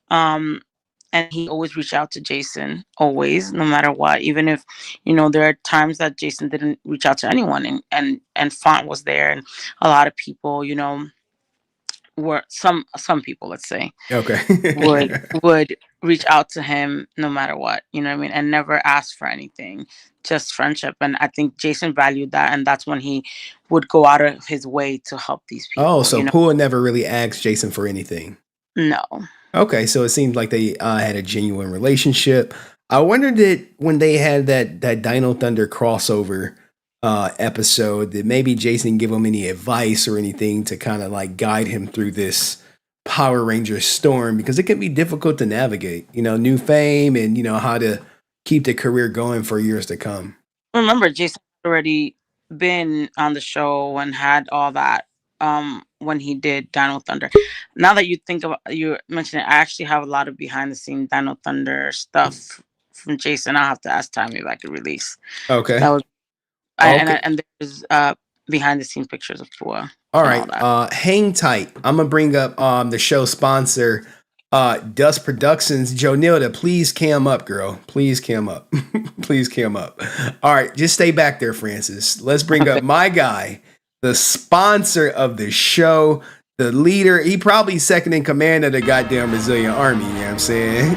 And he always reached out to Jason, always, no matter what. Even if, there are times that Jason didn't reach out to anyone, and Font was there, and a lot of people, were some people, let's say, Okay. would reach out to him no matter what, you know what I mean, and never ask for anything, just friendship. And I think Jason valued that, and that's when he would go out of his way to help these people. Oh, so Pua never really asked Jason for anything. No. Okay, so it seemed like they had a genuine relationship. I wondered that when they had that Dino Thunder crossover episode, that maybe Jason give him any advice or anything to kind of like guide him through this Power Ranger storm, because it can be difficult to navigate, new fame and, how to keep the career going for years to come. Remember, Jason had already been on the show and had all that when he did Dino Thunder. Now that you mention it, I actually have a lot of behind the scenes Dino Thunder stuff from Jason. I'll have to ask Tommy if I could release. Okay. That was, Okay. and there's behind the scenes pictures of Pua. All right. Hang tight. I'm gonna bring up the show sponsor, Dust Productions. Jonilda, please cam up, girl. Please cam up. Please cam up. All right, just stay back there, Francis. Let's bring up my guy, the sponsor of the show, the leader. He probably second in command of the goddamn Brazilian army. You know what I'm saying?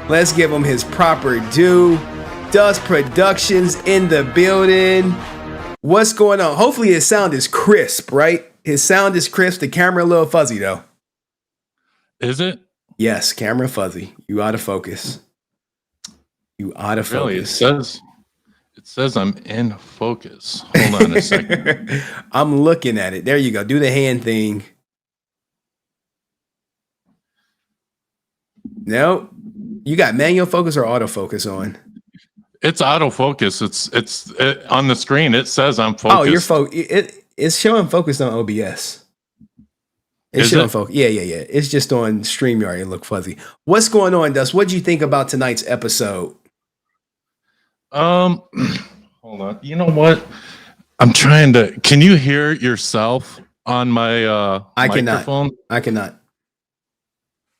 Let's give him his proper due. Dust Productions in the building. What's going on? Hopefully his sound is crisp, right? His sound is crisp. The camera a little fuzzy though. Is it? Yes, camera fuzzy. You out of focus. You out of focus. Really? It says I'm in focus. Hold on a second. I'm looking at it. There you go. Do the hand thing. No. You got manual focus or autofocus on? It's autofocus. It's on the screen. It says I'm focused. Oh, you're it's showing focused on OBS. It's showing focus. Yeah. It's just on StreamYard. It look fuzzy. What's going on, Dust? What did you think about tonight's episode? Hold on. You know what? I'm trying to. Can you hear yourself on my microphone? I cannot.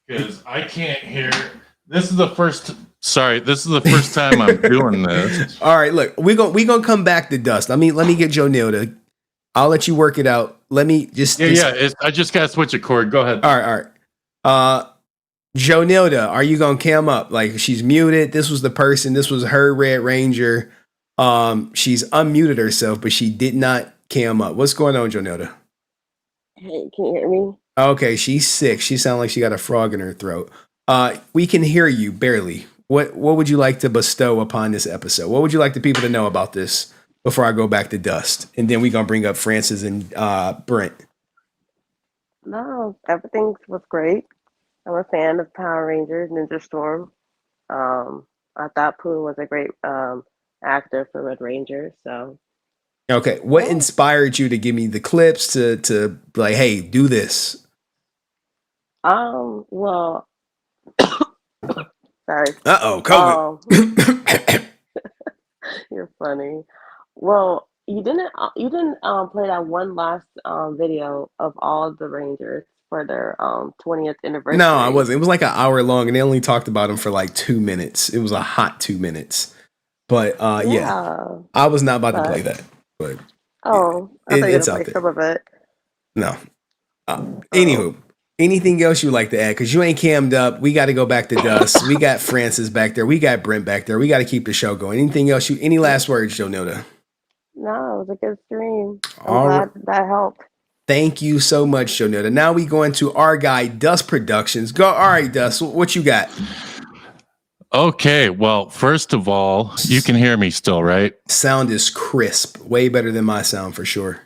Because I can't hear. This is the first. Sorry, this is the first time I'm doing this. All right, look, we gonna come back to Dust. Let me get Joe Nilda. I'll let you work it out. Let me just I just gotta switch a cord. Go ahead. All right. Joe Nilda, are you gonna cam up? Like, she's muted. This was the person. This was her Red Ranger. She's unmuted herself, but she did not cam up. What's going on, Joe Nilda? Hey, can you hear me? Okay, she's sick. She sounds like she got a frog in her throat. We can hear you barely. What would you like to bestow upon this episode? What would you like the people to know about this before I go back to Dust? And then we're going to bring up Francis and Brent. No, everything was great. I'm a fan of Power Rangers, Ninja Storm. I thought Pooh was a great actor for Red Ranger. So, okay, what inspired you to give me the clips to like, hey, do this? Well, sorry. COVID. You're funny. Well, you didn't play that one last video of all the Rangers for their 20th anniversary. No, I wasn't. It was like an hour long, and they only talked about them for like 2 minutes. It was a hot 2 minutes. But yeah, I was not about to play that. But I thought you were going to play some of it. No. Anywho, anything else you would like to add? Because you ain't cammed up. We got to go back to Dust. We got Francis back there. We got Brent back there. We got to keep the show going. Anything else? Any last words, Joe Nilda? No, it was a good stream. I'm glad that helped. Thank you so much, Joe Nilda. Now we go into our guy, Dust Productions. Go. All right, Dust. What you got? Okay. Well, first of all, you can hear me still, right? Sound is crisp. Way better than my sound for sure.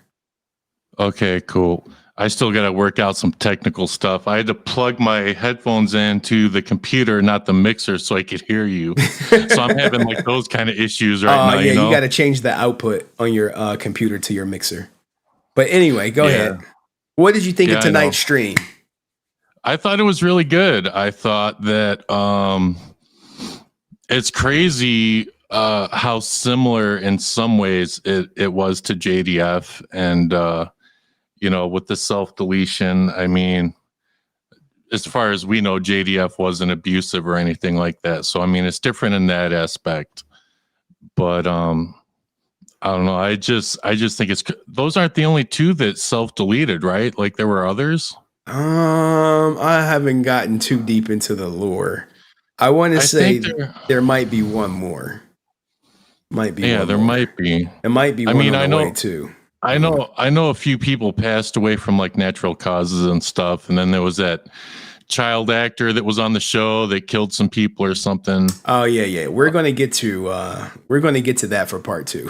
Okay, cool. I still got to work out some technical stuff. I had to plug my headphones into the computer, not the mixer, so I could hear you. So I'm having like those kind of issues right now. Yeah, you got to change the output on your computer to your mixer. But anyway, go ahead. What did you think of tonight's stream? I thought it was really good. I thought that it's crazy how similar in some ways it was to JDF, and with the self-deletion, I mean, as far as we know, JDF wasn't abusive or anything like that. So I mean, it's different in that aspect. But I don't know. I just think those aren't the only two that self-deleted, right? Like there were others. I haven't gotten too deep into the lore. I want to say there might be one more. Might be. Yeah, there might be. It might be. I one mean, on I the know. Way too. I know a few people passed away from like natural causes and stuff, and then there was that child actor that was on the show that killed some people or something. Oh yeah. We're gonna get to that for part 2.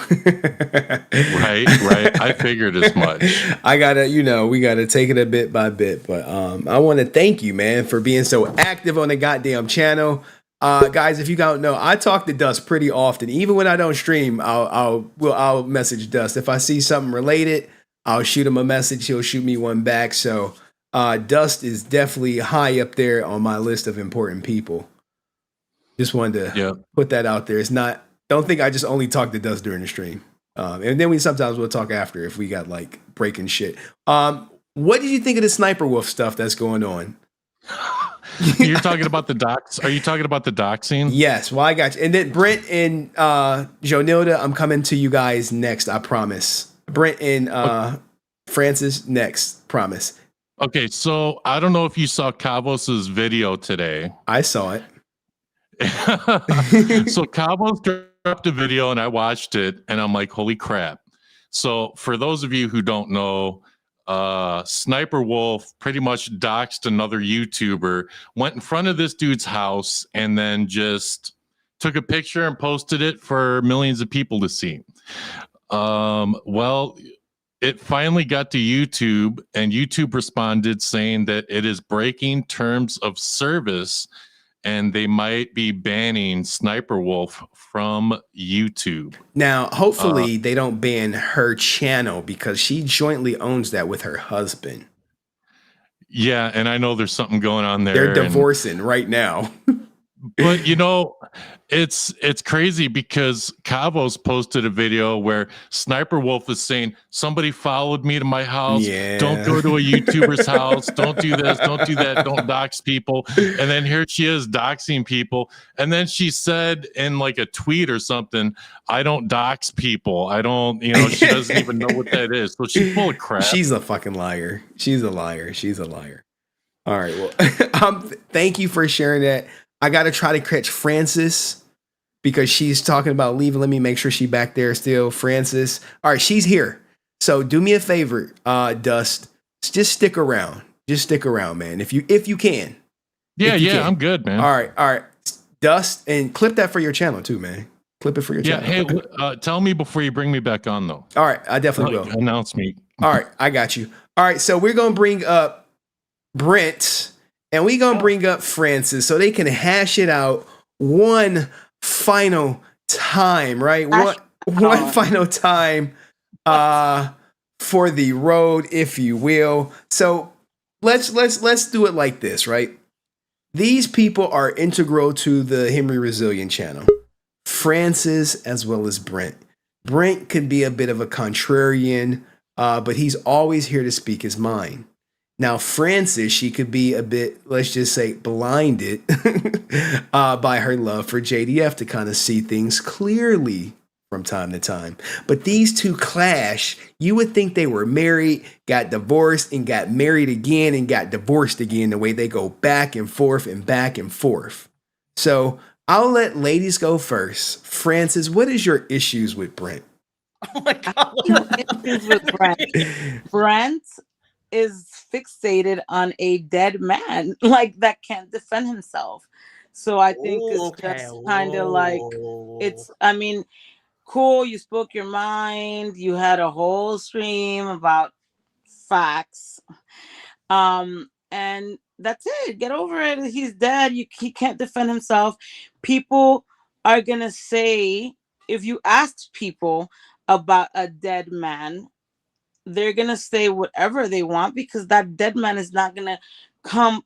Right. I figured as much. I gotta, we gotta take it a bit by bit, but I want to thank you, man, for being so active on the goddamn channel. Guys, if you don't know, I talk to Dust pretty often. Even when I don't stream, I'll message Dust. If I see something related, I'll shoot him a message. He'll shoot me one back. So Dust is definitely high up there on my list of important people. Just wanted to put that out there. It's not. Don't think I just only talk to Dust during the stream. And then sometimes we'll talk after if we got like breaking shit. What did you think of the Sniper Wolf stuff that's going on? You're talking about the docs? Are you talking about the doxing? Yes. Well, I got you. And then Brent and Jonilda, I'm coming to you guys next. I promise. Brent and Francis next. Promise. Okay. So I don't know if you saw Cabos's video today. I saw it. So Cabos dropped a video and I watched it and I'm like, holy crap. So for those of you who don't know, Sniper Wolf pretty much doxed another YouTuber, went in front of this dude's house and then just took a picture and posted it for millions of people to see. Well, it finally got to YouTube and YouTube responded saying that it is breaking terms of service and they might be banning Sniper Wolf from YouTube. Now, hopefully they don't ban her channel because she jointly owns that with her husband. Yeah, and I know there's something going on there. They're divorcing right now. But it's crazy because Cabos posted a video where Sniper Wolf is saying somebody followed me to my house. Yeah. Don't go to a YouTuber's house. Don't do this. Don't do that. Don't dox people. And then here she is doxing people. And then she said in like a tweet or something, I don't dox people. I don't, she doesn't even know what that is. So she's full of crap. She's a fucking liar. She's a liar. She's a liar. All right. Well, thank you for sharing that. I got to try to catch Francis because she's talking about leaving. Let me make sure she's back there still. Francis. All right, she's here. So do me a favor, Dust. Just stick around. Just stick around, man. If you can. Yeah, I'm good, man. All right. Dust, and clip that for your channel too, man. Clip it for your channel. Hey, tell me before you bring me back on, though. All right, I definitely will. Announce me. All right, I got you. All right, so we're going to bring up Brent. And we're going to bring up Francis so they can hash it out one final time, right? One final time for the road, if you will. So let's do it like this, right? These people are integral to the HenryResilient channel. Francis as well as Brent. Brent could be a bit of a contrarian, but he's always here to speak his mind. Now, Francis, she could be a bit, let's just say, blinded by her love for JDF to kind of see things clearly from time to time. But these two clash. You would think they were married, got divorced, and got married again and got divorced again, the way they go back and forth and back and forth. So I'll let ladies go first. Francis, what is your issues with Brent? Oh my God. Issues with Brent. Brent is fixated on a dead man, like that can't defend himself. So I think it's just kind of like, cool, you spoke your mind, you had a whole stream about facts, and that's it. Get over it. He's dead. He can't defend himself. People are gonna say, if you asked people about a dead man, they're gonna say whatever they want because that dead man is not gonna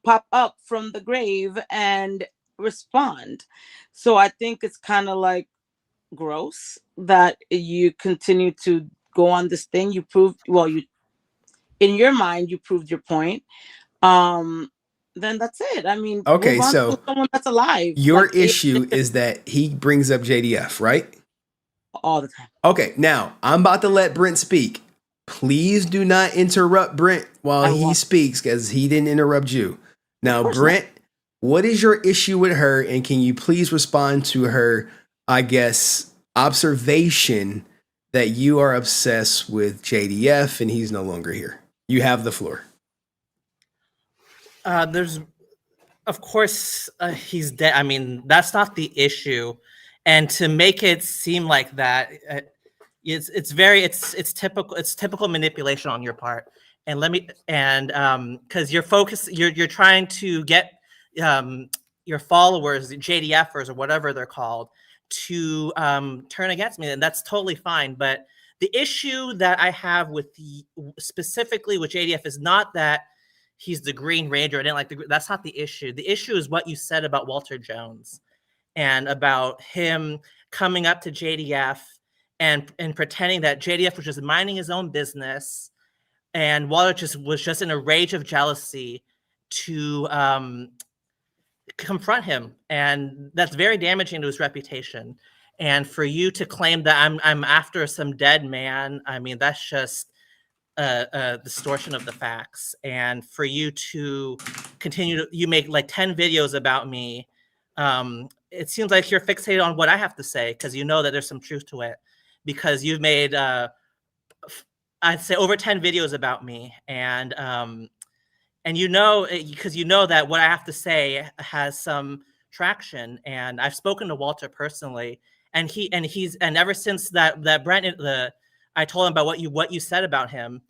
pop up from the grave and respond. So I think it's kind of like gross that you continue to go on this thing. You proved, in your mind, you proved your point. then that's it. I mean, Okay, move on so to someone that's alive. your Like, issue is that he brings up JDF, right? all the time. Okay, now I'm about to let Brent speak. Please do not interrupt Brent while he speaks because he didn't interrupt you. Now, Brent, what is your issue with her? And can you please respond to her, I guess, observation that you are obsessed with JDF and he's no longer here? You have the floor. There's, of course, he's dead. I mean, that's not the issue. And to make it seem like that, it's typical manipulation on your part. And because you're trying to get your followers, JDFers or whatever they're called, to turn against me, and that's totally fine. But the issue that I have with specifically with JDF is not that he's the Green Ranger. I didn't like that's not the issue. The issue is what you said about Walter Jones and about him coming up to JDF and pretending that JDF was just minding his own business, and Walter was just in a rage of jealousy to confront him, and that's very damaging to his reputation. And for you to claim that I'm after some dead man, I mean, that's just a distortion of the facts. And for you to continue to, you make like 10 videos about me. It seems like you're fixated on what I have to say because you know that there's some truth to it, because you've made I'd say over 10 videos about me, and you know, because you know that what I have to say has some traction. And I've spoken to Walter personally, and ever since that Brent, I told him about what you said about him.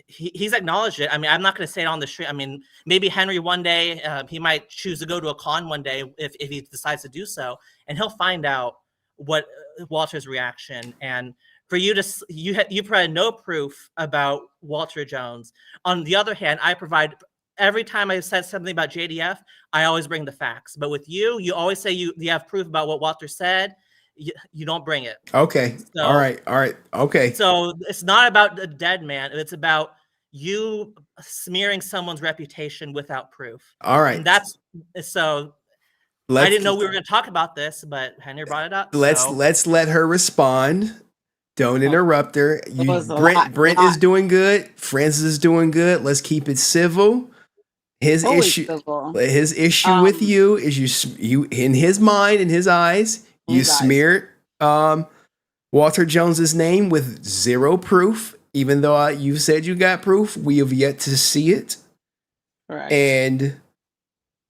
He's acknowledged it. I mean, I'm not going to say it on the street. I mean, maybe Henry one day, he might choose to go to a con one day if he decides to do so, and he'll find out what Walter's reaction. And for you to, you provide no proof about Walter Jones. On the other hand, I provide, every time I said something about JDF, I always bring the facts. But with you, you always say you have proof about what Walter said. You don't bring it. Okay. So, all right. Okay. So it's not about the dead man. It's about you smearing someone's reputation without proof. All right. And that's so. I didn't know we were going to talk about this, but Henry brought it up. Let's let her respond. Don't interrupt her. Brent is doing good. Francis is doing good. Let's keep it civil. His issue with you is you in his mind, in his eyes, you smeared Walter Jones's name with zero proof. Even though you said you got proof, we have yet to see it. Right. And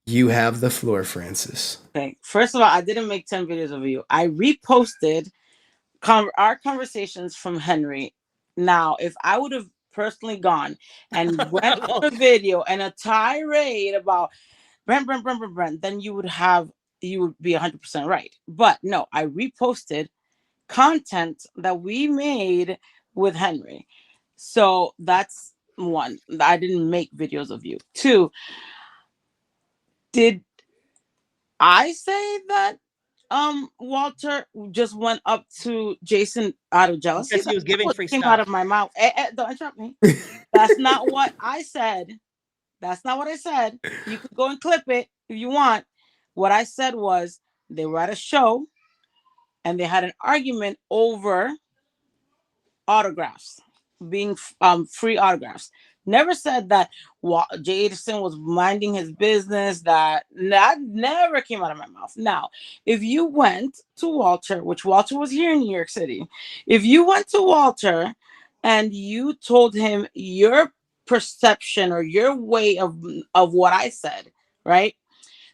you have the floor, Francis. Okay. First of all, I didn't make 10 videos of you. I reposted our conversations from Henry. Now, if I would have personally gone and went on a video and a tirade about Brent, then you would be 100% right. But no, I reposted content that we made with Henry. So that's one. I didn't make videos of you. Two, did I say that Walter just went up to Jason out of jealousy? Because he was giving free came stuff out of my mouth. Don't interrupt me. That's not what I said. That's not what I said. You could go and clip it if you want. What I said was they were at a show and they had an argument over autographs, being free autographs. Never said that Jason was minding his business. That never came out of my mouth. Now, if you went to Walter, which Walter was here in New York City, if you went to Walter and you told him your perception or your way of what I said, right,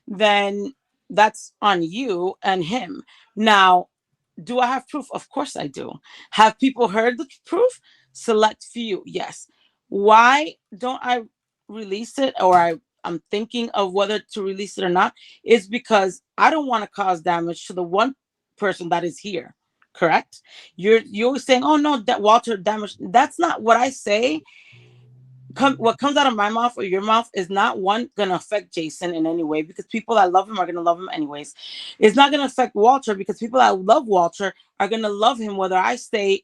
then that's on you and him. Now, do I have proof? Of course I do. Have people heard the proof? Select few, yes. Why don't I release it, or I'm thinking of whether to release it or not, is because I don't want to cause damage to the one person that is here. Correct? You're always saying, oh no, that Walter damaged. That's not what I say. What comes out of my mouth or your mouth is not gonna affect Jason in any way, because people that love him are gonna love him anyways. It's not gonna affect Walter because people that love Walter are gonna love him whether I say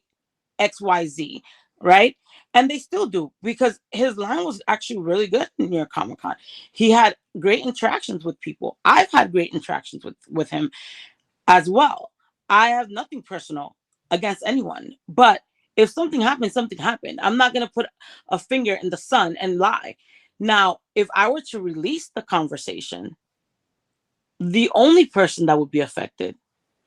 XYZ, right? And they still do, because his line was actually really good in New York Comic Con. He had great interactions with people. I've had great interactions with him as well. I have nothing personal against anyone, but if something happened, something happened. I'm not going to put a finger in the sun and lie. Now, if I were to release the conversation, the only person that would be affected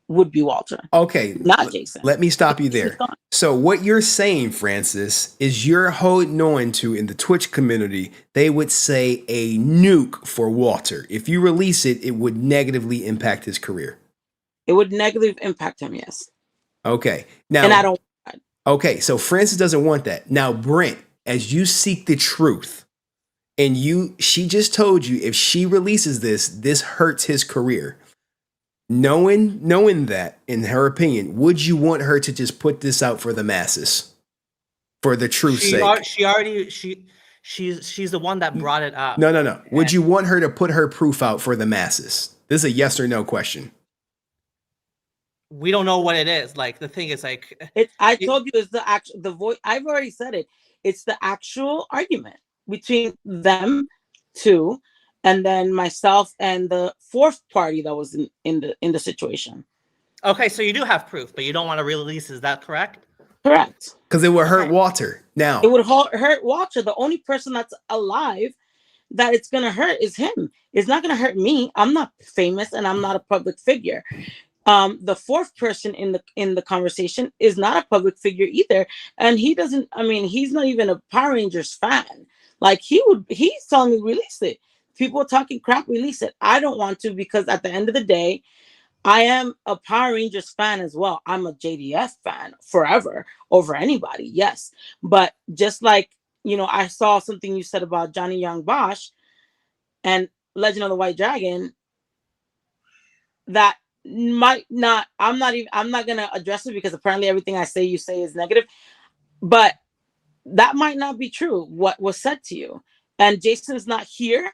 would be Walter. Okay, not Jason. Let me stop you there. So what you're saying, Francis, is you're holding on to, in the Twitch community, they would say a nuke for Walter. If you release it, it would negatively impact his career. It would negatively impact him, yes. Okay. Now, and I don't. Okay, so Francis doesn't want that. Now, Brent, as you seek the truth, and she just told you if she releases this hurts his career. Knowing that, in her opinion, would you want her to just put this out for the masses, for the truth's sake? She's the one that brought it up. No. Would you want her to put her proof out for the masses? This is a yes or no question. We don't know what it is. Like, the thing is, like, I told you, it's the voice. I've already said it. It's the actual argument between them two, and then myself and the fourth party that was in the situation. Okay, so you do have proof, but you don't want to release. Is that correct? Correct. Because it would hurt Walter. Now it would hurt Walter. The only person that's alive that it's gonna hurt is him. It's not gonna hurt me. I'm not famous and I'm not a public figure. The fourth person in the conversation is not a public figure either, and he doesn't. I mean, he's not even a Power Rangers fan. Like, he's telling me release it. People talking crap, release it. I don't want to, because at the end of the day, I am a Power Rangers fan as well. I'm a JDF fan forever over anybody. Yes, but just like, I saw something you said about Johnny Young Bosch and Legend of the White Dragon. That might not. I'm not gonna address it, because apparently everything I say you say is negative, but that might not be true, what was said to you. And Jason's not here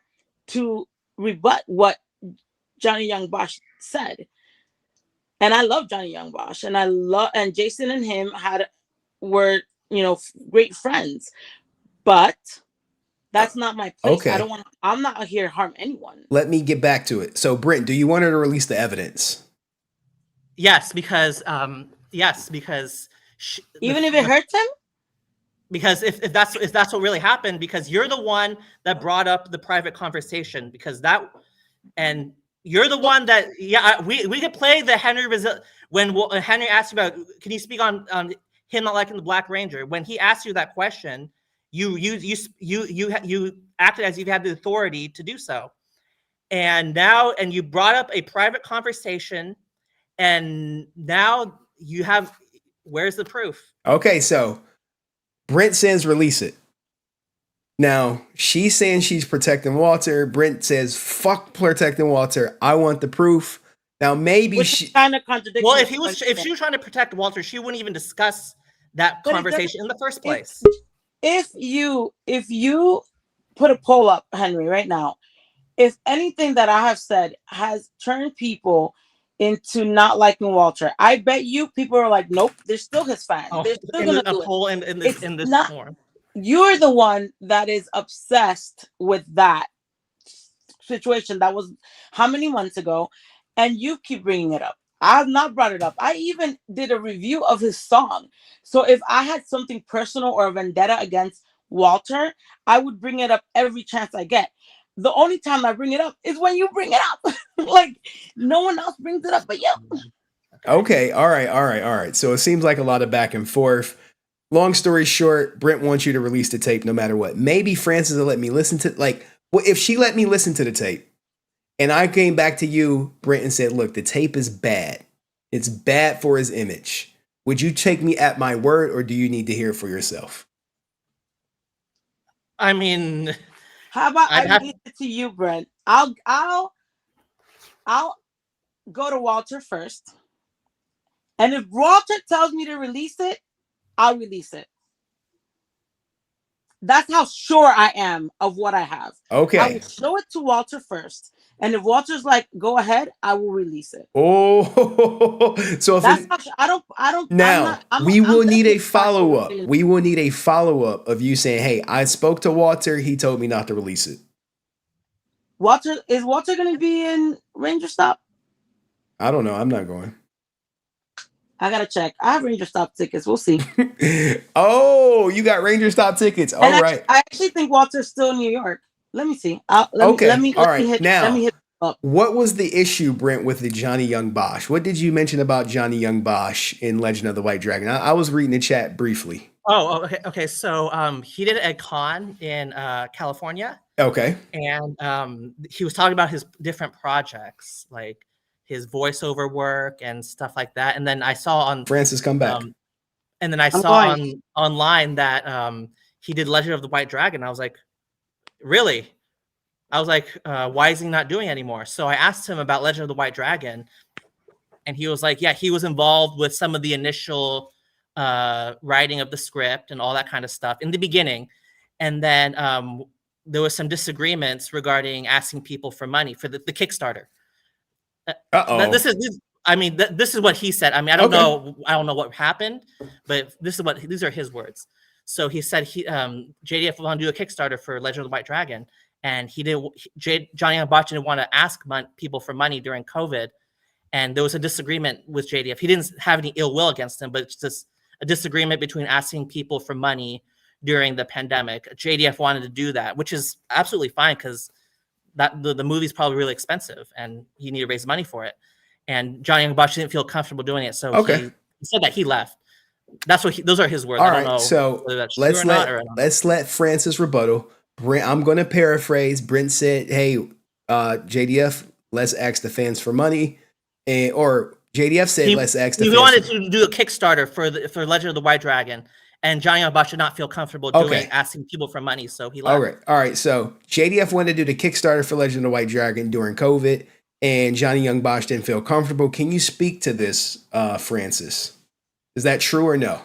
to rebut what Johnny Young Bosch said. And I love Johnny Young Bosch, and Jason and him were great friends, but that's not my place. Okay. I'm not here to harm anyone. Let me get back to it. So, Brent, do you want her to release the evidence? Yes, because even if it hurts him. Because if that's what really happened, because you're the one that brought up the private conversation, and you're the one that we could play the Henry when Henry asked you about, can you speak on him not liking the Black Ranger? When he asked you that question, you acted as if you had the authority to do so, and you brought up a private conversation, and now you have, where's the proof? Okay, so Brent says release it. Now, she's saying she's protecting Walter. Brent says, fuck protecting Walter. I want the proof. Now, maybe she kind of contradicts. Well, if she was trying to protect Walter, she wouldn't even discuss that conversation in the first place. If you put a poll up, Henry, right now, if anything that I have said has turned people into not liking Walter, I bet you people are like, nope, they're still his fans. They're still gonna do poll in this form. You're the one that is obsessed with that situation. That was how many months ago, and you keep bringing it up. I have not brought it up. I even did a review of his song. So if I had something personal or a vendetta against Walter, I would bring it up every chance I get. The only time I bring it up is when you bring it up. Like, no one else brings it up but you. Okay, all right. So it seems like a lot of back and forth. Long story short, Brent wants you to release the tape no matter what. Maybe Francis will let me listen to, if she let me listen to the tape, and I came back to you, Brent, and said, look, the tape is bad. It's bad for his image. Would you take me at my word, or do you need to hear it for yourself? I mean, how about I release it to you, Brent? I'll go to Walter first. And if Walter tells me to release it, I'll release it. That's how sure I am of what I have. Okay. I will show it to Walter first. And if Walter's like, go ahead, I will release it. Oh, so if That's it, not, I don't. now we will need a follow up. We will need a follow up of you saying, "Hey, I spoke to Walter. He told me not to release it." Is Walter going to be in Ranger Stop? I don't know. I'm not going. I gotta check. I have Ranger Stop tickets. We'll see. Oh, you got Ranger Stop tickets. All right. I actually think Walter's still in New York. Let me see. Okay. Let me hit. Now, let me hit up. What was the issue, Brent, with the Johnny Young Bosch? What did you mention about Johnny Young Bosch in Legend of the White Dragon? I was reading the chat briefly. Oh, okay. Okay. So he did a con in California. Okay. And he was talking about his different projects, like his voiceover work and stuff like that. And then I saw on Francis, come back. And then I saw online that he did Legend of the White Dragon. I was like, really? I was like, why is he not doing it anymore? So I asked him about Legend of the White Dragon, and he was like, yeah, he was involved with some of the initial writing of the script and all that kind of stuff in the beginning. And then there was some disagreements regarding asking people for money for the Kickstarter. This is what he said. I mean, I don't know what happened, but these are his words. So he said JDF wanted to do a Kickstarter for Legend of the White Dragon, and Johnny Young Bosch didn't want to ask people for money during COVID, and there was a disagreement with JDF. He didn't have any ill will against him, but it's just a disagreement between asking people for money during the pandemic. JDF wanted to do that, which is absolutely fine because the movie's probably really expensive and he needed to raise money for it. And Johnny Young Bosch didn't feel comfortable doing it, so he said that he left. That's what those are his words. All I don't right, know so whether that's true or not, let's let Francis rebuttal. Brent, I'm going to paraphrase. Brent said, "Hey, JDF, let's ask the fans for money," or JDF said, "Let's ask the fans." He wanted to do a Kickstarter for Legend of the White Dragon, and Johnny Young Bosch did not feel comfortable asking people for money, so he left. All right. So JDF wanted to do the Kickstarter for Legend of the White Dragon during COVID, and Johnny Young Bosch didn't feel comfortable. Can you speak to this, Francis? Is that true or no?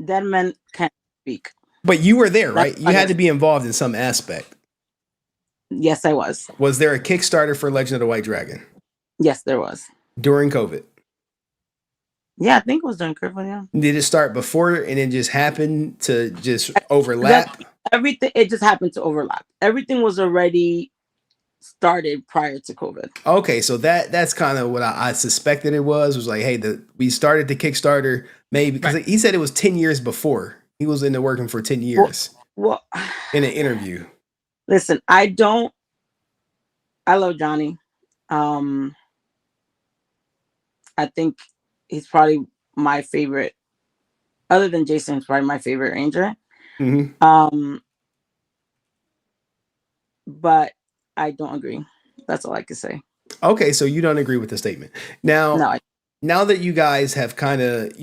Dead men can't speak. But you were there, right? You had to be involved in some aspect. Yes, I was. Was there a Kickstarter for Legend of the White Dragon? Yes, there was. During COVID? Yeah, I think it was during COVID, yeah. Did it start before and it just happened to just overlap? Everything, it just happened to overlap. Everything was already started prior to COVID. Okay, so that's kind of what I suspected it was like, hey, we started the Kickstarter maybe because he said it was 10 years before. He was in there working for 10 years. Well, in an interview. Listen, I love Johnny. I think he's probably my favorite, other than Jason, he's probably my favorite Ranger. Mm-hmm. But I don't agree. That's all I can say. Okay, so you don't agree with the statement. Now, now that you guys have kind of,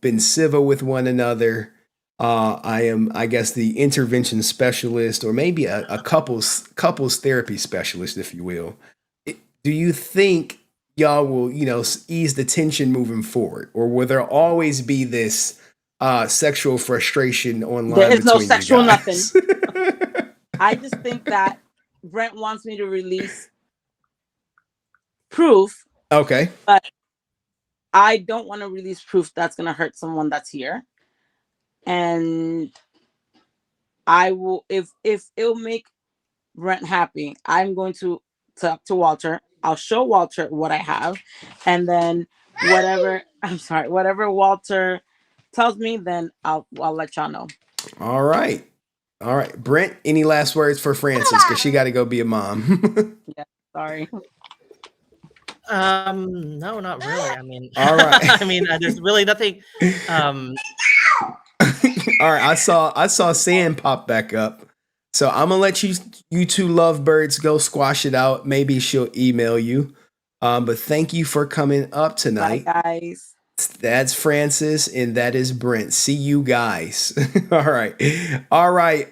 been civil with one another, I am, I guess, the intervention specialist, or maybe a couples therapy specialist, if you will. Do you think y'all will, ease the tension moving forward, or will there always be this sexual frustration online? There is no sexual nothing. I just think that Brent wants me to release proof. Okay. But I don't want to release proof that's going to hurt someone that's here. And I will, if it'll make Brent happy, I'm going to talk to Walter. I'll show Walter what I have. And then whatever Walter tells me, then I'll let y'all know. All right. Brent, any last words for Francis? Because she got to go be a mom. Yeah, sorry. No, not really. I mean, all right. I mean, there's really nothing. All right, I saw Sam pop back up, so I'm gonna let you two lovebirds go squash it out. Maybe she'll email you. But thank you for coming up tonight. Bye, guys. That's Francis and that is Brent. See you guys. All right.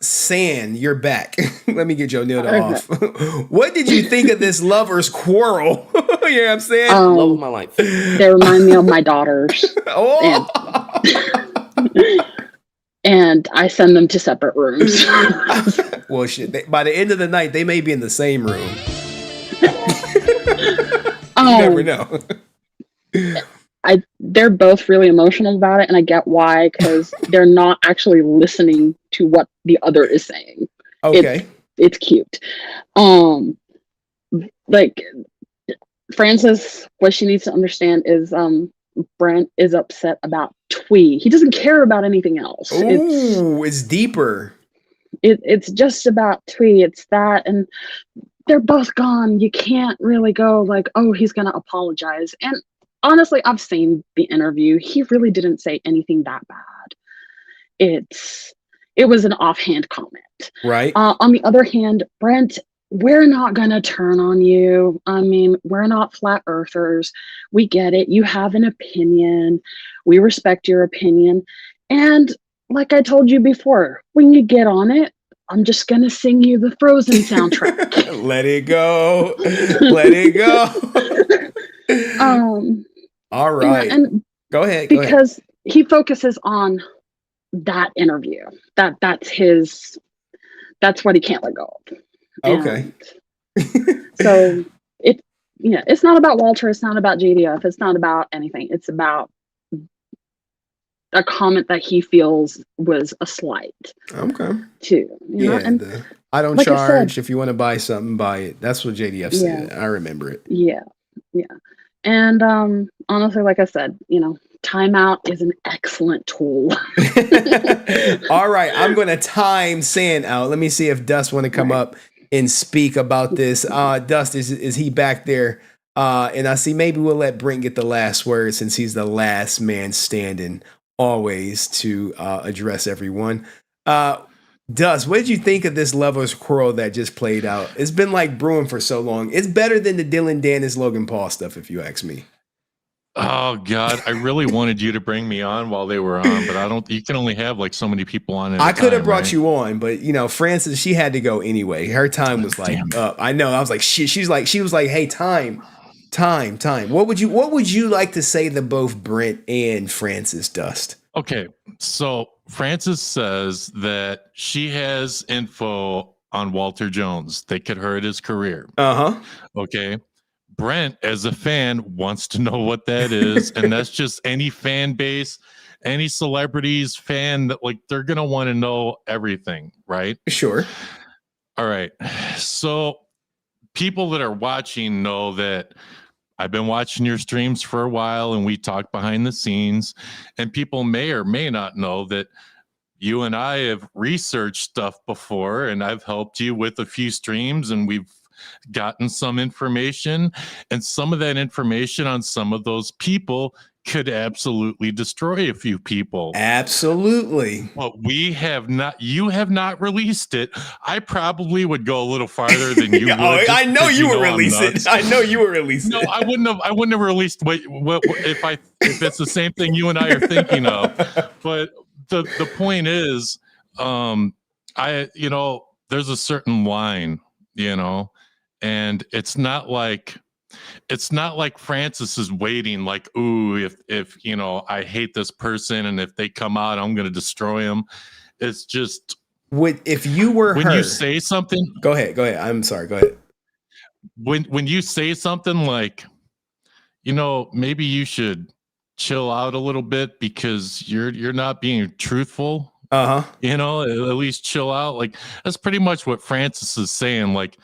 San, you're back. Let me get Joe Nilda off. What did you think of this lovers quarrel? You know what I'm saying? Love of my life. They remind me of my daughters. Oh. And and I send them to separate rooms. Well, shit. By the end of the night, they may be in the same room. You never know. They're both really emotional about it, and I get why, because they're not actually listening to what the other is saying. Okay. It's cute. Like Frances, what she needs to understand is Brent is upset about Twee. He doesn't care about anything else. Ooh, it's deeper. It's just about Twee. It's that, and they're both gone. You can't really go like, oh, he's gonna apologize. And honestly, I've seen the interview. He really didn't say anything that bad. It was an offhand comment. Right. On the other hand, Brent, we're not gonna turn on you. I mean, we're not flat earthers. We get it. You have an opinion. We respect your opinion. And like I told you before, when you get on it, I'm just gonna sing you the Frozen soundtrack. Let it go. Let it go. All right. And go ahead. Because he focuses on that interview. That's what he can't let go of. Okay. So it's not about Walter, it's not about JDF, it's not about anything. It's about a comment that he feels was a slight. Okay. Too. You know? And I don't like charge. I said, if you want to buy something, buy it. That's what JDF said. I remember it. Yeah. And honestly, like I said, timeout is an excellent tool. All right, I'm going to time Sand out. Let me see if Dust want to come up and speak about this. Dust, is he back there? And I see maybe we'll let Brent get the last word since he's the last man standing always to address everyone. Dust, what did you think of this Lovers Quarrel that just played out? It's been like brewing for so long. It's better than the Dylan Dennis Logan Paul stuff, if you ask me. Oh God, I really wanted you to bring me on while they were on, but you can only have like so many people on it. I could have brought you on, but Frances, she had to go anyway. Her time was like up. I know. I was like, she was like, hey, time. What would you like to say to both Brent and Frances, Dust? Okay, so Frances says that she has info on Walter Jones. They could hurt his career. Okay. Brent, as a fan, wants to know what that is, and that's just any fan base, any celebrities fan that they're gonna want to know everything, right? Sure. All right. So people that are watching know that I've been watching your streams for a while, and we talk behind the scenes, and people may or may not know that you and I have researched stuff before, and I've helped you with a few streams, and we've gotten some information, and some of that information on some of those people could absolutely destroy a few people. Absolutely. But you have not released it. I probably would go a little farther than you would. I know you would release it. I know you would release it. No, I wouldn't have released what if it's the same thing you and I are thinking of. But the point is, there's a certain line, and it's not like Frances is waiting like, ooh, if I hate this person, and if they come out, I'm going to destroy them. It's just if you were when her, you say something. Go ahead. I'm sorry. Go ahead. When you say something like, maybe you should chill out a little bit because you're not being truthful. At least chill out. Like that's pretty much what Frances is saying. Like,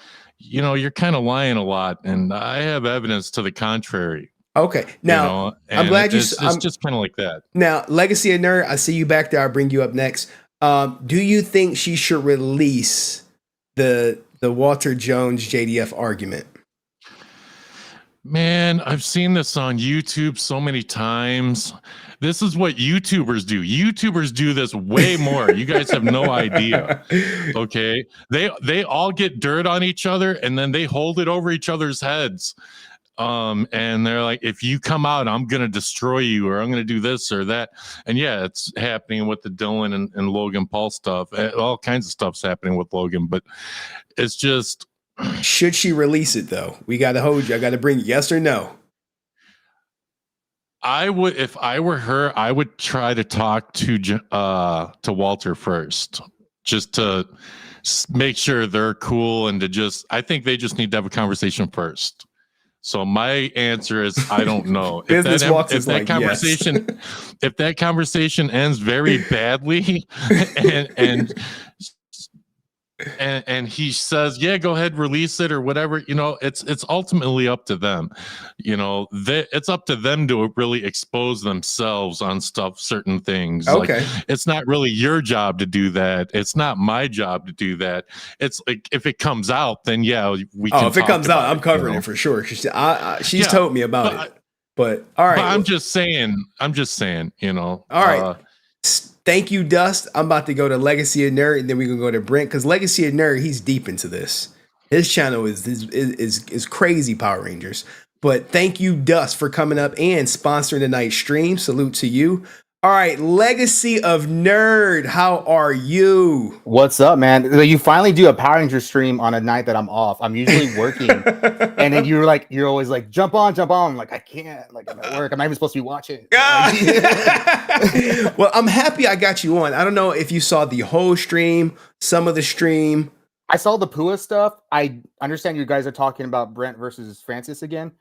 you're kind of lying a lot, and I have evidence to the contrary. Okay, now I'm glad it's just kind of like that. Now, Legacy of Nerd, I see you back there. I'll bring you up next. Do you think she should release the Walter Jones JDF argument? Man, I've seen this on YouTube so many times. This is what YouTubers do. YouTubers do this way more. You guys have no idea. Okay. They all get dirt on each other, and then they hold it over each other's heads. And they're like, if you come out, I'm going to destroy you, or I'm going to do this or that. And yeah, it's happening with the Dylan and Logan Paul stuff. All kinds of stuff's happening with Logan, but it's just. Should she release it though? We got to hold you. I got to bring it. Yes or no? I would, if I were her, I would try to talk to Walter first, just to make sure they're cool, and to just, I think they just need to have a conversation first. So my answer is, I don't know. If that conversation, if that conversation ends very badly, and he says, yeah, go ahead, release it or whatever, it's ultimately up to them. It's up to them to really expose themselves on certain things. Okay. Like, it's not really your job to do that. It's not my job to do that. It's like, if it comes out, then yeah, we can. If it comes out, I'm covering it for sure. She's told me about it. But all right. But I'm just saying, All right. Thank you, Dust. I'm about to go to Legacy of Nerd, and then we can go to Brent, because Legacy of Nerd, he's deep into this. His channel is crazy Power Rangers. But thank you, Dust, for coming up and sponsoring tonight's stream. Salute to you. All right, Legacy of Nerd, how are you? What's up, man? You finally do a Power Ranger stream on a night that I'm off. I'm usually working, and then you're always like, jump on. I'm like, I can't. Like, I'm at work. I'm not even supposed to be watching. Well, I'm happy I got you on. I don't know if you saw the whole stream, some of the stream. I saw the Pua stuff. I understand you guys are talking about Brent versus Francis again.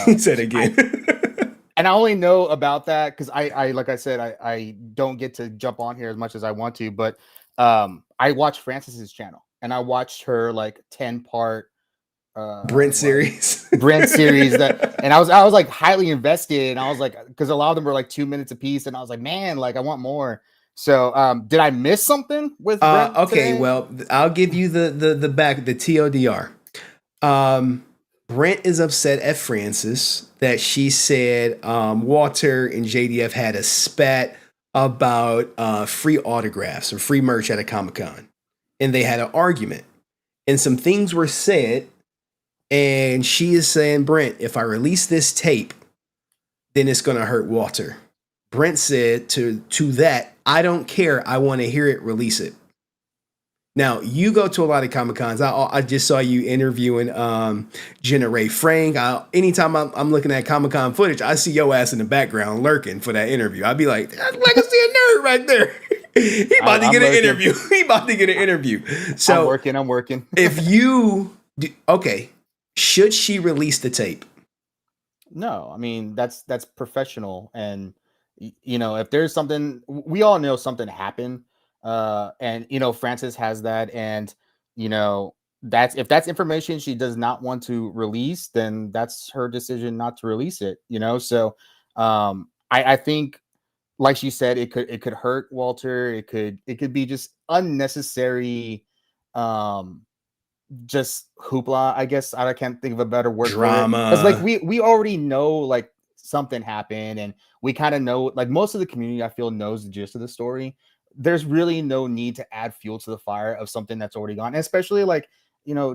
He said again. And I only know about that because I like I said, I don't get to jump on here as much as I want to, but I watched Francis's channel and I watched her like 10-part Brent series. Brent series and I was like highly invested, and I was like, because a lot of them were like 2 minutes a piece, and I was like, man, like I want more. So did I miss something with Brent okay, today? well, I'll give you the TLDR. Brent is upset at Francis that she said Walter and JDF had a spat about free autographs or free merch at a Comic-Con. And they had an argument. And some things were said. And she is saying, Brent, if I release this tape, then it's going to hurt Walter. Brent said to that, I don't care. I want to hear it. Release it. Now, you go to a lot of Comic-Cons. I just saw you interviewing Jenna Ray Frank. Anytime I'm looking at Comic-Con footage, I see your ass in the background lurking for that interview. I'd be like, that's Legacy of Nerd right there. He about to get an interview. He about to get an interview. So I'm working. If you okay, should she release the tape? No, I mean that's professional, and if there's something, we all know something happened. And Francis has that, and if that's information she does not want to release, then that's her decision not to release it. So I think, like she said, it could hurt Walter. It could be just unnecessary, just hoopla. I guess I can't think of a better word. Drama. Because like we already know like something happened, and we kind of know, like most of the community I feel knows the gist of the story. There's really no need to add fuel to the fire of something that's already gone. And especially like,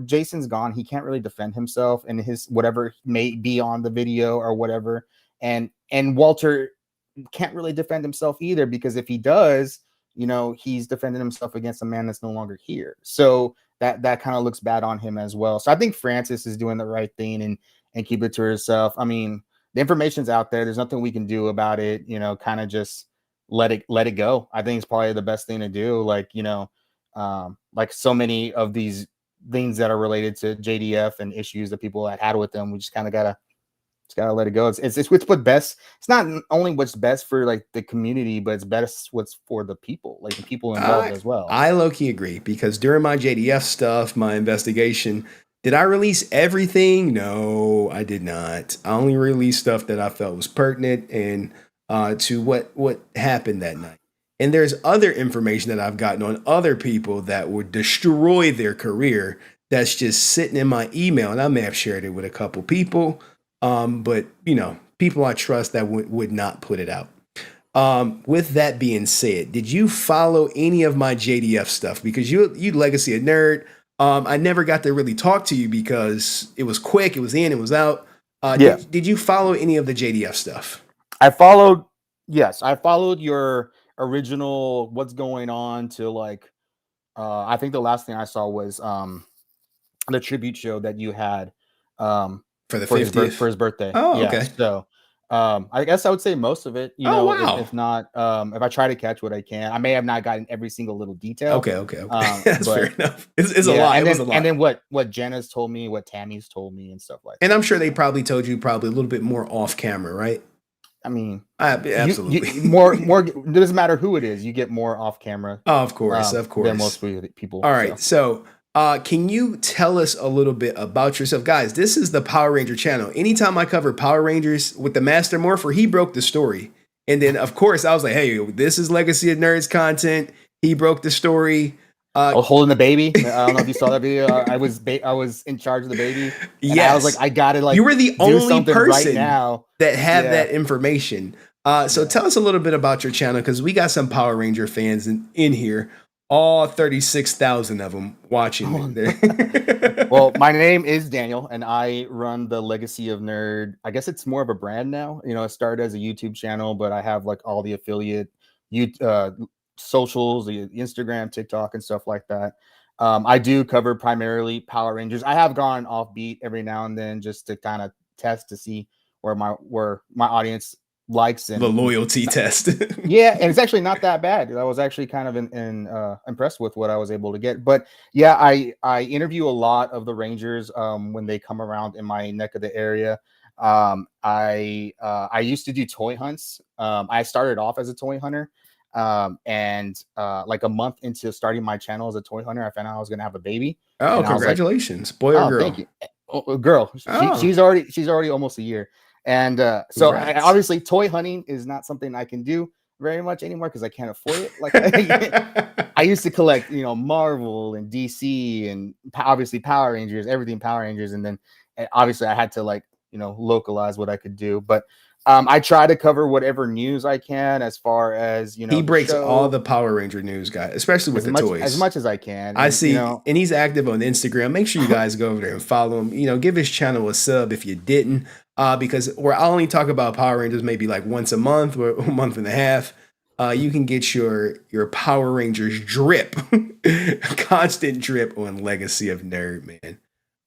Jason's gone. He can't really defend himself and his whatever may be on the video or whatever. And Walter can't really defend himself either, because if he does, he's defending himself against a man that's no longer here. So that kind of looks bad on him as well. So I think Francis is doing the right thing and keep it to herself. I mean, the information's out there. There's nothing we can do about it. Kind of just let it go. I think it's probably the best thing to do. Like, like so many of these things that are related to JDF and issues that people had with them, we just kind of gotta let it go. It's what's best. It's not only what's best for like the community, but it's best what's for the people, like the people involved as well. I low-key agree, because during my JDF stuff, my investigation, did I release everything? No, I did not. I only released stuff that I felt was pertinent and to what happened that night. And there's other information that I've gotten on other people that would destroy their career that's just sitting in my email, and I may have shared it with a couple people, but people I trust that would not put it out. With that being said, did you follow any of my JDF stuff? Because you Legacy of Nerd, I never got to really talk to you because it was quick, it was in, it was out. Did you follow any of the JDF stuff? I followed your original what's going on to like I think the last thing I saw was the tribute show that you had for the 50th for his birthday. Oh, okay. So I guess I would say most of it. You Oh, know, wow. if not, if I try to catch what I can, I may have not gotten every single little detail. Okay. That's fair But enough. It's a yeah, lot. and It was then a lot. and then what Jenna's told me, what Tammy's told me, and stuff like that. And I'm sure they probably told you probably a little bit more off camera, right? I mean, absolutely. more. It doesn't matter who it is. You get more off camera. Oh, of course. Than most people. All right. So, can you tell us a little bit about yourself? Guys, this is the Power Ranger channel. Anytime I cover Power Rangers with the Master Morpher, he broke the story. And then, of course, I was like, hey, this is Legacy of Nerds content. He broke the story. Holding the baby. I don't know if you saw that video. I was in charge of the baby. And I was like, I gotta you were the do only something person right now that had that information. So tell us a little bit about your channel, because we got some Power Ranger fans in here, all 36,000 of them watching. Well, my name is Daniel, and I run the Legacy of Nerd. I guess it's more of a brand now. You know, it started as a YouTube channel, but I have like all the affiliate socials, the Instagram, TikTok, and stuff like that. I do cover primarily Power Rangers. I have gone offbeat every now and then just to kind of test to see where my audience likes and the loyalty test. Yeah, and it's actually not that bad. I was actually kind of impressed with what I was able to get. But yeah, I interview a lot of the Rangers when they come around in my neck of the area. I used to do toy hunts. I started off as a toy hunter. And like a month into starting my channel as a toy hunter, I found out I was gonna have a baby. Oh, and congratulations, boy or girl? Thank you. Girl. She's already almost a year. And so obviously toy hunting is not something I can do very much anymore because I can't afford it. Like I used to collect, Marvel and DC and obviously Power Rangers, everything Power Rangers, and then obviously I had to localize what I could do. But I try to cover whatever news I can as far as, he breaks all the Power Ranger news, guys, especially with the toys. As much as I can. I see, and he's active on Instagram. Make sure you guys go over there and follow him. Give his channel a sub if you didn't, because I'll only talk about Power Rangers maybe like once a month or a month and a half. You can get your Power Rangers drip, constant drip on Legacy of Nerd, man.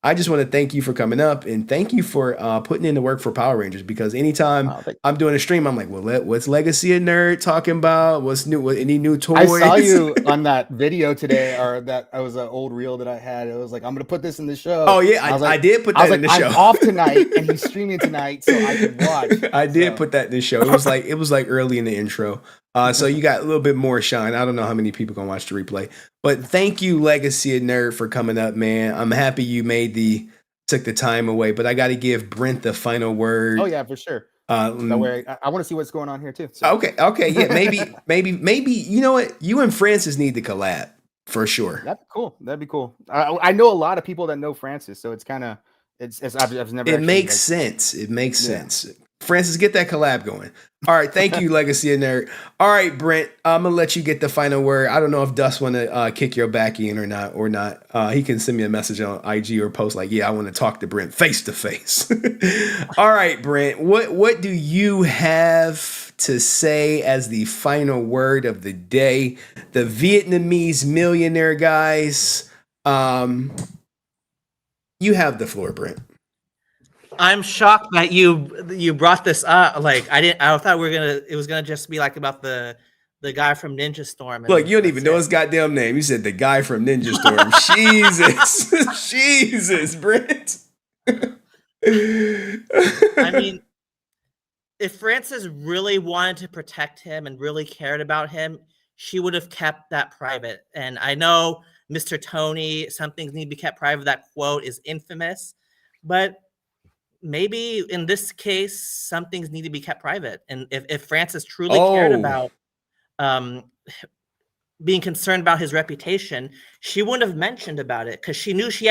I just want to thank you for coming up and thank you for putting in the work for Power Rangers, because anytime I'm doing a stream, I'm like, well, what's Legacy of Nerd talking about? What's new? Any new toys? I saw you on that video today, or that was an old reel that I had. It was like, I'm going to put this in the show. Oh yeah, I did put that in the show. I'm off tonight and he's streaming tonight, so I can watch. I did put that in the show. It was like early in the intro. So you got a little bit more shine. I don't know how many people gonna watch the replay, but thank you, Legacy of Nerd, for coming up, man. I'm happy you took the time away, but I got to give Brent the final word. Oh yeah, for sure. That way, I want to see what's going on here too. So. Okay, yeah, maybe you know what? You and Francis need to collab for sure. That'd be cool. That'd be cool. I know a lot of people that know Francis, so it's kind of I've never. It makes sense. It makes sense. Francis, get that collab going. All right, thank you, Legacy of Nerd. All right, Brent, I'm gonna let you get the final word. I don't know if Dust want to kick your back in or not. He can send me a message on IG or post like, yeah, I want to talk to Brent face to face. All right, Brent, what do you have to say as the final word of the day? The Vietnamese millionaire, guys. You have the floor, Brent. I'm shocked that you brought this up. Like I thought it was gonna just be like about the guy from Ninja Storm. Look, you don't even know his goddamn name. You said the guy from Ninja Storm. Jesus, Brent. I mean, if Frances really wanted to protect him and really cared about him, she would have kept that private. And I know Mr. Tony, some things need to be kept private. That quote is infamous, but maybe in this case, some things need to be kept private. And if Francis truly cared about being concerned about his reputation, she wouldn't have mentioned about it, because she knew she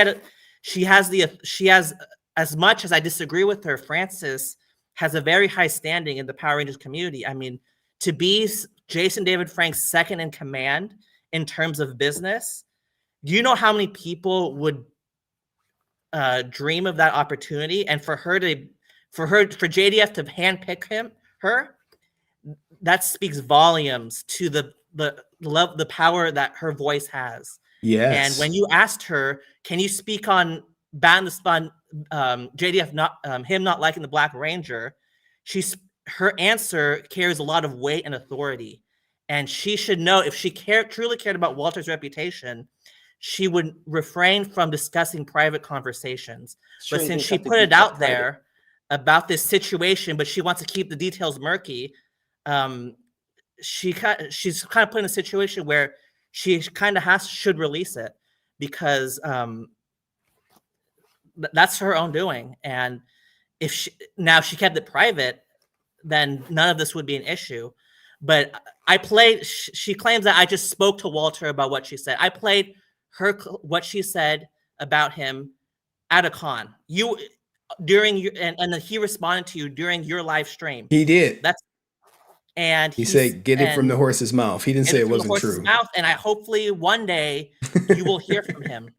has, as much as I disagree with her, Francis has a very high standing in the Power Rangers community. I mean, to be Jason David Frank's second in command in terms of business, do you know how many people would dream of that opportunity? And for JDF to handpick her, that speaks volumes to the power that her voice has. Yes. And when you asked her, can you speak on JDF him not liking the Black Ranger, her answer carries a lot of weight and authority, and she should know if she truly cared about Walter's reputation, she would refrain from discussing private conversations. Sure, But you since think she have to put keep it that out private. there about this situation, but she wants to keep the details murky, she's kind of put in a situation where she kind of should release it, because that's her own doing. And if she kept it private, then none of this would be an issue. But she claims that I just spoke to Walter about what she said. I played what she said about him at a con. And then he responded to you during your live stream. He did. He said, "Get it from the horse's mouth." He didn't say it wasn't true. Mouth, and I hopefully one day you will hear from him,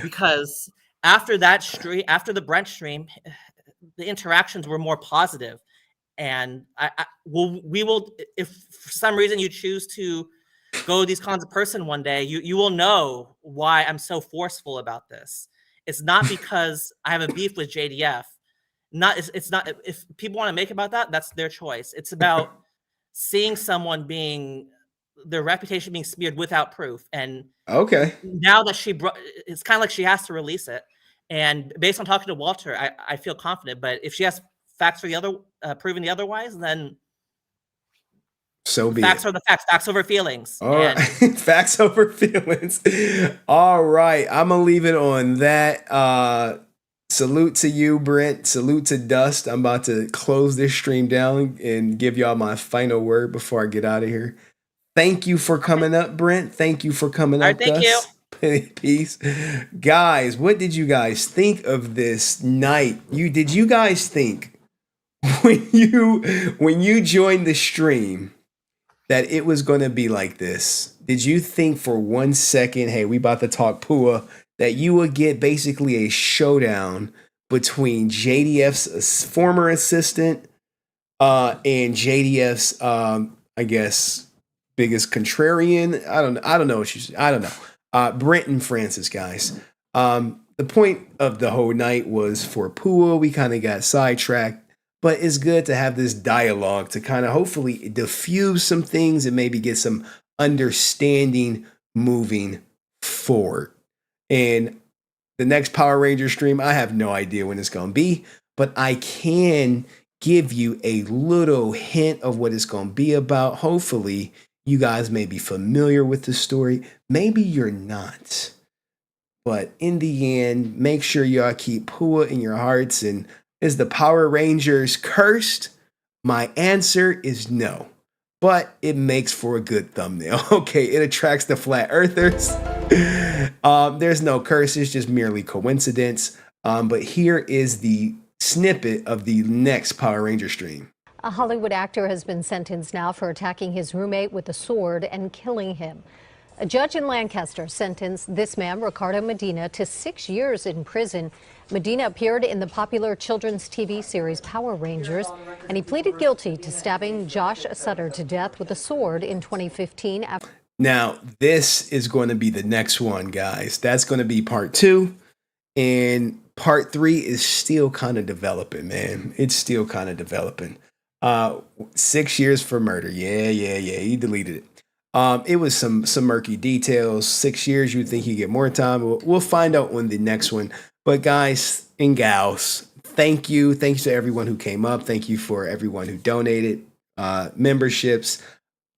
because after the Brent stream, the interactions were more positive. And we will, if for some reason you choose to go to these cons in person one day, you will know why I'm so forceful about this. It's not because I have a beef with JDF. It's not, if people want to make about that, that's their choice. It's about seeing someone their reputation being smeared without proof. And now that it's kind of like she has to release it. And based on talking to Walter, I feel confident. But if she has facts for the other, proving the otherwise, then so be facts it. are the facts. Facts over feelings. All right. Facts over feelings. All right, I'm gonna leave it on that. Salute to you, Brent. Salute to Dust. I'm about to close this stream down and give y'all my final word before I get out of here. Thank you for coming up, Brent. Thank you for coming up, thank Dust. Peace. Guys, what did you guys think of this night? Did you guys think when you joined the stream that it was going to be like this? Did you think for 1 second, hey, we about to talk Pua, that you would get basically a showdown between JDF's former assistant and JDF's I guess biggest contrarian? I don't know what you I don't know. Brent and Francis, guys. The point of the whole night was for Pua. We kind of got sidetracked. But it's good to have this dialogue to kind of hopefully diffuse some things and maybe get some understanding moving forward. And the next Power Ranger stream, I have no idea when it's going to be, but I can give you a little hint of what it's going to be about. Hopefully, you guys may be familiar with the story. Maybe you're not. But in the end, make sure y'all keep Pua in your hearts. And is the Power Rangers cursed? My answer is no. But it makes for a good thumbnail. Okay, it attracts the flat earthers. There's no curses, just merely coincidence. But here is the snippet of the next Power Ranger stream. A Hollywood actor has been sentenced now for attacking his roommate with a sword and killing him. A judge in Lancaster sentenced this man, Ricardo Medina, to 6 years in prison. Medina appeared in the popular children's TV series Power Rangers, and he pleaded guilty to stabbing Josh Sutter to death with a sword in 2015. Now, this is going to be the next one, guys. That's going to be part 2. And part 3 is still kind of developing, man. It's still kind of developing. 6 years for murder. Yeah. He deleted it. It was some murky details. 6 years, you'd think you get more time. We'll find out on the next one. But guys and gals, thank you. Thanks to everyone who came up. Thank you for everyone who donated memberships,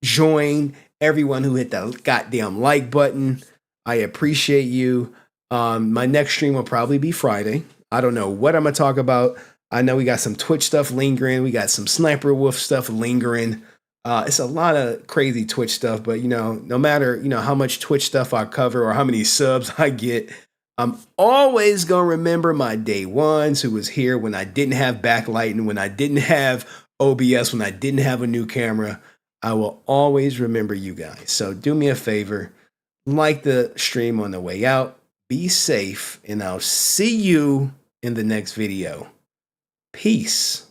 joined, everyone who hit the goddamn like button. I appreciate you. My next stream will probably be Friday. I don't know what I'm going to talk about. I know we got some Twitch stuff lingering. We got some Sniper Wolf stuff lingering. It's a lot of crazy Twitch stuff, but no matter, how much Twitch stuff I cover or how many subs I get, I'm always going to remember my day ones who was here when I didn't have backlighting, when I didn't have OBS, when I didn't have a new camera. I will always remember you guys. So do me a favor, like the stream on the way out, be safe, and I'll see you in the next video. Peace.